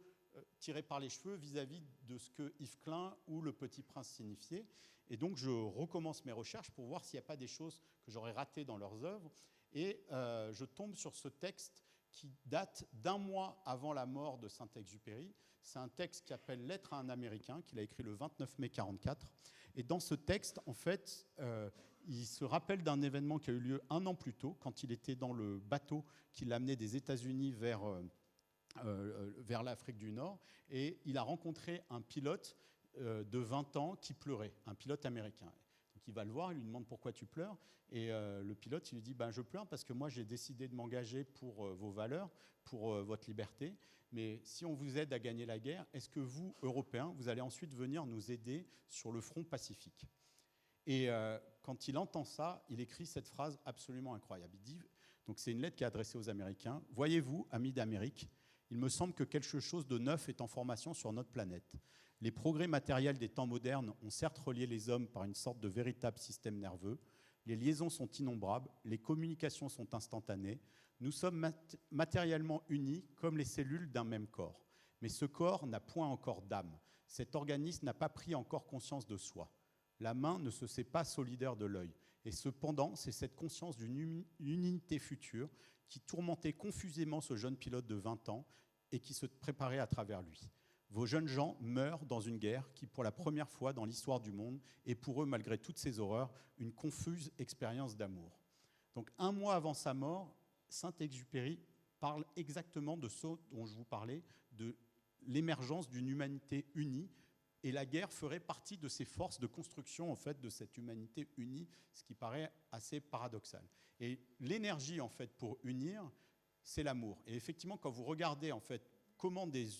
tiré par les cheveux vis-à-vis de ce que Yves Klein ou le Petit Prince signifiaient? Et donc, je recommence mes recherches pour voir s'il n'y a pas des choses que j'aurais ratées dans leurs œuvres. Et je tombe sur ce texte qui date d'un mois avant la mort de Saint-Exupéry. C'est un texte qui s'appelle « Lettre à un Américain » qu'il a écrit le 29 mai 1944. Et dans ce texte, en fait, il se rappelle d'un événement qui a eu lieu un an plus tôt, quand il était dans le bateau qui l'amenait des États-Unis vers l'Afrique du Nord. Et il a rencontré un pilote de 20 ans qui pleurait, un pilote américain. Donc il va le voir, il lui demande pourquoi tu pleures. Et le pilote, il lui dit ben, je pleure parce que moi j'ai décidé de m'engager pour vos valeurs, pour votre liberté. Mais si on vous aide à gagner la guerre, est-ce que vous, Européens, vous allez ensuite venir nous aider sur le front pacifique? Et quand il entend ça, il écrit cette phrase absolument incroyable. Il dit, donc c'est une lettre qui est adressée aux Américains. « Voyez-vous, amis d'Amérique, il me semble que quelque chose de neuf est en formation sur notre planète. Les progrès matériels des temps modernes ont certes relié les hommes par une sorte de véritable système nerveux. Les liaisons sont innombrables, les communications sont instantanées. Nous sommes matériellement unis comme les cellules d'un même corps. Mais ce corps n'a point encore d'âme. Cet organisme n'a pas pris encore conscience de soi. La main ne se sait pas solidaire de l'œil. Et cependant, c'est cette conscience d'une unité future qui tourmentait confusément ce jeune pilote de 20 ans et qui se préparait à travers lui. Vos jeunes gens meurent dans une guerre qui, pour la première fois dans l'histoire du monde, est pour eux, malgré toutes ces horreurs, une confuse expérience d'amour. » Donc, un mois avant sa mort, Saint-Exupéry parle exactement de ce dont je vous parlais, de l'émergence d'une humanité unie. Et la guerre ferait partie de ces forces de construction en fait, de cette humanité unie, ce qui paraît assez paradoxal. Et l'énergie en fait, pour unir, c'est l'amour. Et effectivement, quand vous regardez en fait, comment des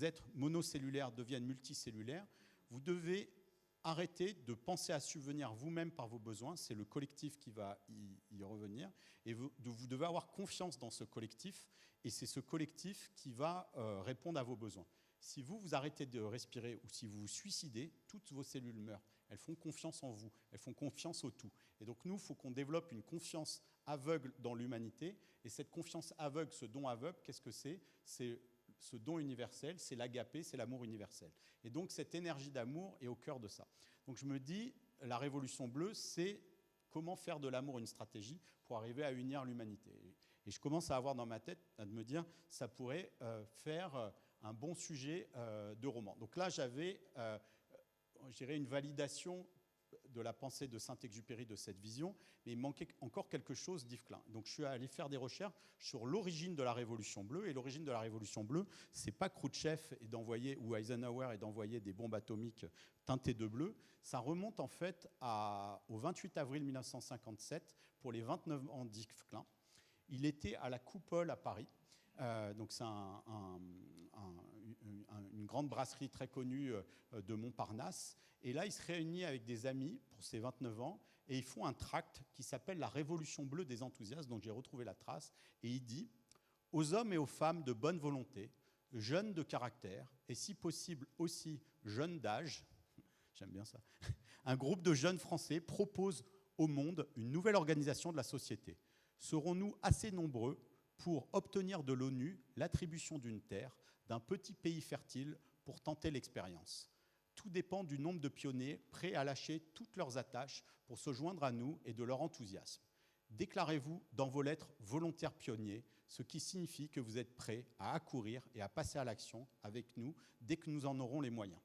êtres monocellulaires deviennent multicellulaires, vous devez arrêter de penser à subvenir vous-même par vos besoins. C'est le collectif qui va y revenir. Et vous devez avoir confiance dans ce collectif. Et c'est ce collectif qui va répondre à vos besoins. Si vous arrêtez de respirer ou si vous vous suicidez, toutes vos cellules meurent. Elles font confiance en vous, elles font confiance au tout. Et donc nous, il faut qu'on développe une confiance aveugle dans l'humanité. Et cette confiance aveugle, ce don aveugle, qu'est-ce que c'est? C'est ce don universel, c'est l'agapé, c'est l'amour universel. Et donc cette énergie d'amour est au cœur de ça. Donc je me dis, la révolution bleue, c'est comment faire de l'amour une stratégie pour arriver à unir l'humanité. Et je commence à avoir dans ma tête, à me dire, ça pourrait faire un bon sujet de roman. Donc là, j'avais, je dirais, une validation de la pensée de Saint-Exupéry de cette vision, mais il manquait encore quelque chose d'Yves Klein. Donc je suis allé faire des recherches sur l'origine de la Révolution bleue, et l'origine de la Révolution bleue, c'est pas Khrouchtchev ou Eisenhower et d'envoyer des bombes atomiques teintées de bleu, ça remonte en fait au 28 avril 1957, pour les 29 ans d'Yves Klein. Il était à la Coupole à Paris. Donc c'est une grande brasserie très connue de Montparnasse. Et là, il se réunit avec des amis pour ses 29 ans et ils font un tract qui s'appelle « La Révolution bleue des enthousiastes », dont j'ai retrouvé la trace. Et il dit « Aux hommes et aux femmes de bonne volonté, jeunes de caractère et si possible aussi jeunes d'âge, j'aime bien ça. Un groupe de jeunes Français propose au monde une nouvelle organisation de la société. Serons-nous assez nombreux pour obtenir de l'ONU l'attribution d'une terre, d'un petit pays fertile, pour tenter l'expérience? Tout dépend du nombre de pionniers prêts à lâcher toutes leurs attaches pour se joindre à nous et de leur enthousiasme. Déclarez-vous dans vos lettres volontaires pionniers, ce qui signifie que vous êtes prêts à accourir et à passer à l'action avec nous dès que nous en aurons les moyens.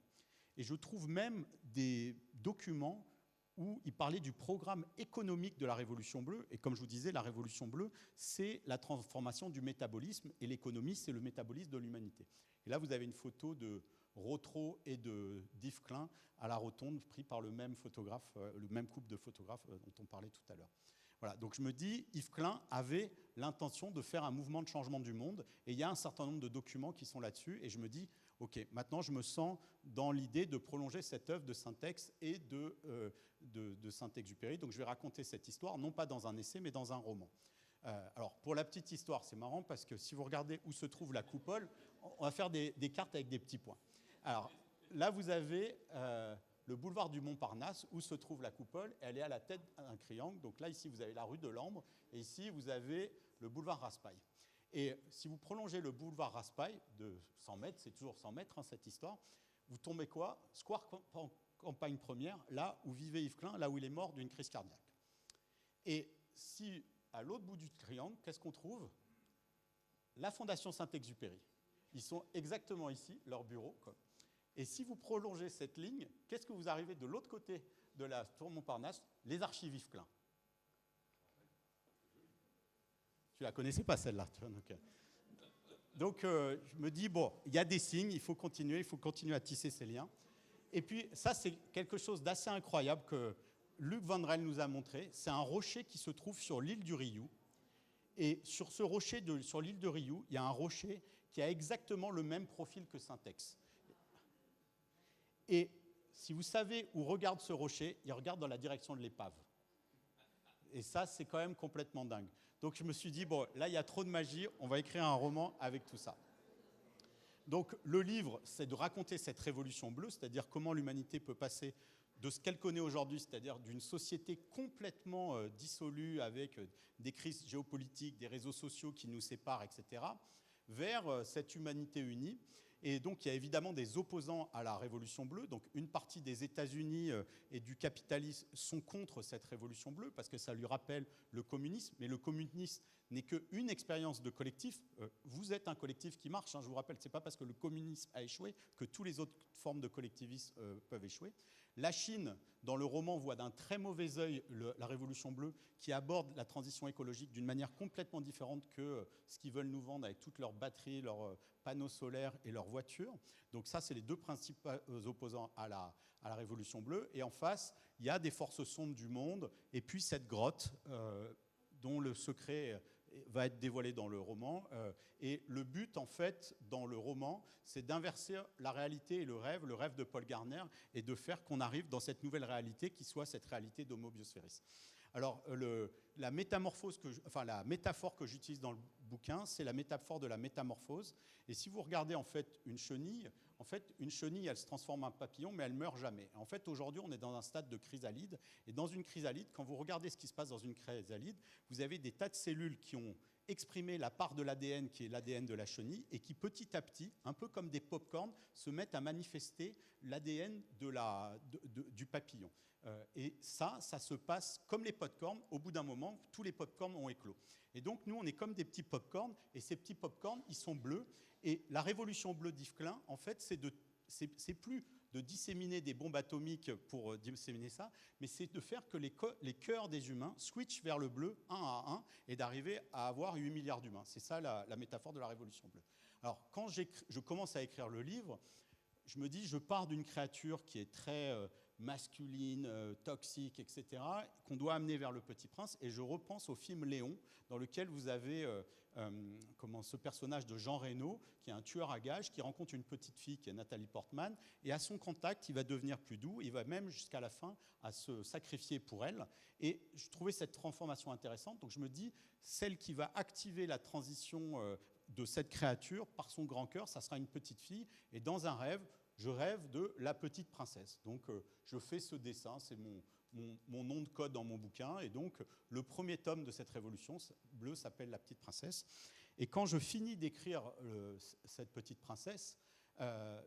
Et je trouve même des documents où il parlait du programme économique de la Révolution bleue. Et comme je vous disais, la Révolution bleue, c'est la transformation du métabolisme, et l'économie, c'est le métabolisme de l'humanité. Et là, vous avez une photo de Rotrot et d'Yves Klein à la Rotonde, pris par le même photographe, le même couple de photographes dont on parlait tout à l'heure. Voilà, donc je me dis, Yves Klein avait l'intention de faire un mouvement de changement du monde, et il y a un certain nombre de documents qui sont là-dessus, et je me dis, ok, maintenant je me sens dans l'idée de prolonger cette œuvre de Saint-Ex et de Saint-Exupéry. Donc je vais raconter cette histoire, non pas dans un essai, mais dans un roman. Alors pour la petite histoire, c'est marrant parce que si vous regardez où se trouve la coupole, on va faire des cartes avec des petits points. Alors là, vous avez le boulevard du Montparnasse, où se trouve la coupole. Elle est à la tête d'un triangle. Donc là, ici, vous avez la rue de Lambre. Et ici, vous avez le boulevard Raspail. Et si vous prolongez le boulevard Raspail de 100 mètres, c'est toujours 100 mètres, hein, cette histoire, vous tombez quoi? Square Campagne Première, là où vivait Yves Klein, là où il est mort d'une crise cardiaque. Et si, à l'autre bout du triangle, qu'est-ce qu'on trouve? La Fondation Saint-Exupéry. Ils sont exactement ici, leur bureau, quoi. Et si vous prolongez cette ligne, qu'est-ce que vous arrivez de l'autre côté de la tour Montparnasse? Les archives Yves Klein. Tu la connaissais pas, celle-là. Donc je me dis, bon, il y a des signes, il faut continuer à tisser ces liens. Et puis ça, c'est quelque chose d'assez incroyable que Luc Van Rel nous a montré. C'est un rocher qui se trouve sur l'île du Rioux. Et sur ce rocher, sur l'île de Rioux, il y a un rocher qui a exactement le même profil que Saint-Ex. Et si vous savez où regarde ce rocher, il regarde dans la direction de l'épave. Et ça, c'est quand même complètement dingue. Donc je me suis dit, bon, là, il y a trop de magie, on va écrire un roman avec tout ça. Donc le livre, c'est de raconter cette révolution bleue, c'est-à-dire comment l'humanité peut passer de ce qu'elle connaît aujourd'hui, c'est-à-dire d'une société complètement dissolue avec des crises géopolitiques, des réseaux sociaux qui nous séparent, etc., vers cette humanité unie. Et donc, il y a évidemment des opposants à la Révolution bleue. Donc, une partie des États-Unis et du capitalisme sont contre cette Révolution bleue parce que ça lui rappelle le communisme. Mais le communisme n'est qu'une expérience de collectif. Vous êtes un collectif qui marche, hein, je vous rappelle. Ce n'est pas parce que le communisme a échoué que toutes les autres formes de collectivisme peuvent échouer. La Chine, dans le roman, voit d'un très mauvais œil la Révolution bleue qui aborde la transition écologique d'une manière complètement différente que ce qu'ils veulent nous vendre avec toutes leurs batteries, leurs panneaux solaires et leurs voitures. Donc ça, c'est les deux principaux opposants à la Révolution bleue. Et en face, il y a des forces sombres du monde et puis cette grotte dont le secret va être dévoilé dans le roman. Et le but, en fait, dans le roman, c'est d'inverser la réalité et le rêve de Paul Garner, et de faire qu'on arrive dans cette nouvelle réalité qui soit cette réalité d'Homo Biosphéris. Alors, la métaphore que j'utilise dans le bouquin, c'est la métaphore de la métamorphose. Et si vous regardez en fait une chenille, elle se transforme en papillon, mais elle meurt jamais. En fait, aujourd'hui, on est dans un stade de chrysalide. Et dans une chrysalide, quand vous regardez ce qui se passe dans une chrysalide, vous avez des tas de cellules qui ont exprimé la part de l'ADN qui est l'ADN de la chenille et qui petit à petit, un peu comme des pop-corns, se mettent à manifester l'ADN du papillon. Et ça se passe comme les pop-corns. Au bout d'un moment, tous les pop-corns ont éclos. Et donc, nous, on est comme des petits pop-corns, et ces petits pop-corns, ils sont bleus. Et la révolution bleue d'Yves Klein, en fait, c'est plus de disséminer des bombes atomiques pour disséminer ça, mais c'est de faire que les cœurs des humains switchent vers le bleu, un à un, et d'arriver à avoir 8 milliards d'humains. C'est ça la métaphore de la révolution bleue. Alors, quand je commence à écrire le livre, je me dis, je pars d'une créature qui est très masculine, toxique, etc., qu'on doit amener vers le Petit Prince, et je repense au film Léon, dans lequel vous avez ce personnage de Jean Reno, qui est un tueur à gages, qui rencontre une petite fille qui est Nathalie Portman, et à son contact, il va devenir plus doux, il va même jusqu'à la fin à se sacrifier pour elle. Et je trouvais cette transformation intéressante, donc je me dis, celle qui va activer la transition de cette créature par son grand cœur, ça sera une petite fille, et dans un rêve, je rêve de La Petite Princesse. Donc, je fais ce dessin, c'est mon nom de code dans mon bouquin. Et donc, le premier tome de cette révolution bleue s'appelle La Petite Princesse. Et quand je finis d'écrire cette Petite Princesse,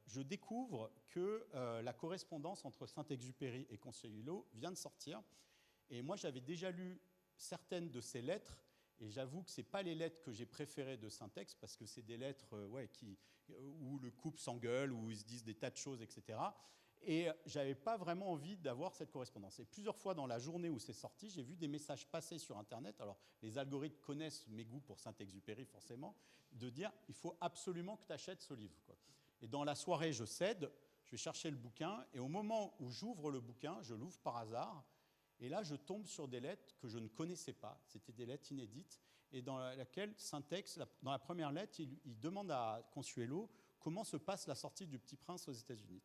je découvre que la correspondance entre Saint-Exupéry et Consuelo vient de sortir. Et moi, j'avais déjà lu certaines de ces lettres, et j'avoue que ce n'est pas les lettres que j'ai préférées de Saint-Ex, parce que c'est des lettres où le couple s'engueule, où ils se disent des tas de choses, etc. Et je n'avais pas vraiment envie d'avoir cette correspondance. Et plusieurs fois dans la journée où c'est sorti, j'ai vu des messages passer sur Internet. Alors, les algorithmes connaissent mes goûts pour Saint-Exupéry, forcément, de dire « il faut absolument que tu achètes ce livre ». Et dans la soirée, je cède, je vais chercher le bouquin, et au moment où j'ouvre le bouquin, je l'ouvre par hasard, et là, je tombe sur des lettres que je ne connaissais pas. C'était des lettres inédites, et dans laquelle Saint-Ex, dans la première lettre, il demande à Consuelo comment se passe la sortie du Petit Prince aux États-Unis.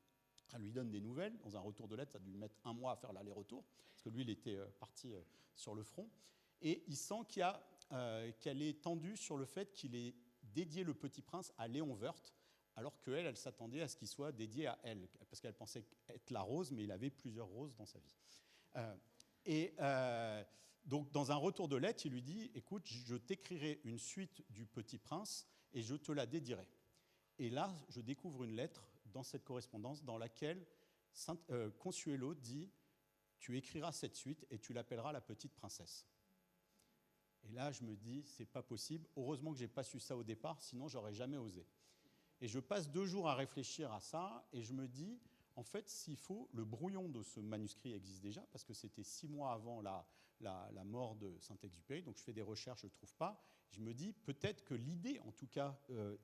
Elle lui donne des nouvelles. Dans un retour de lettre, ça a dû lui mettre 1 mois à faire l'aller-retour, parce que lui, il était parti sur le front. Et il sent qu'elle est tendue sur le fait qu'il ait dédié le Petit Prince à Léon Woerth, alors qu'elle, elle s'attendait à ce qu'il soit dédié à elle, parce qu'elle pensait être la rose, mais il avait plusieurs roses dans sa vie. Donc, dans un retour de lettre, il lui dit « Écoute, je t'écrirai une suite du Petit Prince et je te la dédierai ». Et là, je découvre une lettre dans cette correspondance dans laquelle Consuelo dit « Tu écriras cette suite et tu l'appelleras La Petite Princesse ». Et là, je me dis « C'est pas possible. Heureusement que je n'ai pas su ça au départ, sinon j'aurais jamais osé ». Et je passe 2 jours à réfléchir à ça et je me dis, en fait, s'il faut, le brouillon de ce manuscrit existe déjà, parce que c'était 6 mois avant la mort de Saint-Exupéry, donc je fais des recherches, je ne trouve pas. Je me dis, peut-être que l'idée, en tout cas,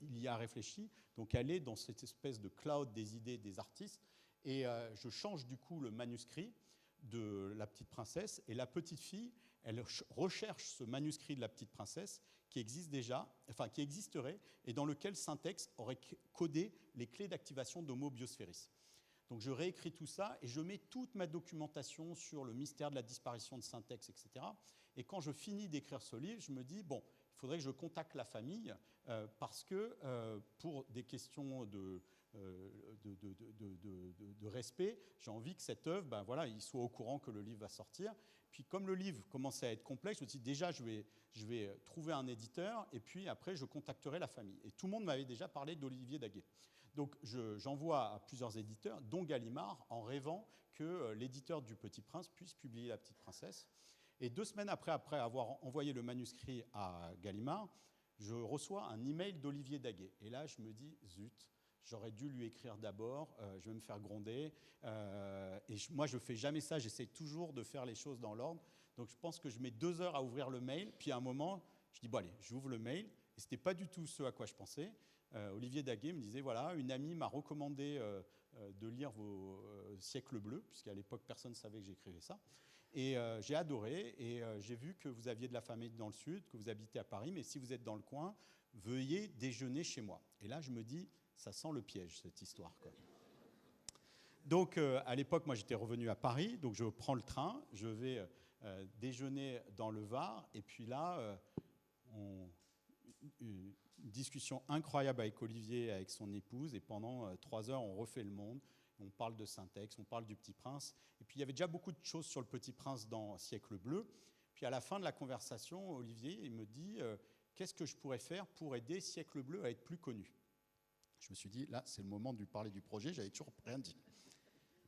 il y a réfléchi, donc elle est dans cette espèce de cloud des idées des artistes, et je change du coup le manuscrit de La Petite Princesse, et la petite fille, elle recherche ce manuscrit de La Petite Princesse qui existe déjà, enfin qui existerait, et dans lequel Saint-Ex aurait codé les clés d'activation d'Homo Biosphéris. Donc je réécris tout ça et je mets toute ma documentation sur le mystère de la disparition de Saint-Ex, etc. Et quand je finis d'écrire ce livre, je me dis, bon, il faudrait que je contacte la famille parce que pour des questions de respect, j'ai envie que cette œuvre, voilà, il soit au courant que le livre va sortir. Puis comme le livre commençait à être complexe, je me suis dit, déjà, je vais trouver un éditeur et puis après, je contacterai la famille. Et tout le monde m'avait déjà parlé d'Olivier Daguet. Donc j'envoie à plusieurs éditeurs, dont Gallimard, en rêvant que l'éditeur du Petit Prince puisse publier La Petite Princesse. Et 2 semaines après avoir envoyé le manuscrit à Gallimard, je reçois un email d'Olivier Daguet. Et là, je me dis, zut, j'aurais dû lui écrire d'abord, je vais me faire gronder. Moi, je ne fais jamais ça, j'essaie toujours de faire les choses dans l'ordre. Donc je pense que je mets 2 heures à ouvrir le mail, puis à un moment, je dis, bon allez, j'ouvre le mail. Et ce n'était pas du tout ce à quoi je pensais. Olivier Daguet me disait, voilà, une amie m'a recommandé de lire vos Siècles bleus, puisqu'à l'époque, personne ne savait que j'écrivais ça. Et j'ai adoré, et j'ai vu que vous aviez de la famille dans le sud, que vous habitez à Paris, mais si vous êtes dans le coin, veuillez déjeuner chez moi. Et là, je me dis, ça sent le piège, cette histoire, quoi. Donc, à l'époque, moi, j'étais revenu à Paris, donc je prends le train, je vais déjeuner dans le Var, et puis là, une discussion incroyable avec Olivier, avec son épouse, et pendant 3 heures, on refait le monde. On parle de Saint-Ex, on parle du Petit Prince. Et puis, il y avait déjà beaucoup de choses sur le Petit Prince dans Siècle bleu. Puis, à la fin de la conversation, Olivier, il me dit qu'est-ce que je pourrais faire pour aider Siècle bleu à être plus connu. Je me suis dit, là, c'est le moment de lui parler du projet. J'avais toujours rien dit.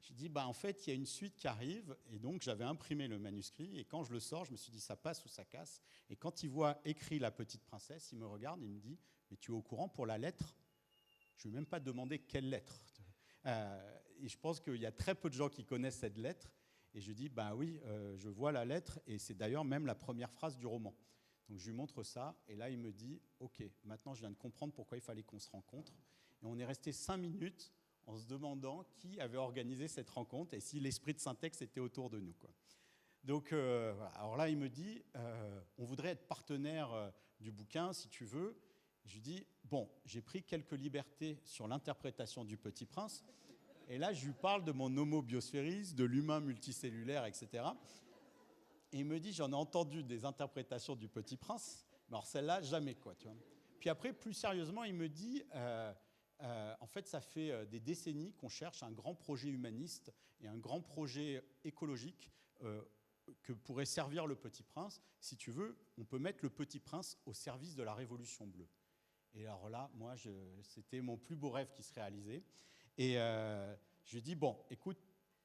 J'ai dit, en fait, il y a une suite qui arrive. Et donc, j'avais imprimé le manuscrit. Et quand je le sors, je me suis dit, ça passe ou ça casse. Et quand il voit écrit La Petite Princesse, il me regarde et il me dit, mais tu es au courant pour la lettre ? Je ne lui ai même pas demandé quelle lettre. Et je pense qu'il y a très peu de gens qui connaissent cette lettre. Et je dis, oui, je vois la lettre. Et c'est d'ailleurs même la première phrase du roman. Donc je lui montre ça. Et là, il me dit, OK, maintenant je viens de comprendre pourquoi il fallait qu'on se rencontre. Et on est resté 5 minutes en se demandant qui avait organisé cette rencontre et si l'esprit de Saint-Ex était autour de nous, quoi. Donc, voilà. Alors là, il me dit, on voudrait être partenaire du bouquin, si tu veux. Je lui dis, bon, j'ai pris quelques libertés sur l'interprétation du Petit Prince. Et là, je lui parle de mon Homo Biosphéris, de l'humain multicellulaire, etc. Et il me dit, j'en ai entendu des interprétations du Petit Prince, mais alors celle-là, jamais, quoi, tu vois. Puis après, plus sérieusement, il me dit, en fait, ça fait des décennies qu'on cherche un grand projet humaniste et un grand projet écologique que pourrait servir le Petit Prince. Si tu veux, on peut mettre le Petit Prince au service de la Révolution bleue. Et alors là, moi, c'était mon plus beau rêve qui se réalisait. Et je lui ai dit, bon, écoute,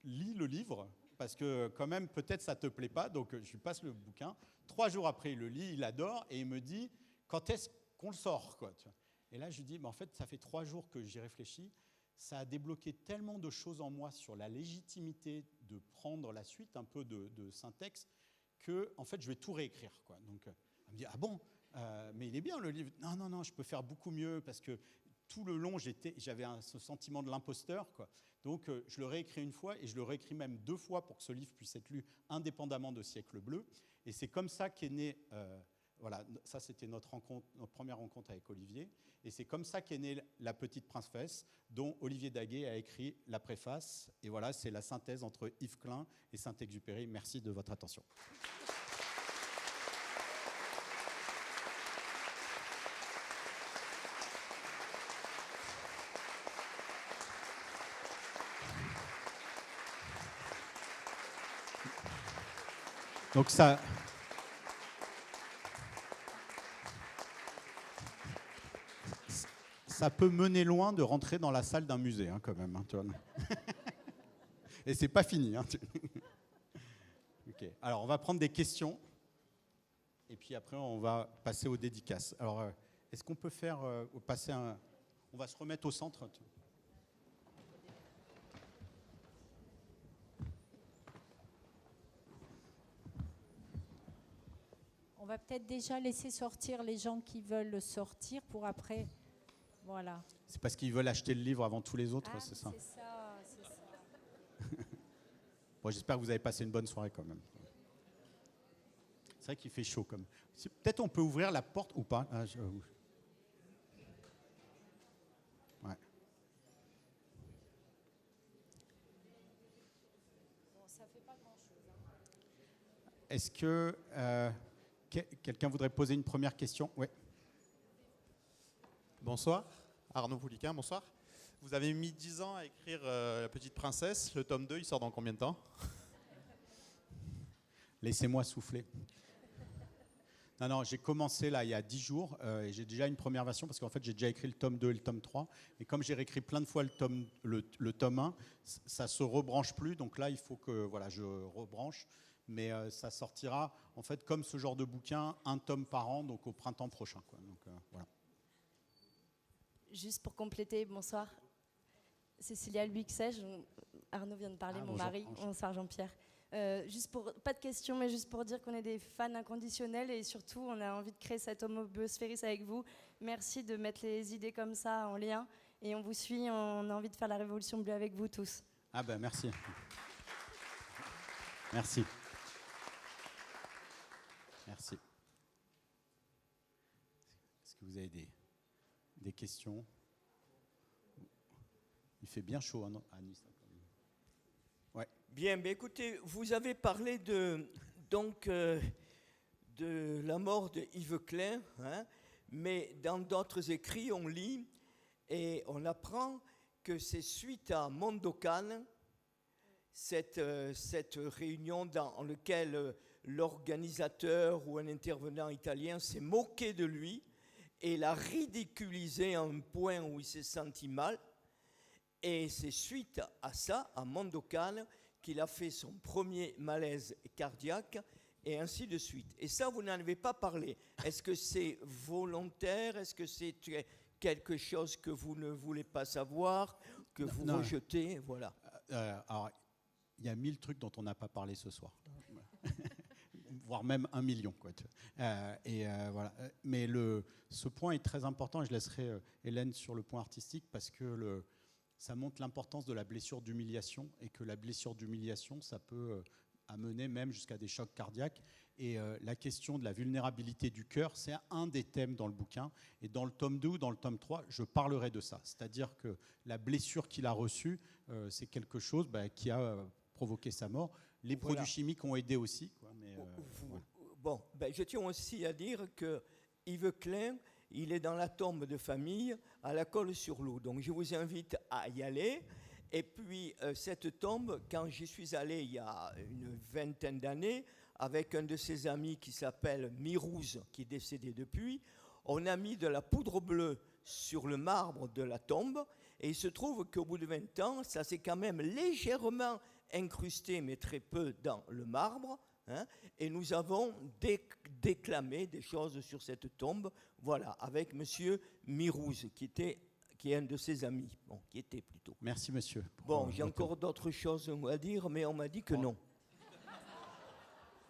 lis le livre, parce que quand même, peut-être ça ne te plaît pas. Donc, je lui passe le bouquin. 3 jours après, il le lit, il adore, et il me dit, quand est-ce qu'on le sort, quoi, tu vois. Et là, je lui dis, en fait, ça fait 3 jours que j'y réfléchis. Ça a débloqué tellement de choses en moi sur la légitimité de prendre la suite un peu de Syntex que, en fait, je vais tout réécrire, quoi. Donc, elle me dit, ah bon, mais il est bien le livre. Non, non, je peux faire beaucoup mieux parce que tout le long, j'avais ce sentiment de l'imposteur, quoi. Donc, je le réécris une fois et je le réécris même 2 fois pour que ce livre puisse être lu indépendamment de Siècle Bleu. Et c'est comme ça qu'est né... voilà, ça c'était notre première rencontre avec Olivier. Et c'est comme ça qu'est née La Petite Princesse, dont Olivier Daguet a écrit la préface. Et voilà, c'est la synthèse entre Yves Klein et Saint-Exupéry. Merci de votre attention. Donc ça peut mener loin de rentrer dans la salle d'un musée, hein, quand même. Hein, tu vois. Et c'est pas fini. Hein. Okay. Alors, on va prendre des questions. Et puis après, on va passer aux dédicaces. Alors, est-ce qu'on peut passer un... On va se remettre au centre. On va peut-être déjà laisser sortir les gens qui veulent sortir pour après... Voilà. C'est parce qu'ils veulent acheter le livre avant tous les autres, c'est ça? C'est ça, c'est ça. Bon, j'espère que vous avez passé une bonne soirée quand même. C'est vrai qu'il fait chaud comme. Peut-être on peut ouvrir la porte ou pas. Ouais. Bon, ça fait pas grand-chose. Hein. Est-ce que quelqu'un voudrait poser une première question? Oui. Bonsoir, Arnaud Pouliquin, bonsoir. Vous avez mis 10 ans à écrire La Petite Princesse. Le tome 2, il sort dans combien de temps? Laissez-moi souffler. Non, j'ai commencé là il y a 10 jours et j'ai déjà une première version parce qu'en fait j'ai déjà écrit le tome 2 et le tome 3. Et comme j'ai réécrit plein de fois le tome 1, ça ne se rebranche plus. Donc là, il faut que je rebranche. Mais ça sortira en fait comme ce genre de bouquin, un tome par an, donc au printemps prochain, quoi. Donc voilà. Juste pour compléter, bonsoir. Cécilia Luixet, Arnaud vient de parler, mon bonjour, mari, bonsoir Jean-Pierre. Juste pour, pas de question, mais juste pour dire qu'on est des fans inconditionnels et surtout on a envie de créer cette homobiosphériste avec vous. Merci de mettre les idées comme ça en lien et on vous suit, on a envie de faire la révolution bleue avec vous tous. Ah ben merci. Merci. Merci. Est-ce que vous avez des questions? Il fait bien chaud à Nice. Ouais. Bien, mais écoutez, vous avez parlé de la mort de Yves Klein, hein, mais dans d'autres écrits, on lit et on apprend que c'est suite à Mondocan, cette réunion dans laquelle l'organisateur ou un intervenant italien s'est moqué de lui et l'a ridiculisé à un point où il s'est senti mal. Et c'est suite à ça, à Mondocan, qu'il a fait son premier malaise cardiaque, et ainsi de suite. Et ça, vous n'en avez pas parlé. Est-ce que c'est volontaire? Est-ce que c'est quelque chose que vous ne voulez pas savoir, que vous rejetez? Voilà. Alors, il y a 1000 trucs dont on n'a pas parlé ce soir. Voire même 1 million. Quoi. Voilà. Mais ce point est très important, et je laisserai Hélène sur le point artistique, parce que ça montre l'importance de la blessure d'humiliation, et que la blessure d'humiliation, ça peut amener même jusqu'à des chocs cardiaques. Et la question de la vulnérabilité du cœur, c'est un des thèmes dans le bouquin. Et dans le tome 2 ou dans le tome 3, je parlerai de ça. C'est-à-dire que la blessure qu'il a reçue, c'est quelque chose qui a provoqué sa mort. Les produits chimiques ont aidé aussi. Quoi, mais, Bon, je tiens aussi à dire que Yves Klein il est dans la tombe de famille à la Colle-sur-Loup. Donc je vous invite à y aller. Et puis cette tombe, quand j'y suis allé il y a une vingtaine d'années, avec un de ses amis qui s'appelle Mirouz, qui est décédé depuis, on a mis de la poudre bleue sur le marbre de la tombe, et il se trouve qu'au bout de 20 ans, ça s'est quand même légèrement incrusté, mais très peu dans le marbre, hein, et nous avons déclamé des choses sur cette tombe, voilà, avec monsieur Mirouz, qui est un de ses amis, bon, qui était plutôt. Merci monsieur. Bon, j'ai encore d'autres choses à dire, mais on m'a dit que non.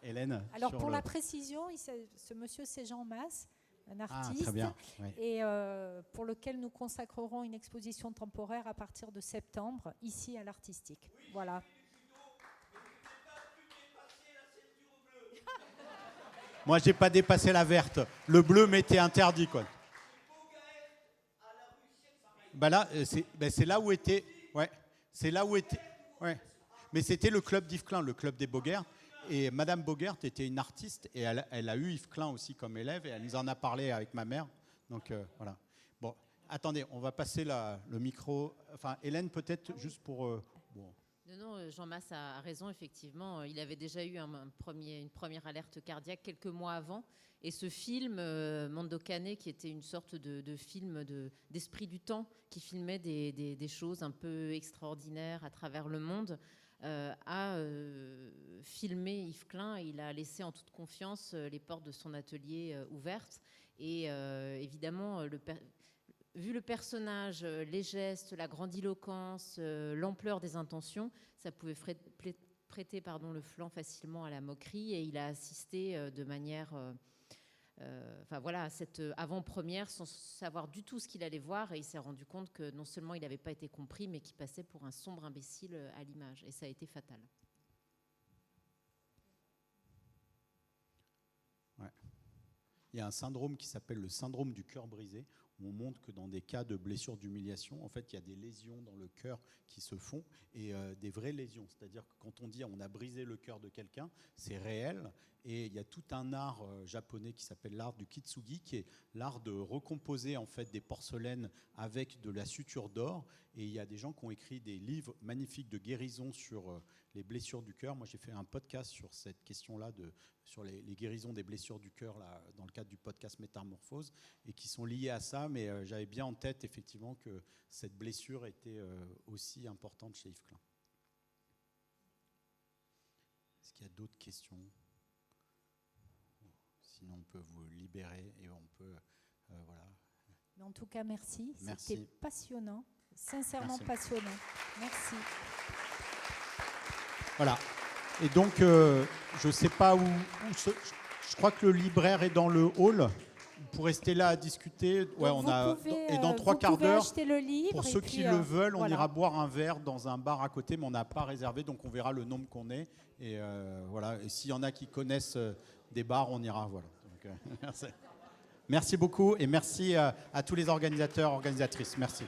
Hélène. Alors pour la précision, ce monsieur c'est Jean Masse, un artiste, très bien, oui. et pour lequel nous consacrerons une exposition temporaire à partir de septembre, ici à l'Artistique. Voilà. Moi, j'ai pas dépassé la verte. Le bleu m'était interdit, quoi. Bah là, c'est là où était. Ouais. C'est là où était. Ouais. Mais c'était le club d'Yves Klein, le club des Bogaert. Et Madame Bogaert était une artiste et elle a eu Yves Klein aussi comme élève et elle nous en a parlé avec ma mère. Donc voilà. Bon, attendez, on va passer le micro. Enfin, Hélène, peut-être juste pour. Bon. Non, Jean Masse a raison, effectivement. Il avait déjà eu une première alerte cardiaque quelques mois avant. Et ce film, Mondo Cane, qui était une sorte de film d'esprit du temps, qui filmait des choses un peu extraordinaires à travers le monde, a filmé Yves Klein. Et il a laissé en toute confiance les portes de son atelier ouvertes. Et évidemment, vu le personnage, les gestes, la grandiloquence, l'ampleur des intentions, ça pouvait prêter le flanc facilement à la moquerie. Et il a assisté de manière... à cette avant-première sans savoir du tout ce qu'il allait voir. Et il s'est rendu compte que non seulement il n'avait pas été compris, mais qu'il passait pour un sombre imbécile à l'image. Et ça a été fatal. Ouais. Il y a un syndrome qui s'appelle le syndrome du cœur brisé, où on montre que dans des cas de blessures d'humiliation, en fait, il y a des lésions dans le cœur qui se font, et des vraies lésions. C'est-à-dire que quand on dit on a brisé le cœur de quelqu'un, c'est réel. Et il y a tout un art japonais qui s'appelle l'art du kitsugi, qui est l'art de recomposer en fait des porcelaines avec de la suture d'or. Et il y a des gens qui ont écrit des livres magnifiques de guérison sur les blessures du cœur. Moi, j'ai fait un podcast sur cette question-là, sur les guérisons des blessures du cœur, là, dans le cadre du podcast Métamorphose, et qui sont liées à ça. Mais j'avais bien en tête, effectivement, que cette blessure était aussi importante chez Yves Klein. Est-ce qu'il y a d'autres questions ? Sinon, on peut vous libérer et on peut... voilà. Mais en tout cas, merci. Merci. C'était passionnant, sincèrement Merci. passionnant. Merci. Voilà. Et donc, je ne sais pas où je crois que le libraire est dans le hall. Pour rester là à discuter, ouais, et dans 3 quarts d'heure, pour ceux qui le veulent, on ira boire un verre dans un bar à côté, mais on n'a pas réservé, donc on verra le nombre qu'on est. Et voilà. Et s'il y en a qui connaissent des bars, on ira. Voilà. Donc, merci. Merci beaucoup et merci à tous les organisateurs, organisatrices. Merci.